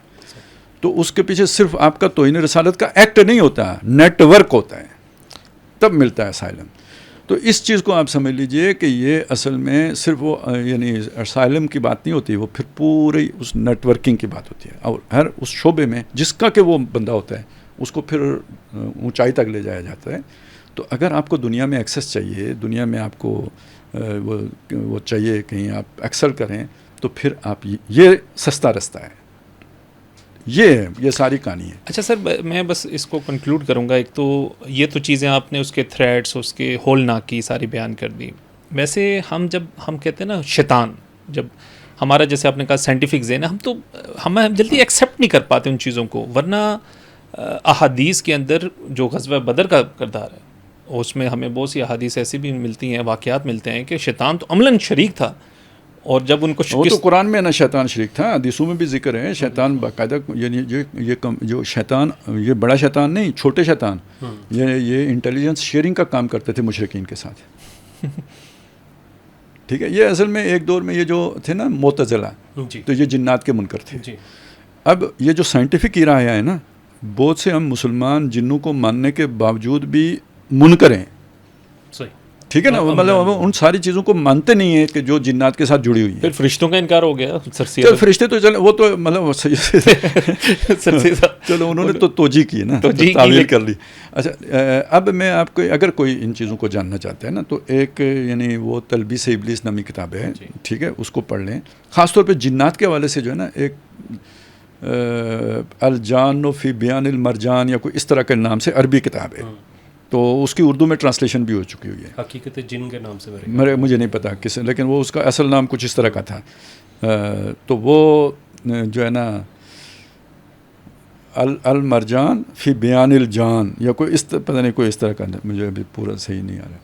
تو اس کے پیچھے صرف آپ کا توہین رسالت کا ایکٹ نہیں ہوتا، نیٹ ورک ہوتا ہے، تب ملتا ہے اسائلم. تو اس چیز کو آپ سمجھ لیجئے کہ یہ اصل میں صرف وہ یعنی اسائلم کی بات نہیں ہوتی، وہ پھر پوری اس نیٹ ورکنگ کی بات ہوتی ہے. اور ہر اس شعبے میں جس کا کہ وہ بندہ ہوتا ہے اس کو پھر اونچائی تک لے جایا جاتا ہے. تو اگر آپ کو دنیا میں ایکسیس چاہیے، دنیا میں آپ کو وہ چاہیے کہیں آپ ایکسل کریں، تو پھر آپ یہ سستا رستہ ہے. یہ ساری کہانی ہے. اچھا سر، میں بس اس کو کنکلوڈ کروں گا. ایک تو یہ تو چیزیں آپ نے اس کے تھریڈس، اس کے ہول ناکی ساری بیان کر دی. ویسے جب ہم کہتے ہیں نا شیطان، جب ہمارا جیسے آپ نے کہا سائنٹیفک ذہن ہے، ہم جلدی ایکسیپٹ نہیں کر پاتے ان چیزوں کو. ورنہ احادیث کے اندر جو غزوہ بدر کا کردار ہے، اس میں ہمیں بہت سی احادیث ایسی بھی ملتی ہیں، واقعات ملتے ہیں کہ شیطان تو عملاً شریک تھا. اور جب ان کو وہ تو قرآن میں نا شیطان شریک تھا، حدیثوں میں بھی ذکر ہے. شیطان باقاعدہ یعنی یہ جو شیطان، یہ بڑا شیطان نہیں، چھوٹے شیطان، یہ انٹیلیجنس شیئرنگ کا کام کرتے تھے مشرکین کے ساتھ. ٹھیک ہے، یہ اصل میں ایک دور میں یہ جو تھے نا معتزلہ، تو یہ جنات کے منکر تھے. اب یہ جو سائنٹیفک ایرا آیا ہے نا، بہت سے ہم مسلمان جنوں کو ماننے کے باوجود بھی منکر ہیں. ٹھیک ہے نا، مطلب ان ساری چیزوں کو مانتے نہیں ہیں کہ جو جنات کے ساتھ جڑی ہوئی ہیں. پھر فرشتوں کا انکار ہو گیا. چل فرشتے تو چلو، وہ تو مطلب چلو انہوں نے تو توجیہ کی نا، تعویل کر لی. اچھا، اب میں آپ کو اگر کوئی ان چیزوں کو جاننا چاہتا ہے نا، تو ایک یعنی وہ تلبیس ابلیس نامی کتاب ہے، ٹھیک ہے، اس کو پڑھ لیں. خاص طور پہ جنات کے حوالے سے جو ہے نا، ایک الجان فی بیان المرجان یا کوئی اس طرح کے نام سے عربی کتاب ہے. تو اس کی اردو میں ٹرانسلیشن بھی ہو چکی ہوئی ہے. حقیقت جن کے نام سے مجھے نہیں پتا کس، لیکن وہ اس کا اصل نام کچھ اس طرح کا تھا. تو وہ جو ہے نا المرجان فی بیان الجان یا کوئی پتہ نہیں کوئی اس طرح کا، مجھے ابھی پورا صحیح نہیں آ رہا.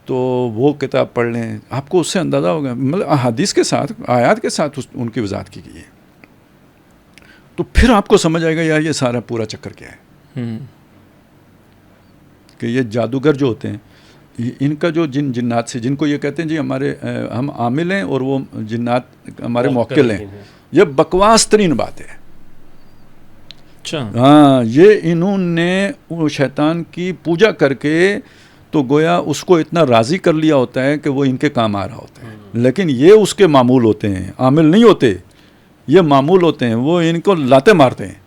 تو وہ کتاب پڑھ لیں، آپ کو اس سے اندازہ ہوگا. مطلب احادیث کے ساتھ، آیات کے ساتھ ان کی وضاحت کی گئی ہے. تو پھر آپ کو سمجھ آئے گا یار یہ سارا پورا چکر کیا ہے. کہ یہ جادوگر جو ہوتے ہیں، ان کا جو جنات سے، جن کو یہ کہتے ہیں جی ہم عامل ہیں اور وہ جنات ہمارے موکل ہیں، یہ بکواس ترین بات ہے. ہاں، یہ انہوں نے شیطان کی پوجا کر کے تو گویا اس کو اتنا راضی کر لیا ہوتا ہے کہ وہ ان کے کام آ رہا ہوتا ہے. لیکن یہ اس کے معمول ہوتے ہیں، عامل نہیں ہوتے، یہ معمول ہوتے ہیں. وہ ان کو لاتے مارتے ہیں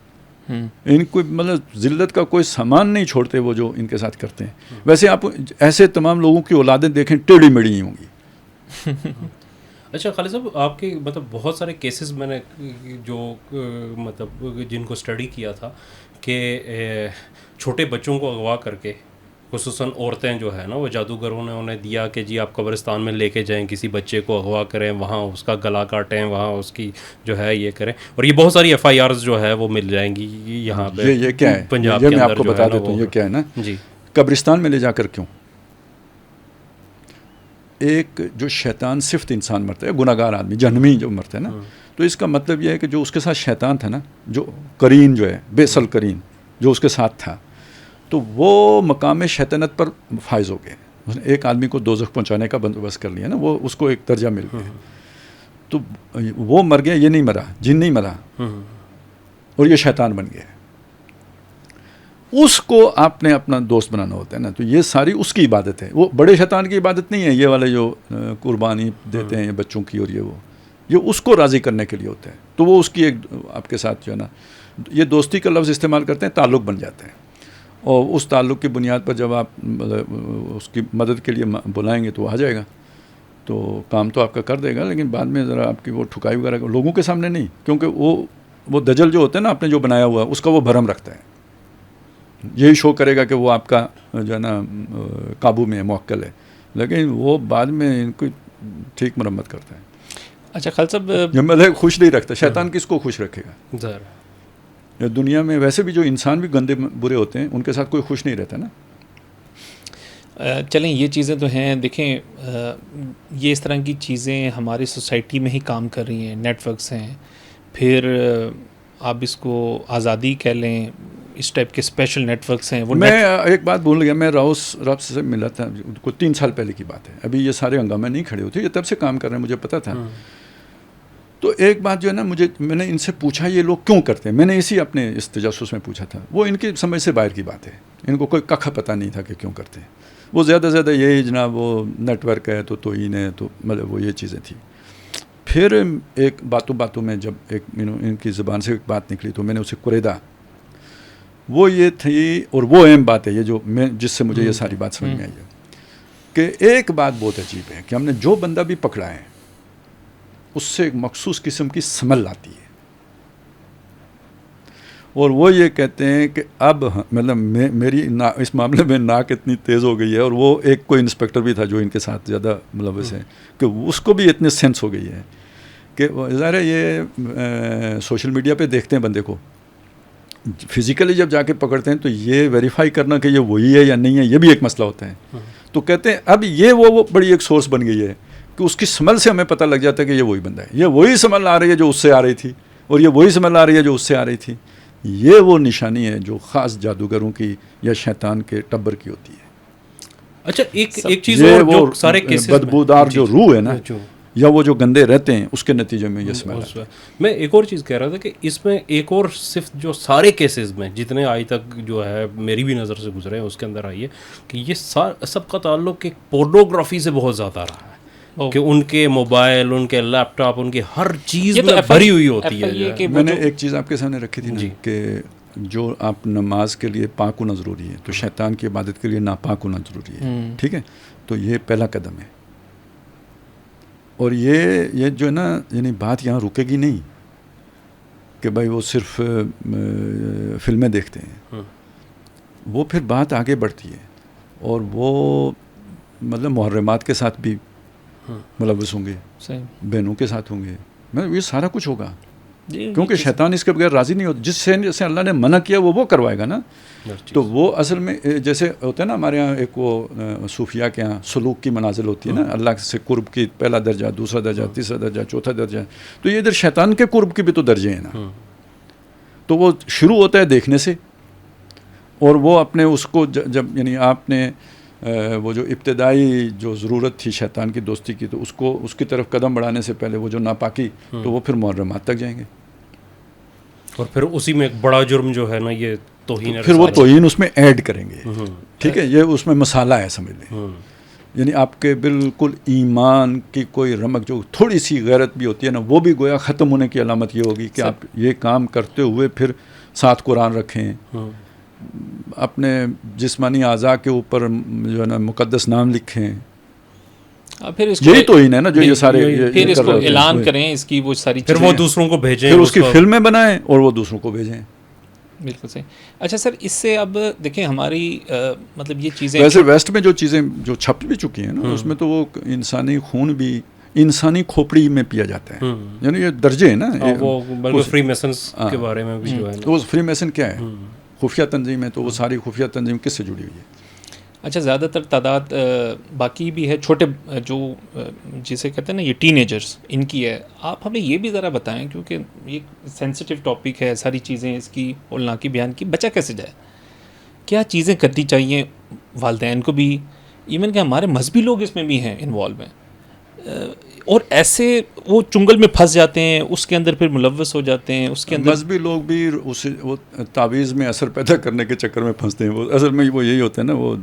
ان کو مطلب ذلت کا کوئی سامان نہیں چھوڑتے وہ جو ان کے ساتھ کرتے ہیں. ویسے آپ ایسے تمام لوگوں کی اولادیں دیکھیں ٹیڑھی میڑھی ہی ہوں گی. اچھا خالد صاحب, آپ کے مطلب بہت سارے کیسز میں نے جو مطلب جن کو اسٹڈی کیا تھا کہ چھوٹے بچوں کو اغوا کر کے, خصوصاً عورتیں جو ہے نا, وہ جادوگروں نے انہیں دیا کہ جی آپ قبرستان میں لے کے جائیں, کسی بچے کو اغوا کریں, وہاں اس کا گلا کاٹیں, وہاں اس کی جو ہے یہ کریں, اور یہ بہت ساری FIRs جو ہے وہ مل جائیں گی یہاں پہ. یہ کیا ہے, پنجاب یہ کے میں آپ اندر کو جو بتا ہے نا دیتا ہوں یہ کیا ہے نا. جی, قبرستان میں لے جا کر کیوں؟ ایک جو شیطان صفت انسان مرتا ہے, گناہ گار آدمی جہنمی جو مرتا ہے نا, تو اس کا مطلب یہ ہے کہ جو اس کے ساتھ شیطان تھا نا, جو کرین جو ہے بیسل کرین جو اس کے ساتھ تھا, تو وہ مقام شیطنت پر فائز ہو گئے. اس نے ایک آدمی کو دوزخ پہنچانے کا بندوبست کر لیا نا, وہ اس کو ایک درجہ مل گیا. تو وہ مر گیا, یہ نہیں مرا, جن نہیں مرا, اور یہ شیطان بن گیا. اس کو آپ نے اپنا دوست بنانا ہوتا ہے نا. تو یہ ساری اس کی عبادت ہے, وہ بڑے شیطان کی عبادت نہیں ہے. یہ والے جو قربانی دیتے ہیں بچوں کی, اور یہ اس کو راضی کرنے کے لیے ہوتا ہے. تو وہ اس کی ایک آپ کے ساتھ جو ہے نا, یہ دوستی کا لفظ استعمال کرتے ہیں, تعلق بن جاتا ہے. اور اس تعلق کی بنیاد پر جب آپ اس کی مدد کے لیے بلائیں گے تو وہ آ جائے گا, تو کام تو آپ کا کر دے گا, لیکن بعد میں ذرا آپ کی وہ ٹھکائی وغیرہ لوگوں کے سامنے نہیں, کیونکہ وہ دجل جو ہوتا ہے نا آپ نے جو بنایا ہوا, اس کا وہ بھرم رکھتا ہے. یہی شو کرے گا کہ وہ آپ کا جو ہے نا قابو میں ہے, موکل ہے, لیکن وہ بعد میں ان کو ٹھیک مرمت کرتا ہے. اچھا خالد صاحب, مطلب خوش نہیں رکھتا. شیطان کس کو خوش رکھے گا؟ ظاہر دنیا میں ویسے بھی جو انسان بھی گندے برے ہوتے ہیں, ان کے ساتھ کوئی خوش نہیں رہتا نا. چلیں یہ چیزیں تو ہیں, دیکھیں یہ اس طرح کی چیزیں ہماری سوسائٹی میں ہی کام کر رہی ہیں, نیٹ ورکس ہیں, پھر آپ اس کو آزادی کہہ لیں, اس ٹائپ کے اسپیشل نیٹ ورکس ہیں. وہ میں ایک بات بھول گیا, میں راؤس رب سے ملا تھا کوئی 3 سال پہلے کی بات ہے, ابھی یہ سارے ہنگامے نہیں کھڑے ہوتے, یہ تب سے کام کر رہے ہیں, مجھے پتا تھا. تو ایک بات جو ہے نا, میں نے ان سے پوچھا یہ لوگ کیوں کرتے ہیں, میں نے اسی اپنے اس تجسس میں پوچھا تھا. وہ ان کی سمجھ سے باہر کی بات ہے, ان کو کوئی ککھ پتہ نہیں تھا کہ کیوں کرتے ہیں. وہ زیادہ سے زیادہ یہی جناب وہ نیٹ ورک ہے تو توہین ہے, تو مطلب وہ یہ چیزیں تھیں. پھر ایک باتوں میں جب ایک ان کی زبان سے ایک بات نکلی تو میں نے اسے قریدا, وہ یہ تھی, اور وہ اہم بات ہے یہ جو جس سے مجھے یہ ساری بات سمجھ میں آئی ہے, کہ ایک بات بہت عجیب ہے کہ ہم نے جو بندہ بھی پکڑا ہے اس سے ایک مخصوص قسم کی سمل آتی ہے, اور وہ یہ کہتے ہیں کہ اب مطلب میری اس معاملے میں ناک اتنی تیز ہو گئی ہے, اور وہ ایک کوئی انسپیکٹر بھی تھا جو ان کے ساتھ زیادہ ملوث ہے, کہ اس کو بھی اتنی سینس ہو گئی ہے کہ ظاہر ہے یہ سوشل میڈیا پہ دیکھتے ہیں بندے کو, فزیکلی جب جا کے پکڑتے ہیں تو یہ ویریفائی کرنا کہ یہ وہی ہے یا نہیں ہے, یہ بھی ایک مسئلہ ہوتا ہے. تو کہتے ہیں اب یہ وہ بڑی ایک سورس بن گئی ہے کہ اس کی سمل سے ہمیں پتہ لگ جاتا ہے کہ یہ وہی بندہ ہے, یہ وہی سمل آ رہی ہے جو اس سے آ رہی تھی, اور یہ وہی سمل آ رہی ہے جو اس سے آ رہی تھی. یہ وہ نشانی ہے جو خاص جادوگروں کی یا شیطان کے ٹبر کی ہوتی ہے. اچھا ایک چیز اور جو سارے کیسز بدبودار جو روح ہے نا, یا وہ جو گندے رہتے ہیں اس کے نتیجے میں یہ سمل آتا ہے. میں ایک اور چیز کہہ رہا تھا کہ اس میں ایک اور صرف جو سارے کیسز میں جتنے آج تک جو ہے میری بھی نظر سے گزرے ہیں اس کے اندر آئی ہے کہ یہ سب کا تعلق ایک پورنوگرافی سے بہت زیادہ رہا ہے, کہ ان کے موبائل, ان کے لیپ ٹاپ, ان کی ہر چیز میں بھری ہوئی ہوتی ہے. میں نے ایک چیز آپ کے سامنے رکھی تھی نا کہ جو آپ نماز کے لیے پاک ہونا ضروری ہے, تو شیطان کی عبادت کے لیے ناپاک ہونا ضروری ہے. ٹھیک ہے, تو یہ پہلا قدم ہے. اور یہ جو ہے نا, یعنی بات یہاں رکے گی نہیں کہ بھائی وہ صرف فلمیں دیکھتے ہیں, وہ پھر بات آگے بڑھتی ہے, اور وہ مطلب محرمات کے ساتھ بھی ملوث ہوں گے, بہنوں کے ساتھ ہوں گے, یہ سارا کچھ ہوگا, کیونکہ شیطان اس کے بغیر راضی نہیں ہوتا. جس سے اللہ نے منع کیا وہ کروائے گا نا. تو وہ اصل میں جیسے ہوتا ہے نا ہمارے یہاں ایک وہ صوفیہ کے یہاں سلوک کی منازل ہوتی ہے نا, اللہ سے قرب کی پہلا درجہ, دوسرا درجہ, تیسرا درجہ, چوتھا درجہ. تو یہ ادھر شیطان کے قرب کے بھی تو درجے ہیں نا. تو وہ شروع ہوتا ہے دیکھنے سے, اور وہ اپنے اس کو جب یعنی آپ نے وہ جو ابتدائی جو ضرورت تھی شیطان کی دوستی کی, تو اس کی طرف قدم بڑھانے سے پہلے وہ جو ناپاکی, تو وہ پھر محرمات تک جائیں گے, اور پھر اسی میں ایک بڑا جرم جو ہے نا یہ توہین, پھر وہ توہین اس میں ایڈ کریں گے. ٹھیک ہے, یہ اس میں مسالہ ہے سمجھ لیں. یعنی آپ کے بالکل ایمان کی کوئی رمق جو تھوڑی سی غیرت بھی ہوتی ہے نا, وہ بھی گویا ختم ہونے کی علامت یہ ہوگی کہ آپ یہ کام کرتے ہوئے پھر ساتھ قرآن رکھیں, اپنے جسمانی اعضاء کے اوپر جو ہے نا مقدس نام لکھیں. پھر اس کو یہی تو ہی ہے نا جو یہ سارے پھر اس کو اعلان کریں, اس کی وہ ساری پھر وہ دوسروں کو بھیجیں, پھر اس کی فلمیں بنائیں اور وہ دوسروں کو بھیجیں. بالکل صحیح. اچھا سر, اس سے اب دیکھیں ہماری مطلب یہ چیزیں ویسے ویسٹ میں جو چیزیں جو چھپ بھی چکی ہیں نا اس میں تو وہ انسانی خون بھی انسانی کھوپڑی میں پیا جاتا ہے, یعنی یہ درجے ہیں نا. وہ بلکہ فری میسنز کے بارے میں بھی جو ہے وہ فری میسن کیا ہے, خفیہ تنظیم ہے, تو وہ ساری خفیہ تنظیم کس سے جڑی ہوئی ہے؟ اچھا, زیادہ تر تعداد باقی بھی ہے چھوٹے جو جسے کہتے ہیں نا یہ ٹین ایجرس, ان کی ہے. آپ ہمیں یہ بھی ذرا بتائیں کیونکہ یہ سینسٹیو ٹاپک ہے, ساری چیزیں اس کی علنا کی بیان کی, بچہ کیسے جائے, کیا چیزیں کرنی چاہیے والدین کو بھی, ایون کہ ہمارے مذہبی لوگ اس میں بھی ہیں انوالو ہیں, اور ایسے وہ چنگل میں پھنس جاتے ہیں, اس کے اندر پھر ملوث ہو جاتے ہیں, اس کے اندر مذہبی لوگ بھی اسے وہ تعویذ میں اثر پیدا کرنے کے چکر میں پھنستے ہیں. وہ اصل میں وہ یہی ہوتا ہے نا, وہ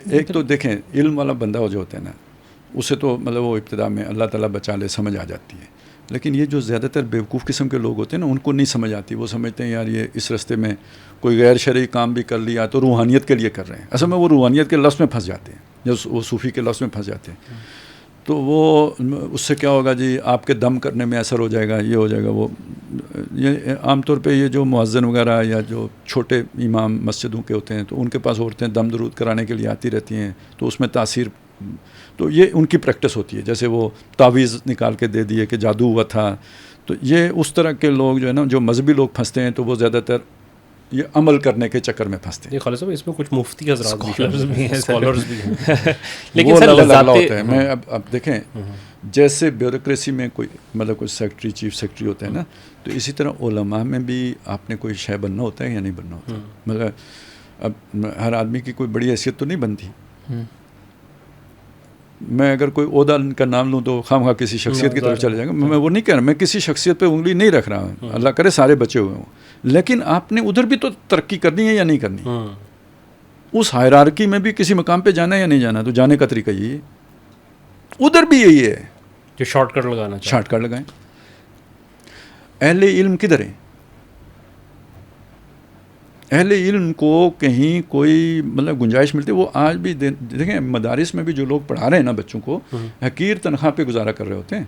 ایک تو دیکھیں علم والا بندہ جو ہوتا ہے نا اسے تو مطلب وہ ابتدا میں اللہ تعالیٰ بچا لے سمجھ آ جاتی ہے, لیکن یہ جو زیادہ تر بیوقوف قسم کے لوگ ہوتے ہیں نا ان کو نہیں سمجھ آتی. وہ سمجھتے ہیں یار یہ اس راستے میں کوئی غیر شرعی کام بھی کر لیا تو روحانیت کے لیے کر رہے ہیں. اصل میں وہ روحانیت کے لفظ میں پھنس جاتے ہیں, جو وہ صوفی کے لفظ میں پھنس جاتے ہیں. تو وہ اس سے کیا ہوگا جی, آپ کے دم کرنے میں اثر ہو جائے گا, یہ ہو جائے گا. وہ یہ عام طور پہ یہ جو مؤذن وغیرہ یا جو چھوٹے امام مسجدوں کے ہوتے ہیں تو ان کے پاس عورتیں دم درود کرانے کے لیے آتی رہتی ہیں, تو اس میں تاثیر, تو یہ ان کی پریکٹس ہوتی ہے. جیسے وہ تعویذ نکال کے دے دیے کہ جادو ہوا تھا, تو یہ اس طرح کے لوگ جو ہے نا, جو مذہبی لوگ پھنستے ہیں تو وہ زیادہ تر یہ عمل کرنے کے چکر میں پھنستے ہیں. خالد صاحب اس میں کچھ مفتی حضرات بھی ہیں, اسکالرز بھی ہیں, لیکن وہ سر لگا ہوتا ہے. میں اب دیکھیں جیسے بیوروکریسی میں کوئی مطلب کوئی سیکرٹری چیف سیکرٹری ہوتا ہے نا, تو اسی طرح علماء میں بھی آپ نے کوئی شے بننا ہوتا ہے یا نہیں بننا ہوتا. مطلب اب ہر آدمی کی کوئی بڑی حیثیت تو نہیں بنتی. میں اگر کوئی عہدہ کا نام لوں تو خواہ کسی شخصیت کی طرف چلے جائے گا. میں وہ نہیں کہہ رہا, میں کسی شخصیت پہ انگلی نہیں رکھ رہا ہوں, اللہ کرے سارے بچے ہوئے ہوں, لیکن آپ نے ادھر بھی تو ترقی کرنی ہے یا نہیں کرنی. اس ہائرارکی میں بھی کسی مقام پہ جانا ہے یا نہیں جانا, تو جانے کا طریقہ یہی ہے. ادھر بھی یہی ہے جو شارٹ کٹ لگانا, شارٹ کٹ لگائیں. اہل علم کدھر ہیں؟ اہل علم کو کہیں کوئی مطلب گنجائش ملتی ہے. وہ آج بھی دیکھیں مدارس میں بھی جو لوگ پڑھا رہے ہیں نا بچوں کو, حقیر تنخواہ پہ گزارا کر رہے ہوتے ہیں.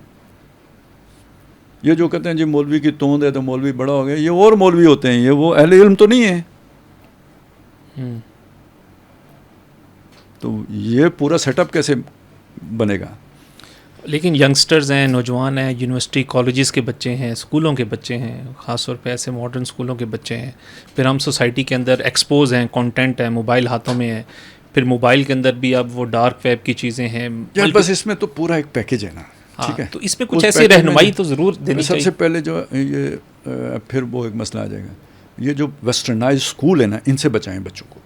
یہ جو کہتے ہیں جی مولوی کی توند ہے تو مولوی بڑا ہو گیا, یہ اور مولوی ہوتے ہیں, یہ وہ اہل علم تو نہیں ہے. تو یہ پورا سیٹ اپ کیسے بنے گا؟ لیکن ینگسٹرز ہیں, نوجوان ہیں, یونیورسٹی کالجز کے بچے ہیں, اسکولوں کے بچے ہیں, خاص طور پہ ایسے ماڈرن اسکولوں کے بچے ہیں. پھر ہم سوسائٹی کے اندر ایکسپوز ہیں, کانٹینٹ ہے, موبائل ہاتھوں میں ہے. پھر موبائل کے اندر بھی اب وہ ڈارک ویب کی چیزیں ہیں. بس اس میں تو پورا ایک پیکج ہے نا, ٹھیک ہے, تو اس میں کچھ ایسی رہنمائی تو ضرور دینی چاہیے. سب سے پہلے جو یہ پھر وہ ایک مسئلہ آ جائے گا, یہ جو ویسٹرنائز اسکول ہے نا, ان سے بچائیں بچوں کو.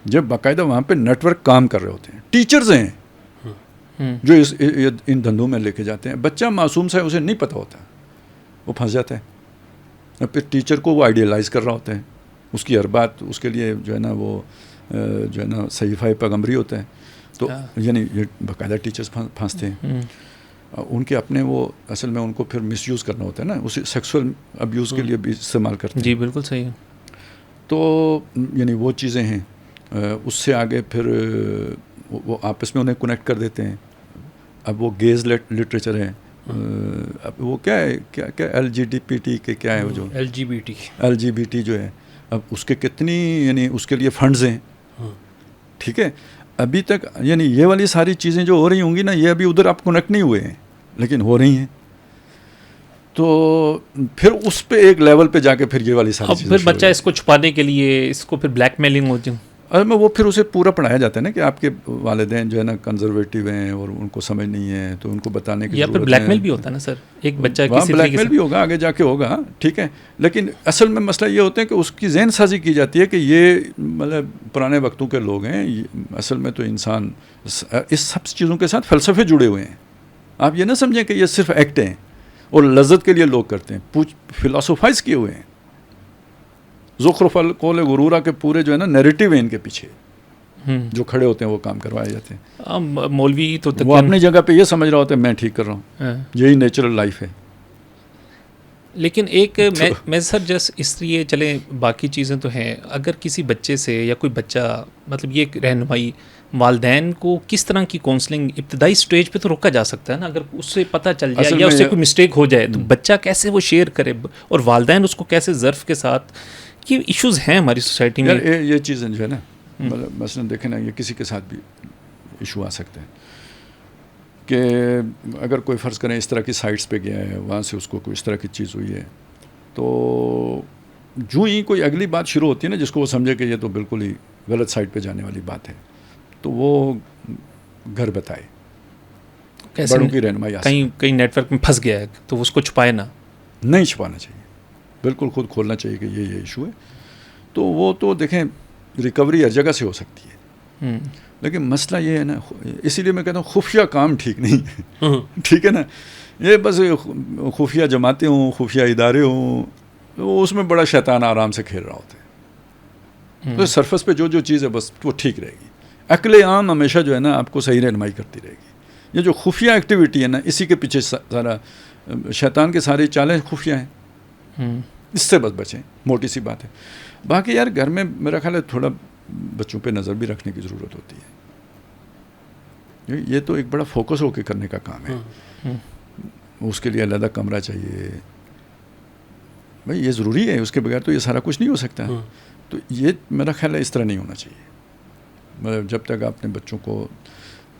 جب باقاعدہ وہاں پہ نیٹ ورک کام کر رہے ہوتے ہیں, ٹیچرز ہیں جو ان دھندوں میں لے کے جاتے ہیں. بچہ معصوم سا ہے, اسے نہیں پتہ ہوتا, وہ پھنس جاتا ہے. پھر ٹیچر کو وہ آئیڈیلائز کر رہا ہوتا ہے, اس کی ہر بات اس کے لیے جو ہے نا وہ جو ہے نا صحیفہ پیغمبری ہوتا ہے. تو یعنی یہ باقاعدہ ٹیچرز پھنستے ہیں. ان کے اپنے وہ اصل میں ان کو پھر مس یوز کرنا ہوتا ہے نا, اسے سیکسول ابیوز کے لیے بھی استعمال کرتے ہیں. جی بالکل صحیح ہے. تو یعنی وہ چیزیں ہیں. اس سے آگے پھر وہ آپس میں انہیں کنیکٹ کر دیتے ہیں. اب وہ گیز لٹریچر ہے, اب وہ کیا ہے, کیا L G D P T کے کیا ہے, وہ جو ایل جی بی ٹی جو ہے, اب اس کے کتنی یعنی اس کے لیے فنڈز ہیں, ٹھیک ہے. ابھی تک یعنی یہ والی ساری چیزیں جو ہو رہی ہوں گی نا, یہ ابھی ادھر آپ کنیکٹ نہیں ہوئے ہیں, لیکن ہو رہی ہیں. تو پھر اس پہ ایک لیول پہ جا کے پھر یہ والی ساری چیزیں, پھر بچہ اس کو چھپانے کے لیے اس کو پھر بلیک میلنگ ہوتی ہوں. میں وہ پھر اسے پورا پڑھایا جاتا ہے نا کہ آپ کے والدین جو ہے نا کنزرویٹو ہیں اور ان کو سمجھ نہیں ہے, تو ان کو بتانے کی یا پھر بلیک میل بھی ہوتا ہے نا سر, ایک بچہ کسی بلیک میل بھی ہوگا, آگے جا کے ہوگا, ٹھیک ہے. لیکن اصل میں مسئلہ یہ ہوتا ہے کہ اس کی ذہن سازی کی جاتی ہے کہ یہ مطلب پرانے وقتوں کے لوگ ہیں. اصل میں تو انسان اس سب چیزوں کے ساتھ فلسفے جڑے ہوئے ہیں. آپ یہ نہ سمجھیں کہ یہ صرف ایکٹ ہیں اور لذت کے لیے لوگ کرتے ہیں, فلاسوفائز کیے ہوئے ہیں. زخرف القول غرورا کے پورے جو ہے نا نیریٹو ہیں ان کے پیچھے, جو کھڑے ہوتے ہیں وہ کام کروائے جاتے ہیں. مولوی تو وہ اپنی جگہ پہ یہ سمجھ رہا ہوتا ہے میں ٹھیک کر رہا ہوں, یہی نیچرل لائف ہے. لیکن ایک میں سر جس اس لیے چلیں باقی چیزیں تو ہیں, اگر کسی بچے سے یا کوئی بچہ مطلب یہ رہنمائی والدین کو کس طرح کی کاؤنسلنگ ابتدائی سٹیج پہ تو روکا جا سکتا ہے نا, اگر اس سے پتہ چل جائے یا اس سے کوئی مسٹیک ہو جائے تو بچہ کیسے وہ شیئر کرے اور والدین اس کو کیسے ظرف کے ساتھ, یہ ایشوز ہیں ہماری سوسائٹی میں. یہ چیزیں جو ہے نا مثلاً دیکھیں نا, یہ کسی کے ساتھ بھی ایشو آ سکتے ہیں کہ اگر کوئی فرض کریں اس طرح کی سائٹس پہ گیا ہے, وہاں سے اس کو کوئی اس طرح کی چیز ہوئی ہے, تو جو ہی کوئی اگلی بات شروع ہوتی ہے نا جس کو وہ سمجھے کہ یہ تو بالکل ہی غلط سائٹ پہ جانے والی بات ہے, تو وہ گھر بتائے, بڑوں کی رہنمائی. کہیں نیٹ ورک میں پھنس گیا ہے تو اس کو چھپائے نا, نہیں چھپانا چاہیے, بالکل خود کھولنا چاہیے کہ یہ ایشو ہے. تو وہ تو دیکھیں ریکوری ہر جگہ سے ہو سکتی ہے, لیکن مسئلہ یہ ہے نا, اسی لیے میں کہتا ہوں خفیہ کام ٹھیک نہیں ہے. ٹھیک ہے نا, یہ بس خفیہ جماعتیں ہوں, خفیہ ادارے ہوں, تو اس میں بڑا شیطان آرام سے کھیل رہا ہوتا ہے. تو سرفس پہ جو چیز ہے بس وہ ٹھیک رہے گی. عقل عام ہمیشہ جو ہے نا آپ کو صحیح رہنمائی کرتی رہے گی. یہ جو خفیہ ایکٹیویٹی ہے نا, اسی کے پیچھے سارا شیطان کے سارے چالیں خفیہ ہیں. اس سے بس بچیں, موٹی سی بات ہے. باقی یار گھر میں میرا خیال ہے تھوڑا بچوں پہ نظر بھی رکھنے کی ضرورت ہوتی ہے. یہ تو ایک بڑا فوکس ہو کے کرنے کا کام ہے. اس کے لیے علیحدہ کمرہ چاہیے بھائی, یہ ضروری ہے, اس کے بغیر تو یہ سارا کچھ نہیں ہو سکتا. تو یہ میرا خیال ہے اس طرح نہیں ہونا چاہیے. مطلب جب تک آپ نے بچوں کو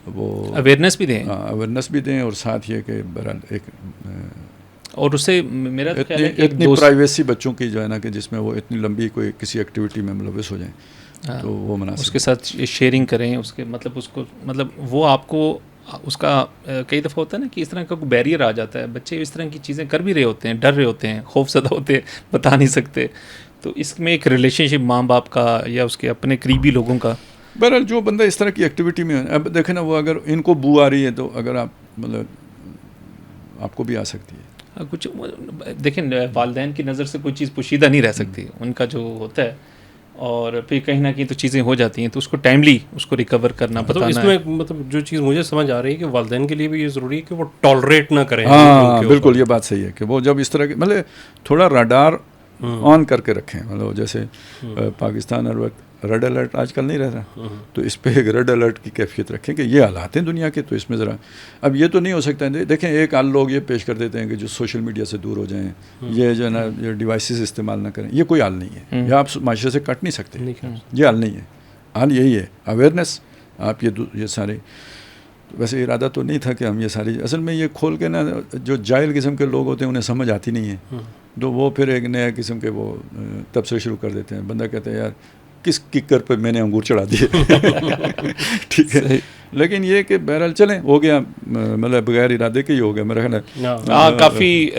وہ اویئرنیس بھی دیں, اویئرنیس بھی دیں, اور ساتھ یہ کہ بہرحال ایک اور اس سے میرا خیال ہے اتنی پرائیویسی بچوں کی جو ہے نا کہ جس میں وہ اتنی لمبی کوئی کسی ایکٹیویٹی میں ملوث ہو جائیں تو وہ مناسب, اس کے ساتھ شیئرنگ کریں, اس کے مطلب اس کو مطلب وہ آپ کو اس کا کئی دفعہ ہوتا ہے نا کہ اس طرح کا کوئی بیریئر آ جاتا ہے, بچے اس طرح کی چیزیں کر بھی رہے ہوتے ہیں, ڈر رہے ہوتے ہیں, خوف زدہ ہوتے ہیں, بتا نہیں سکتے. تو اس میں ایک ریلیشن شپ ماں باپ کا یا اس کے اپنے قریبی لوگوں کا. بہرحال جو بندہ اس طرح کی ایکٹیویٹی میں, اب دیکھیں نا, وہ اگر ان کو بو آ رہی ہے تو اگر آپ مطلب آپ کو بھی آ سکتی ہے. کچھ دیکھیں والدین کی نظر سے کوئی چیز پوشیدہ نہیں رہ سکتی, ان کا جو ہوتا ہے, اور پھر کہیں نہ کہیں تو چیزیں ہو جاتی ہیں, تو اس کو ٹائملی اس کو ریکور کرنا بتانا. اس میں مطلب جو چیز مجھے سمجھ آ رہی ہے کہ والدین کے لیے بھی یہ ضروری ہے کہ وہ ٹالریٹ نہ کریں. ہاں بالکل, یہ بات صحیح ہے کہ وہ جب اس طرح کی مطلب تھوڑا راڈار آن کر کے رکھیں. مطلب جیسے پاکستان ہر وقت ریڈ الرٹ آج کل نہیں رہتا, تو اس پہ ایک ریڈ الرٹ کی کیفیت رکھیں کہ یہ حالات ہیں دنیا کے, تو اس میں ذرا اب یہ تو نہیں ہو سکتا ہے. دیکھیں ایک حال لوگ یہ پیش کر دیتے ہیں کہ جو سوشل میڈیا سے دور ہو جائیں, یہ جو ہے نا یہ ڈیوائسز استعمال نہ کریں. یہ کوئی حال نہیں ہے, یہ آپ معاشرے سے کٹ نہیں سکتے, یہ حال نہیں ہے. حال یہی ہے اویئرنیس. آپ یہ سارے, ویسے ارادہ تو نہیں تھا کہ ہم یہ ساری, اصل میں یہ کھول کے نا جو جاہل قسم کے لوگ ہوتے ہیں انہیں سمجھ آتی نہیں ہے, تو وہ پھر ایک نیا قسم کے وہ تبصرے شروع کر دیتے ہیں. بندہ کہتا ہے یار کس ککر پہ میں نے انگور چڑھا دیے. ٹھیک ہے, لیکن یہ کہ بہرحال چلیں ہو گیا, مطلب بغیر ارادے کے ہی ہو گیا میرا خیال ہے. کافی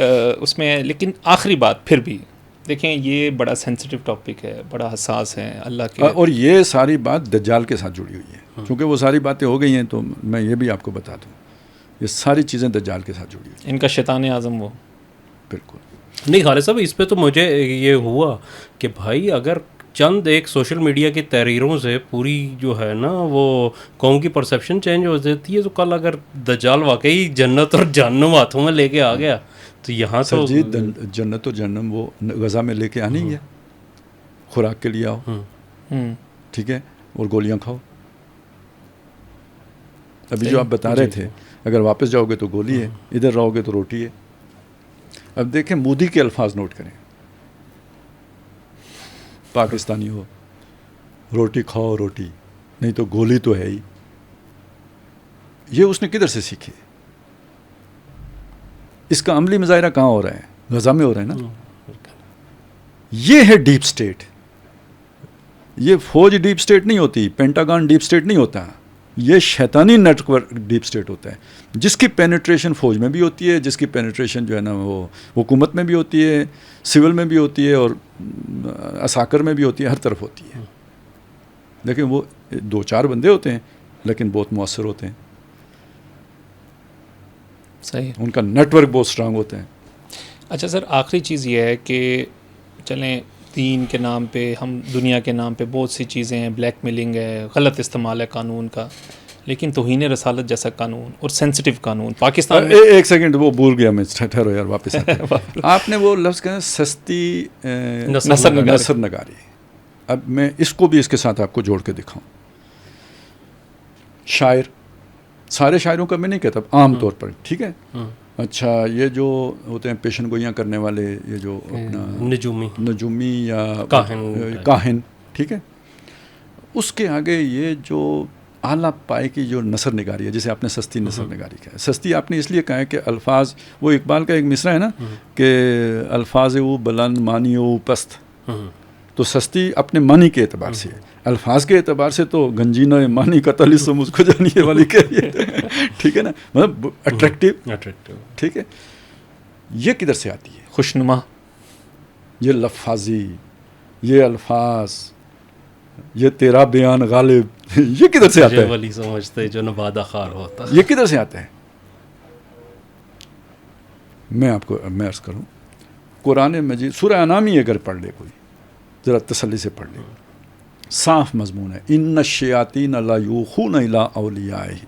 اس میں, لیکن آخری بات پھر بھی دیکھیں یہ بڑا سینسٹیو ٹاپک ہے, بڑا حساس ہے اللہ کے, اور یہ ساری بات دجال کے ساتھ جڑی ہوئی ہے. چونکہ وہ ساری باتیں ہو گئی ہیں تو میں یہ بھی آپ کو بتا دوں, یہ ساری چیزیں دجال کے ساتھ جڑی ہوئی ہیں. ان کا شیطان اعظم وہ بالکل نہیں. خالد صاحب اس پہ تو مجھے یہ ہوا کہ بھائی اگر چند ایک سوشل میڈیا کی تحریروں سے پوری جو ہے نا وہ قوم کی پرسیپشن چینج ہو جاتی ہے, تو کل اگر دجال واقعی جنت اور جہنم ہاتھوں میں لے کے آ گیا تو یہاں تو جی جنت اور جہنم وہ غزہ میں لے کے آنے ہی ہے. خوراک کے لیے آؤ, ٹھیک ہے, اور گولیاں کھاؤ. ابھی جو آپ بتا رہے تھے اگر واپس جاؤ گے تو گولی ہے, ادھر رہو گے تو روٹی ہے. اب دیکھیں مودی کے الفاظ نوٹ کریں, پاکستانی ہو, روٹی کھاؤ روٹی, نہیں تو گولی تو ہے ہی. یہ اس نے کدھر سے سیکھے؟ اس کا عملی مظاہرہ کہاں ہو رہا ہے؟ غزہ میں ہو رہا ہے نا. یہ ہے ڈیپ سٹیٹ. یہ فوج ڈیپ سٹیٹ نہیں ہوتی, پینٹاگان ڈیپ سٹیٹ نہیں ہوتا, یہ شیطانی نیٹ ورک ڈیپ سٹیٹ ہوتا ہے, جس کی پینیٹریشن فوج میں بھی ہوتی ہے, جس کی پینیٹریشن جو ہے نا وہ حکومت میں بھی ہوتی ہے, سول میں بھی ہوتی ہے, اور عساکر میں بھی ہوتی ہے, ہر طرف ہوتی ہے. لیکن وہ 2-4 بندے ہوتے ہیں لیکن بہت مؤثر ہوتے ہیں. صحیح, ان کا نیٹ ورک بہت اسٹرانگ ہوتا ہے. اچھا سر, آخری چیز یہ ہے کہ چلیں دین کے نام پہ ہم دنیا کے نام پہ بہت سی چیزیں ہیں, بلیک میلنگ ہے, غلط استعمال ہے قانون کا, لیکن توہین رسالت جیسا قانون اور سینسٹیو قانون پاکستان میں ایک سیکنڈ وہ بھول گیا میں, ٹھہرو یار واپس آتے ہیں. آپ نے وہ لفظ کہا سستی نثر نگاری. اب میں اس کو بھی اس کے ساتھ آپ کو جوڑ کے دکھاؤں. شاعر, سارے شاعروں کا میں نہیں کہتا, عام طور پر, ٹھیک ہے. اچھا, یہ جو ہوتے ہیں پیشن گوئیاں کرنے والے, یہ جو اپنا نجومی یا کاہن, ٹھیک ہے, اس کے آگے یہ جو اعلیٰ پائے کی جو نثر نگاری ہے, جسے آپ نے سستی نثر نگاری کہا ہے. سستی آپ نے اس لیے کہا ہے کہ الفاظ, وہ اقبال کا ایک مصرع ہے نا کہ الفاظ او بلند معنی او پست, تو سستی اپنے معنی کے اعتبار سے ہے. الفاظ کے اعتبار سے تو گنجینہ معنی کا تلسم اس کو جانیے والی کہیے, ٹھیک ہے نا, مطلب اٹریکٹیو, ٹھیک ہے. یہ کدھر سے آتی ہے؟ خوشنما, یہ لفاظی, یہ الفاظ, یہ تیرا بیان غالب, یہ کدھر سے آتا ہے؟ ولی سمجھتے جو نبادہ خار ہوتا ہے, یہ کدھر سے آتا ہے؟ میں آپ کو میں عرض کروں, قرآن مجید سورہ انعام ہی اگر پڑھ لے کوئی, ذرا تسلی سے پڑھ لے, صاف مضمون ہے, ان الشیاطین لا یوحون الی اولیائہم.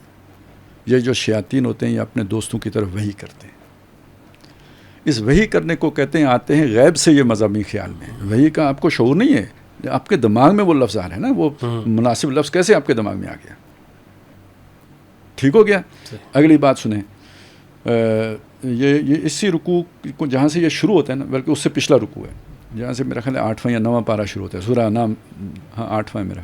یہ جو شیاطین ہوتے ہیں یہ اپنے دوستوں کی طرف وحی کرتے ہیں. اس وحی کرنے کو کہتے ہیں, آتے ہیں غیب سے یہ مضامین خیال میں. وحی کا آپ کو شعور نہیں ہے, آپ کے دماغ میں وہ لفظ آ رہے ہیں نا, وہ مناسب لفظ کیسے آپ کے دماغ میں آ گیا؟ ٹھیک ہو گیا. اگلی بات سنیں, یہ اسی رکوع کو جہاں سے یہ شروع ہوتا ہے نا, بلکہ اس سے پچھلا رکوع ہے جہاں سے میرا خیال ہے 8واں یا 9واں پارہ شروع ہوتا ہے, سورہ انعام, ہاں 8واں میرا,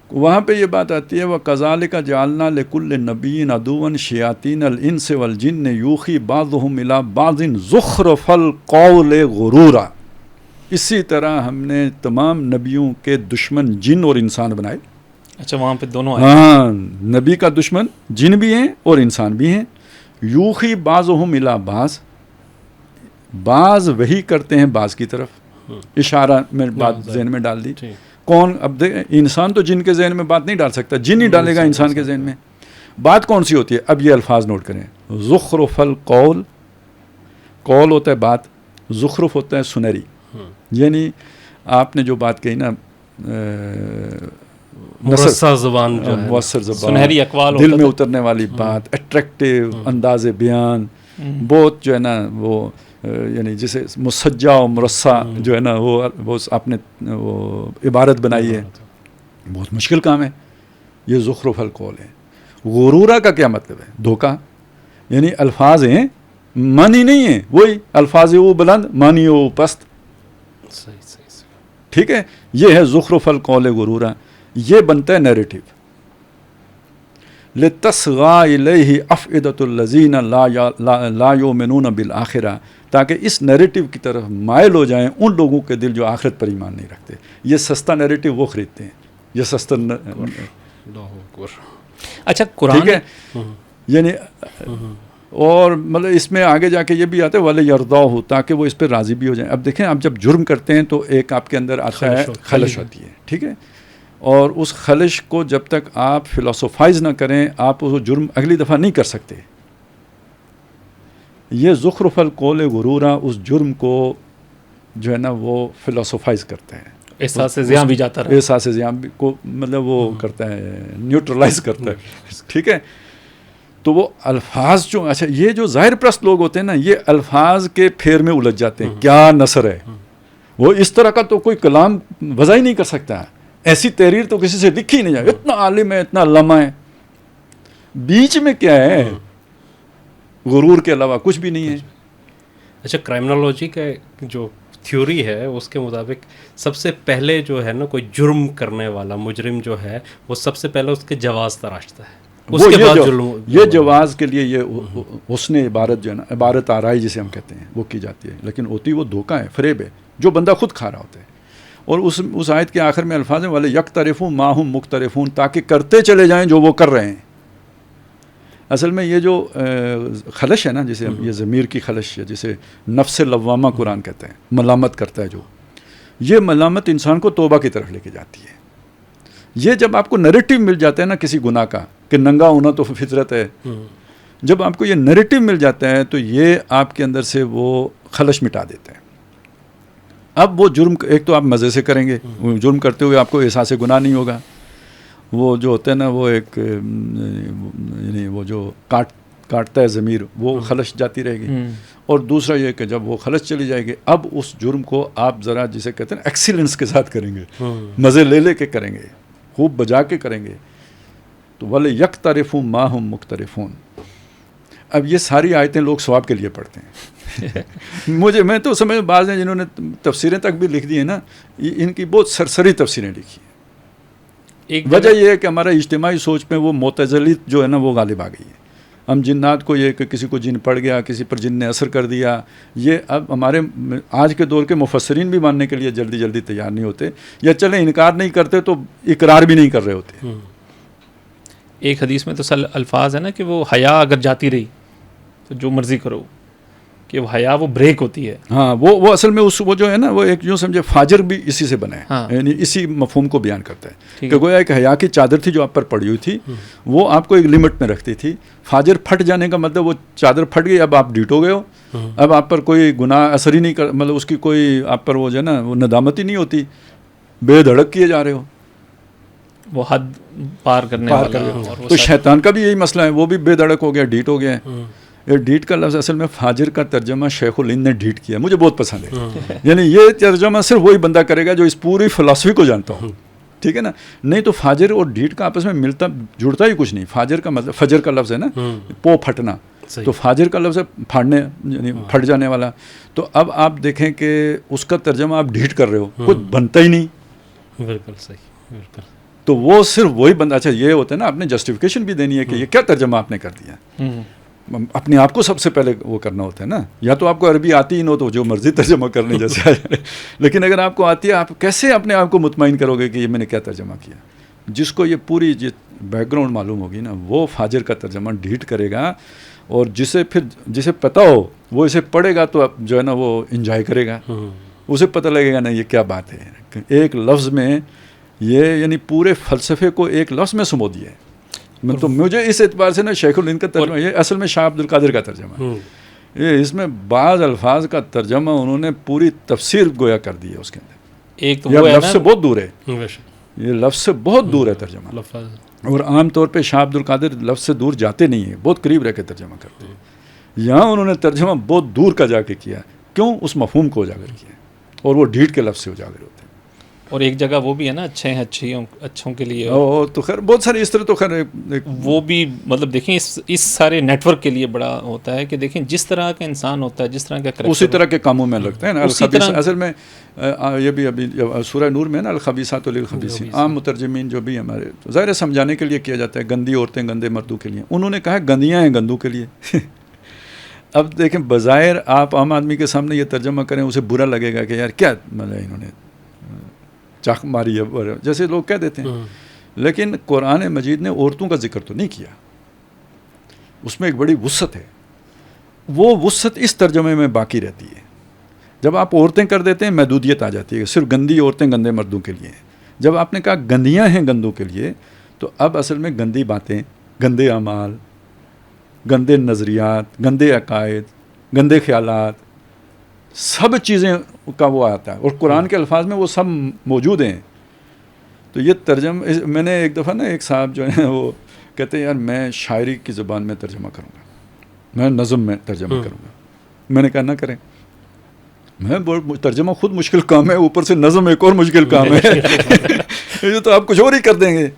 وہاں پہ یہ بات آتی ہے وَكَذَلِكَ جَعَلْنَا لِكُلِّ نَبِيٍّ عَدُوًّا شَيَاطِينَ الْإِنسِ وَالْجِنِّ يُوحِي بَعْضُهُمْ إِلَىٰ بَعْضٍ زُخْرُفَ الْقَوْلِ غُرُورًا. اسی طرح ہم نے تمام نبیوں کے دشمن جن اور انسان بنائے. اچھا, وہاں پہ دونوں آئے. ہاں, نبی کا دشمن جن بھی ہیں اور انسان بھی ہیں. یوحی بعضهم الی بعض, بعض وہی کرتے ہیں بعض کی طرف. اشارہ میں بات ذہن میں ڈال دی. کون, اب انسان تو جن کے ذہن میں بات نہیں ڈال سکتا, جن ہی ڈالے گا انسان کے ذہن میں. بات کون سی ہوتی ہے؟ اب یہ الفاظ نوٹ کریں, زخرف القول, قول ہوتا ہے بات, زخرف ہوتا ہے سنہری. یعنی آپ نے جو بات کہی نا, مرصع زبان جو ہے, مؤثر زبان, سنہری اقوال, دل میں اترنے والی بات, اٹریکٹیو انداز بیان, بہت جو ہے نا وہ, یعنی جسے مسجع و مرصع جو ہے نا وہ آپ نے وہ عبارت بنائی ہے, بہت مشکل کام ہے. یہ زخرف القول ہے. غرورہ کا کیا مطلب ہے؟ دھوکہ. یعنی الفاظ ہیں, معنی نہیں ہے, وہی الفاظ وہ بلند معنی وہ پست. ٹھیک ہے, یہ ہے زخرف القول غرورہ. یہ بنتا ہے نیریٹیو. لِتَصْغَىٰ إِلَيْهِ أَفْئِدَةُ الَّذِينَ لَا يُؤْمِنُونَ بِالْآخِرَةِ, تاکہ اس نیریٹیو کی طرف مائل ہو جائیں ان لوگوں کے دل جو آخرت پر ایمان نہیں رکھتے. یہ سستا نیریٹیو وہ خریدتے ہیں, یہ سستا. اچھا, قرآن ٹھیک ہے, یعنی اور مطلب اس میں آگے جا کے یہ بھی آتا ہے وَلِيَرْضَاهُ, تاکہ وہ اس پہ راضی بھی ہو جائیں. اب دیکھیں, آپ جب جرم کرتے ہیں تو ایک آپ کے اندر آتا ہے خلش ہوتی ہے, ٹھیک ہے, اور اس خلش کو جب تک آپ فلاسفائز نہ کریں آپ وہ جرم اگلی دفعہ نہیں کر سکتے. یہ زخرف القول غرورہ اس جرم کو جو ہے نا وہ فلاسفائز کرتا ہے, احساس زیاں بھی جاتا رہا, احساس زیاں کو مطلب وہ کرتا ہے, نیوٹرلائز کرتا ہے. ٹھیک ہے, تو وہ الفاظ جو, اچھا یہ جو ظاہر پرست لوگ ہوتے ہیں نا, یہ الفاظ کے پھیر میں الجھ جاتے ہیں. کیا نثر ہے وہ, اس طرح کا تو کوئی کلام وضع ہی نہیں کر سکتا, ایسی تحریر تو کسی سے لکھی نہیں جائے. اتنا عالم ہے, اتنا علامہ ہے, بیچ میں کیا ہے, غرور کے علاوہ کچھ بھی نہیں ہے. اچھا, کرائمنالوجی کا جو تھیوری ہے اس کے مطابق سب سے پہلے جو ہے نا کوئی جرم کرنے والا مجرم جو ہے وہ سب سے پہلے اس کے جواز تراشتا ہے, اس کے بعد یہ جواز کے لیے یہ حسن عبارت جو ہے نا, عبارت آرائی جسے ہم کہتے ہیں, وہ کی جاتی ہے. لیکن ہوتی وہ دھوکہ ہے, فریب ہے, جو بندہ خود کھا رہا ہوتا ہے. اور اس آیت کے آخر میں الفاظ ہیں والے یکترفون ما ہم مختلفون, تاکہ کرتے چلے جائیں جو وہ کر رہے ہیں. اصل میں یہ جو خلش ہے نا, جسے یہ ضمیر کی خلش ہے, جسے نفس لوامہ قرآن کہتے ہیں, ملامت کرتا ہے جو, یہ ملامت انسان کو توبہ کی طرف لے کے جاتی ہے. یہ جب آپ کو نیریٹو مل جاتا ہے نا کسی گناہ کا کہ ننگا ہونا تو فطرت ہے, جب آپ کو یہ نیریٹو مل جاتا ہے تو یہ آپ کے اندر سے وہ خلش مٹا دیتا ہے. اب وہ جرم ایک تو آپ مزے سے کریں گے, جرم کرتے ہوئے آپ کو احساس گناہ نہیں ہوگا, وہ جو ہوتا ہے نا وہ ایک یعنی وہ جو کاٹتا ہے ضمیر وہ خلش جاتی رہے گی. اور دوسرا یہ کہ جب وہ خلش چلی جائے گی اب اس جرم کو آپ ذرا جسے کہتے ہیں ایکسیلنس کے ساتھ کریں گے, مزے لے کے کریں گے, خوب بجا کے کریں گے. تو وَلْيَقْتَرِفُوا مَا هُمْ مُقْتَرِفُونَ. اب یہ ساری آیتیں لوگ ثواب کے لیے پڑھتے ہیں. میں تو سمجھ بعض ہیں جنہوں نے تفسیریں تک بھی لکھ دی ہیں نا, ان کی بہت سرسری تفسیریں لکھی ہیں. وجہ یہ ہے کہ ہمارا اجتماعی سوچ میں وہ معتزلی جو ہے نا وہ غالب آ گئی ہے. ہم جنات کو یہ کہ کسی کو جن پڑ گیا, کسی پر جن نے اثر کر دیا, یہ اب ہمارے آج کے دور کے مفسرین بھی ماننے کے لیے جلدی تیار نہیں ہوتے, یا چلیں انکار نہیں کرتے تو اقرار بھی نہیں کر رہے ہوتے. ایک حدیث میں تو الفاظ ہے نا کہ وہ حیا اگر جاتی رہی تو جو مرضی کرو, کہ وہ حیا وہ بریک ہوتی ہے. ہاں وہ اصل میں وہ جو ہے نا وہ ایک یوں سمجھے فاجر بھی اسی سے بنا ہے, یعنی اسی مفہوم کو بیان کرتا ہے کہ گویا ایک حیا کی چادر تھی جو آپ پر پڑی ہوئی تھی, وہ آپ کو ایک لمٹ میں رکھتی تھی. فاجر پھٹ جانے کا مطلب وہ چادر پھٹ گئی, اب آپ ڈیٹ ہو گئے ہو, اب آپ پر کوئی گناہ اثر ہی نہیں کر, مطلب اس کی کوئی آپ پر وہ جو ہے نا وہ ندامت ہی نہیں ہوتی, بے دھڑک کیے جا رہے ہو, وہ حد پار کرنے والا. تو شیطان کا بھی یہی مسئلہ ہے, وہ بھی بے دھڑک ہو گیا, ڈیٹ ہو گیا ہے. یہ ڈیٹ کا لفظ اصل میں فاجر کا ترجمہ شیخ الہند نے ڈیٹ کیا, مجھے بہت پسند ہے. یعنی یہ ترجمہ صرف وہی بندہ کرے گا جو اس پوری فلسفی کو جانتا ہوں, ٹھیک ہے نا. نہیں تو فاجر اور ڈیٹ کا آپس میں ملتا جڑتا ہی کچھ نہیں. فاجر کا مطلب فجر کا لفظ ہے نا, پو پھٹنا, تو فاجر کا لفظ ہے پھاڑنے, یعنی پھٹ جانے والا. تو اب آپ دیکھیں کہ اس کا ترجمہ آپ ڈیٹ کر رہے ہو, کچھ بنتا ہی نہیں. بالکل صحیح, بالکل. تو وہ صرف وہی بندہ. اچھا یہ ہوتا ہے نا, آپ نے جسٹیفیکیشن بھی دینی ہے کہ یہ کیا ترجمہ آپ نے کر دیا. اپنے آپ کو سب سے پہلے وہ کرنا ہوتا ہے نا. یا تو آپ کو عربی آتی ہی نہ ہو تو جو مرضی ترجمہ کرنے جیسے آ جائے, لیکن اگر آپ کو آتی ہے, آپ کیسے اپنے آپ کو مطمئن کرو گے کہ یہ میں نے کیا ترجمہ کیا. جس کو یہ پوری بیک گراؤنڈ معلوم ہوگی نا, وہ فاجر کا ترجمہ ڈیٹ کرے گا, اور جسے پتہ ہو وہ اسے پڑھے گا تو جو ہے نا وہ انجوائے کرے گا. اسے پتہ لگے گا نا یہ کیا بات ہے, ایک لفظ میں یہ یعنی پورے فلسفے کو ایک لفظ میں سمو دیا ہے. تو مجھے اس اعتبار سے نا شیخ الہند کا ترجمہ, یہ اصل میں شاہ عبد القادر کا ترجمہ, یہ اس میں بعض الفاظ کا ترجمہ انہوں نے پوری تفسیر گویا کر دی ہے اس کے اندر. ایک تو یہ لفظ سے بہت دور ہے, یہ لفظ سے بہت دور ہے ترجمہ, اور عام طور پہ شاہ عبد القادر لفظ سے دور جاتے نہیں ہیں, بہت قریب رہ کے ترجمہ کرتے ہیں. یہاں انہوں نے ترجمہ بہت دور کا جا کے کیا. کیوں؟ اس مفہوم کو اجاگر کیا, اور وہ ڈھیٹ کے لفظ سے اجاگر ہوتے ہیں. اور ایک جگہ وہ بھی ہے نا, اچھے ہیں اچھوں کے لیے, تو خیر بہت سارے اس طرح. تو خیر وہ بھی مطلب دیکھیں اس سارے نیٹ ورک کے لیے بڑا ہوتا ہے کہ دیکھیں جس طرح کا انسان ہوتا ہے, جس طرح کا اسی طرح کے کاموں میں لگتا ہے نا. اصل میں یہ بھی ابھی سورہ نور میں نا الخبیثات للخبیثین, عام مترجمین جو بھی ہمارے ظاہر سمجھانے کے لیے کیا جاتا ہے, گندی عورتیں گندے مردوں کے لیے. انہوں نے کہا گندیاں ہیں گندوں کے لیے. اب دیکھیں بظاہر آپ عام آدمی کے سامنے یہ ترجمہ کریں, اسے برا لگے گا کہ یار کیا مطلب انہوں نے چاک ماری ہے جیسے لوگ کہہ دیتے ہیں. لیکن قرآن مجید نے عورتوں کا ذکر تو نہیں کیا, اس میں ایک بڑی وسعت ہے. وہ وسعت اس ترجمے میں باقی رہتی ہے. جب آپ عورتیں کر دیتے ہیں محدودیت آ جاتی ہے, صرف گندی عورتیں گندے مردوں کے لیے. جب آپ نے کہا گندیاں ہیں گندوں کے لیے, تو اب اصل میں گندی باتیں, گندے اعمال, گندے نظریات, گندے عقائد, گندے خیالات, سب چیزیں کا وہ آتا ہے, اور قرآن کے الفاظ میں وہ سب موجود ہیں. تو یہ ترجمہ میں نے ایک دفعہ نا ایک صاحب جو ہیں وہ کہتے ہیں یار میں شاعری کی زبان میں ترجمہ کروں گا, میں نظم میں ترجمہ کروں گا. میں نے کہا نہ کریں, ترجمہ خود مشکل کام ہے, اوپر سے نظم ایک اور مشکل کام ہے. یہ تو آپ کچھ اور ہی کر دیں گے.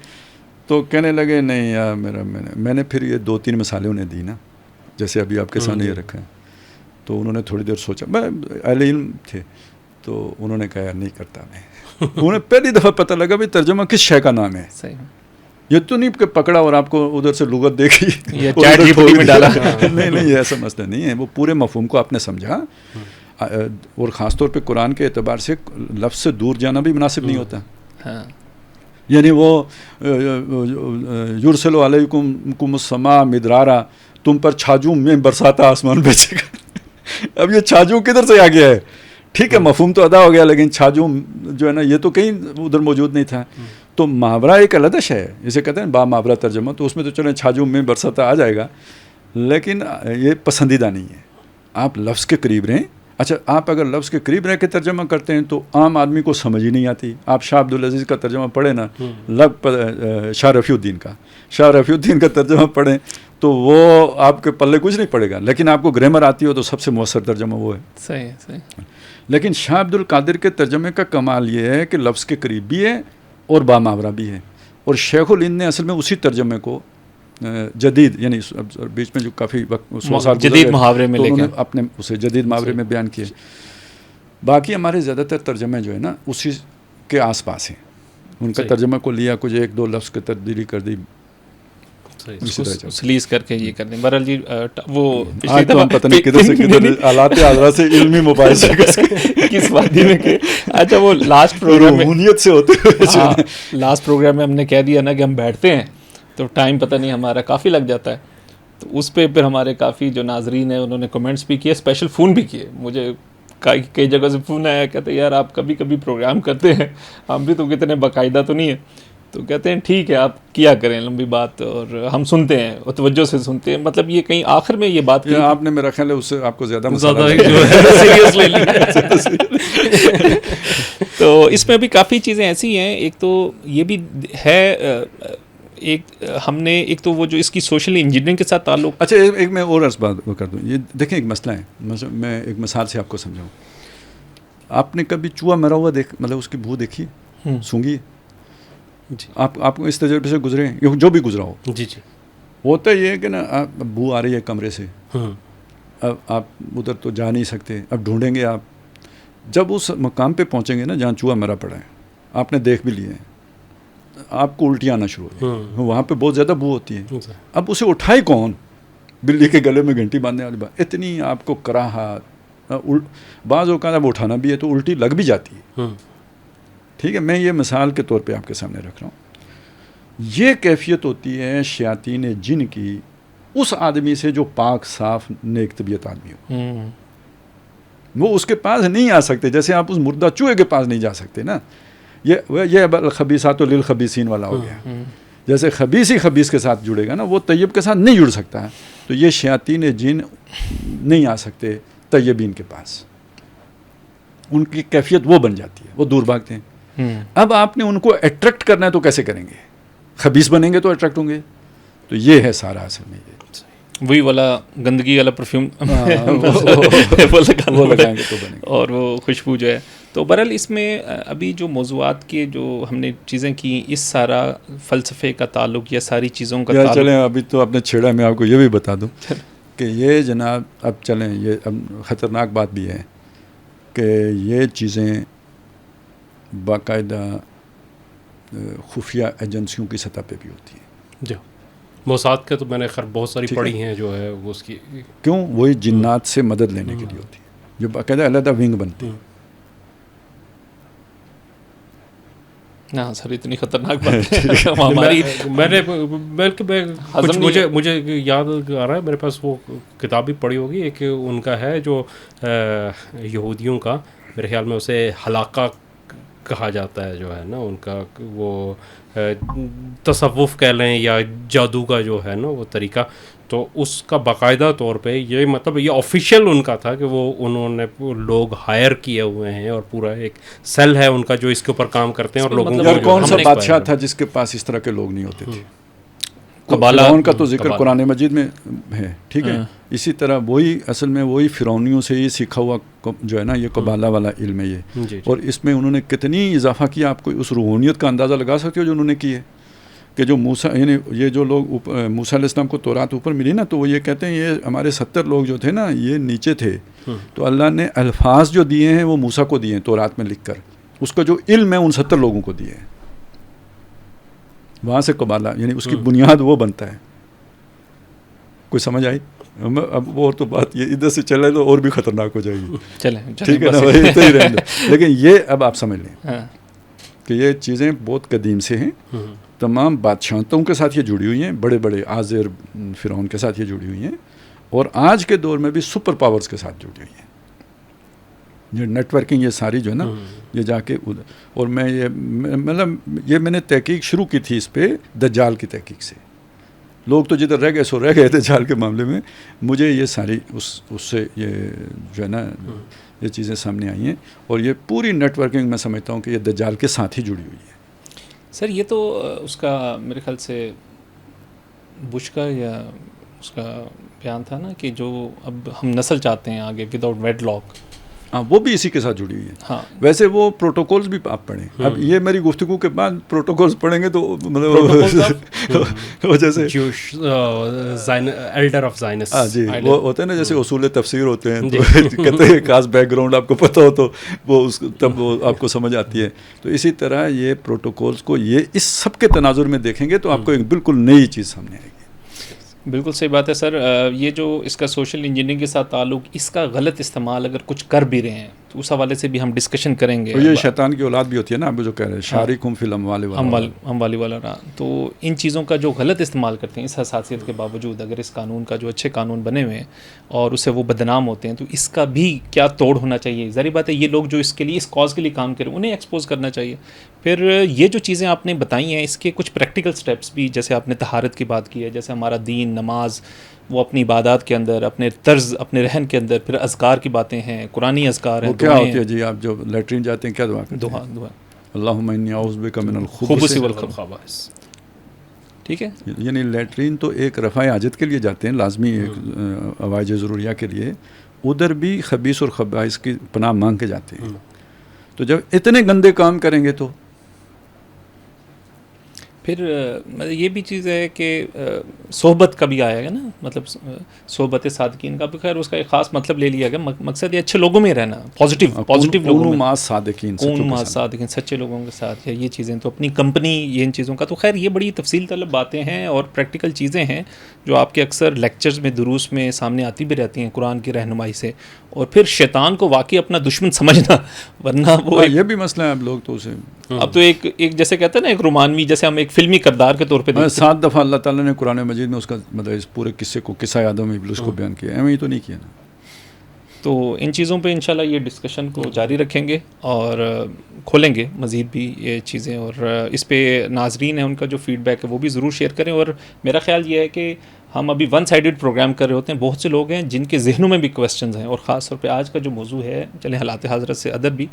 تو کہنے لگے نہیں یار میں نے پھر یہ 2-3 مثالیں انہیں دی نا, جیسے ابھی آپ کے سامنے یہ رکھا ہے. تو انہوں نے تھوڑی دیر سوچا, میں اہل علم تھے, تو انہوں نے کہا یار نہیں کرتا میں. انہیں پہلی دفعہ پتہ لگا بھی ترجمہ کس شے کا نام ہے. یہ تو نہیں کہ پکڑا اور آپ کو ادھر سے لغت دیکھی چیٹ جی پی ٹی میں ڈالا. نہیں یہ ایسا مسئلہ نہیں ہے. وہ پورے مفہوم کو آپ نے سمجھا, اور خاص طور پہ قرآن کے اعتبار سے لفظ سے دور جانا بھی مناسب نہیں ہوتا. یعنی وہ یرسل علیکم السماء مدرارا, تم پر چھاجو میں برساتا آسمان بھیجے گا. اب یہ چھاجو کدھر سے آ گیا ہے؟ ٹھیک ہے مفہوم تو ادا ہو گیا, لیکن چھاجو جو ہے نا یہ تو کہیں ادھر موجود نہیں تھا. تو محاورہ ایک الدش ہے, جسے کہتے ہیں با محاورہ ترجمہ, تو اس میں تو چلیں چھاجو میں برساتا آ جائے گا, لیکن یہ پسندیدہ نہیں ہے. آپ لفظ کے قریب رہیں. اچھا آپ اگر لفظ کے قریب رہ کے ترجمہ کرتے ہیں تو عام آدمی کو سمجھ ہی نہیں آتی. آپ شاہ عبدالعزیز کا ترجمہ پڑھیں نا, شاہ رفیع الدین کا ترجمہ پڑھیں تو وہ آپ کے پلے کچھ نہیں پڑے گا, لیکن آپ کو گرامر آتی ہو تو سب سے مؤثر ترجمہ وہ ہے. صحیح. لیکن شاہ عبد القادر کے ترجمے کا کمال یہ ہے کہ لفظ کے قریب بھی ہے اور باماورا بھی ہے. اور شیخ الہند نے اصل میں اسی ترجمے کو جدید, یعنی بیچ میں جو کافی وقت 100 سال جدید محاورے میں لے کے اپنے اسے جدید محاورے میں بیان کیے. باقی ہمارے زیادہ تر ترجمے جو ہے نا اسی کے آس پاس ہیں. ان کا ترجمہ کو لیا, کچھ 1-2 لفظ کی تبدیلی کر دی, سلیز کر کے یہ کر دیں. بہرحال جی وہ آج تو ہم پتہ نہیں کدھر سے کدھر آلات حاضرہ سے علمی مباحثے کس وادی میں کہ اچھا وہ لاسٹ پروگرام میں روحانیت سے ہوتے ہوئے لاسٹ پروگرام میں ہم نے کہہ دیا نا کہ ہم بیٹھتے ہیں تو ٹائم پتہ نہیں ہمارا کافی لگ جاتا ہے. تو اس پہ پھر ہمارے کافی جو ناظرین ہیں انہوں نے کمنٹس بھی کیے, اسپیشل فون بھی کیے. مجھے کئی جگہ سے فون آیا, کہتے ہیں یار آپ کبھی کبھی پروگرام کرتے ہیں, ہم بھی تو کتنے باقاعدہ تو نہیں ہے. تو کہتے ہیں ٹھیک ہے آپ کیا کریں لمبی بات, اور ہم سنتے ہیں اور توجہ سے سنتے ہیں. مطلب یہ کہیں آخر میں یہ بات آپ نے میرا خیال ہے اس سے آپ کو زیادہ سیریس لے لی. تو اس میں بھی کافی چیزیں ایسی ہیں. ایک تو یہ بھی ہے, ایک ہم نے ایک تو وہ جو اس کی سوشل انجینئرنگ کے ساتھ تعلق. اچھا ایک میں اور عرض بات کر دوں. یہ دیکھیں ایک مسئلہ ہے, میں ایک مثال سے آپ کو سمجھاؤں. آپ نے کبھی چوہا مرا ہوا مطلب اس کی بو دیکھی, سونگھی؟ آپ کو اس تجربے سے گزرے ہیں, جو بھی گزرا ہو. جی ہوتا یہ ہے کہ نا بو آ رہی ہے کمرے سے, اب آپ ادھر تو جا نہیں سکتے, اب ڈھونڈیں گے آپ. جب اس مقام پہ پہنچیں گے نا جہاں چوہا مرا پڑا ہے, آپ نے دیکھ بھی لیے ہیں, آپ کو الٹی آنا شروع ہو گئی, وہاں پہ بہت زیادہ بو ہوتی ہے. اب اسے اٹھائے کون؟ بلی کے گلے میں گھنٹی باندھنے والی بات. اتنی آپ کو کراہت, بعض اوقات اب اٹھانا بھی ہے تو الٹی لگ بھی جاتی ہے. ٹھیک ہے, میں یہ مثال کے طور پہ آپ کے سامنے رکھ رہا ہوں. یہ کیفیت ہوتی ہے شیاطین جن کی اس آدمی سے جو پاک صاف نیک طبیعت آدمی ہو. وہ اس کے پاس نہیں آ سکتے, جیسے آپ اس مردہ چوہے کے پاس نہیں جا سکتے نا. یہ الخبیثات للخبیثین والا ہو گیا. جیسے خبیث ہی خبیث کے ساتھ جڑے گا نا, وہ طیب کے ساتھ نہیں جڑ سکتا. تو یہ شیاطین جن نہیں آ سکتے طیبین کے پاس, ان کی کیفیت وہ بن جاتی ہے, وہ دور بھاگتے ہیں. اب آپ نے ان کو اٹریکٹ کرنا ہے تو کیسے کریں گے؟ خبیث بنیں گے تو اٹریکٹ ہوں گے. تو یہ ہے سارا اصل میں, یہ وہی والا گندگی والا پرفیوم وہ لگائیں گے تو بنے گا, اور وہ خوشبو جو ہے. تو بہرحال اس میں ابھی جو موضوعات کے جو ہم نے چیزیں کی, اس سارا فلسفے کا تعلق یا ساری چیزوں کا تعلق. چلیں ابھی تو آپ نے چھیڑا, میں آپ کو یہ بھی بتا دوں کہ یہ جناب اب چلیں, یہ اب خطرناک بات بھی ہے کہ یہ چیزیں باقاعدہ خفیہ ایجنسیوں کی سطح پہ بھی ہوتی ہیں. جی, موساد کے تو میں نے خیر بہت ساری پڑھی ہیں جو ہے وہ اس کی, کیوں, وہی جنات سے مدد لینے کے لیے ہوتی ہے, جو باقاعدہ علیحدہ ونگ بنتی ہے. ہاں سر, اتنی خطرناک بات ہماری میں نے بلکہ مجھے یاد آ رہا ہے, میرے پاس وہ کتاب بھی پڑھی ہوگی, ایک ان کا ہے جو یہودیوں کا, میرے خیال میں اسے حلاقہ کہا جاتا ہے جو ہے نا, ان کا وہ تصوف کہہ لیں یا جادو کا جو ہے نا وہ طریقہ. تو اس کا باقاعدہ طور پہ یہ مطلب یہ آفیشیل ان کا تھا کہ وہ انہوں نے لوگ ہائر کیے ہوئے ہیں, اور پورا ایک سیل ہے ان کا جو اس کے اوپر کام کرتے ہیں. اور لوگوں کو یار کون سا بادشاہ تھا جس کے پاس اس طرح کے لوگ نہیں ہوتے تھے؟ فرعون کا تو ذکر قرآن مجید میں ہے, ٹھیک ہے. اسی طرح وہی اصل میں وہی فرعونیوں سے یہ سیکھا ہوا جو ہے نا یہ قبالہ والا علم ہے یہ. اور اس میں انہوں نے کتنی اضافہ کیا, آپ کو اس روحانیت کا اندازہ لگا سکتے ہو جو انہوں نے کی ہے. کہ جو موسیٰ, یعنی یہ جو لوگ موسیٰ علیہ السلام کو تورات اوپر ملی نا, تو وہ یہ کہتے ہیں یہ ہمارے 70 لوگ جو تھے نا یہ نیچے تھے, تو اللہ نے الفاظ جو دیے ہیں وہ موسیٰ کو دیے ہیں تورات میں لکھ کر, اس کا جو علم ہے ان 70 لوگوں کو دیے ہیں. وہاں سے قبالہ یعنی اس کی بنیاد وہ بنتا ہے. کوئی سمجھ آئی؟ اب وہ تو بات یہ ادھر سے چلے تو اور بھی خطرناک ہو جائے گی. چلیں ٹھیک ہے نا بھائی, تو ہی رہنے دو. لیکن یہ اب آپ سمجھ لیں کہ یہ چیزیں بہت قدیم سے ہیں. تمام بادشاہتوں کے ساتھ یہ جڑی ہوئی ہیں, بڑے بڑے آزر فرعون کے ساتھ یہ جڑی ہوئی ہیں, اور آج کے دور میں بھی سپر پاورز کے ساتھ جڑی ہوئی ہیں. یہ نیٹ ورکنگ یہ ساری جو ہے نا یہ جا کے اور میں یہ مطلب یہ میں نے تحقیق شروع کی تھی اس پہ دجال کی تحقیق سے. لوگ تو جدھر رہ گئے سو رہ گئے دجال کے معاملے میں. مجھے یہ ساری اس سے یہ جو ہے نا یہ چیزیں سامنے آئی ہیں، اور یہ پوری نیٹ ورکنگ میں سمجھتا ہوں کہ یہ دجال کے ساتھ ہی جڑی ہوئی ہے. سر یہ تو اس کا میرے خیال سے بش کا یا اس کا بیان تھا نا کہ جو اب ہم نسل چاہتے ہیں آگے وداؤٹ ویڈ لاک. ہاں وہ بھی اسی کے ساتھ جڑی ہوئی ہے. ہاں ویسے وہ پروٹوکولز بھی آپ پڑھیں. اب یہ میری گفتگو کے بعد پروٹوکولز پڑھیں گے تو مطلب وہ جیسے ایلڈر آف زائنس، جی وہ ہوتے ہیں نا جیسے اصول تفسیر ہوتے ہیں، تو کہتے ہیں خاص بیک گراؤنڈ آپ کو پتہ ہو تو وہ تب وہ آپ کو سمجھ آتی ہے. تو اسی طرح یہ پروٹوکولز کو یہ اس سب کے تناظر میں دیکھیں گے تو آپ کو ایک بالکل نئی چیز سامنے آئے گی. بالکل صحیح بات ہے سر. یہ جو اس کا سوشل انجینئرنگ کے ساتھ تعلق، اس کا غلط استعمال اگر کچھ کر بھی رہے ہیں تو اس حوالے سے بھی ہم ڈسکشن کریں گے. یہ شیطان کی اولاد بھی ہوتی ہے نا، آپ جو کہہ رہے ہیں شارکم فی الاموال اموالی والا. تو ان چیزوں کا جو غلط استعمال کرتے ہیں اس حساسیت کے باوجود، اگر اس قانون کا جو اچھے قانون بنے ہوئے ہیں اور اسے وہ بدنام ہوتے ہیں، تو اس کا بھی کیا توڑ ہونا چاہیے. ظاہر بات ہے یہ لوگ جو اس کے لیے اس کاز کے لیے کام کریں انہیں ایکسپوز کرنا چاہیے. پھر یہ جو چیزیں آپ نے بتائی ہیں اس کے کچھ پریکٹیکل سٹیپس بھی، جیسے آپ نے طہارت کی بات کی ہے، جیسے ہمارا دین، نماز، وہ اپنی عبادات کے اندر، اپنے طرز، اپنے رہن کے اندر، پھر اذکار کی باتیں ہیں، قرآنی اذکار ہیں. وہ کیا ہوتی ہے جی؟ آپ جو لیٹرین جاتے ہیں کیا دعا کرتے ہیں؟ دعا اللہم انی اعوذ بک من خبث الخبث. ٹھیک ہے. یعنی لیٹرین تو ایک رفع حاجت کے لیے جاتے ہیں لازمی، ایک حوائج ضروریہ کے لیے، ادھر بھی خبیث اور خبائث کی پناہ مانگ کے جاتے ہیں. تو جب اتنے گندے کام کریں گے تو پھر یہ بھی چیز ہے کہ صحبت کا بھی آئے گا نا، مطلب صحبت صادقین کا بھی. خیر اس کا ایک خاص مطلب لے لیا گیا، مقصد یہ اچھے لوگوں میں رہنا، پازیٹیو لوگوں میں، صادقین، سچے لوگوں کے ساتھ. یہ چیزیں تو اپنی کمپنی، یہ ان چیزوں کا تو خیر یہ بڑی تفصیل طلب باتیں ہیں اور پریکٹیکل چیزیں ہیں جو آپ کے اکثر لیکچرز میں، دروس میں سامنے آتی بھی رہتی ہیں قرآن کی رہنمائی سے. اور پھر شیطان کو واقعی اپنا دشمن سمجھنا، ورنہ وہ یہ بھی مسئلہ ہے. اب لوگ تو اسے اب تو ایک جیسے کہتے ہیں نا ایک رومانوی، جیسے ہم ایک فلمی کردار کے طور پہ 7 دفعہ اللہ تعالیٰ نے قرآن مجید میں اس کا مطلب اس پورے قصے کو، قصہ آدم ابلیس کو بیان کیا ہے، ہی تو نہیں کیا نا. تو ان چیزوں پہ انشاءاللہ یہ ڈسکشن کو جاری رکھیں گے اور کھولیں گے مزید بھی یہ چیزیں. اور اس پہ ناظرین ہیں ان کا جو فیڈ بیک ہے وہ بھی ضرور شیئر کریں. اور میرا خیال یہ ہے کہ ہم ابھی ون سائیڈڈ پروگرام کر رہے ہوتے ہیں. بہت سے لوگ ہیں جن کے ذہنوں میں بھی کویسچنز ہیں، اور خاص طور پہ آج کا جو موضوع ہے، چلیں حالات حاضرت سے ادب بھی،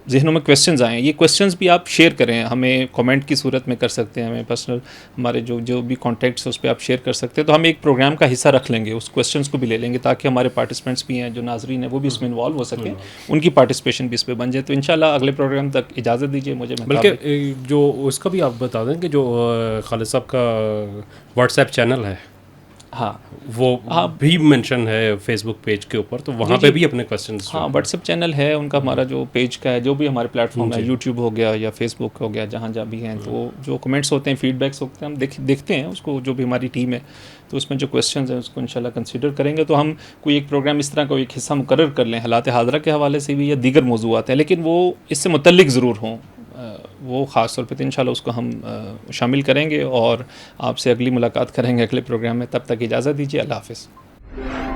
ذہنوں میں کویسچنز آئے ہیں. یہ کویسچنز بھی آپ شیئر کریں، ہمیں کامنٹ کی صورت میں کر سکتے ہیں، ہمیں پرسنل ہمارے جو بھی کانٹیکٹس اس پہ آپ شیئر کر سکتے ہیں. تو ہم ایک پروگرام کا حصہ رکھ لیں گے، اس کویسچنز کو بھی لے لیں گے تاکہ ہمارے پارٹیسپینٹس بھی ہیں، جو ناظرین ہیں وہ بھی اس میں انوالو ہو سکیں، ان کی پارٹیسپیشن بھی اس پہ بن جائے. تو انشاءاللہ اگلے پروگرام تک اجازت دیجیے مجھے. بلکہ جو اس کا بھی آپ بتا دیں کہ جو خالد صاحب کا واٹس ایپ چینل ہے، ہاں وہ بھی مینشن ہے فیس بک پیج کے اوپر، تو وہاں پہ بھی اپنے کویسچنس. ہاں واٹس ایپ چینل ہے ان کا، ہمارا جو پیج کا ہے، جو بھی ہمارے پلیٹ فارم ہے، یوٹیوب ہو گیا یا فیس بک ہو گیا، جہاں بھی ہیں، تو جو کمنٹس ہوتے ہیں، فیڈ بیکس ہوتے ہیں، ہم دیکھتے ہیں اس کو، جو بھی ہماری ٹیم ہے. تو اس میں جو کویسچنز ہیں اس کو انشاءاللہ کنسیڈر کریں گے. تو ہم کوئی ایک پروگرام اس طرح کا ایک حصہ مقرر کر لیں حالات حاضرہ کے حوالے سے بھی یا دیگر موضوعات ہیں، لیکن وہ اس سے متعلق ضرور ہوں، وہ خاص طور پہ انشاءاللہ اس کو ہم شامل کریں گے اور آپ سے اگلی ملاقات کریں گے اگلے پروگرام میں. تب تک اجازت دیجیے. اللہ حافظ.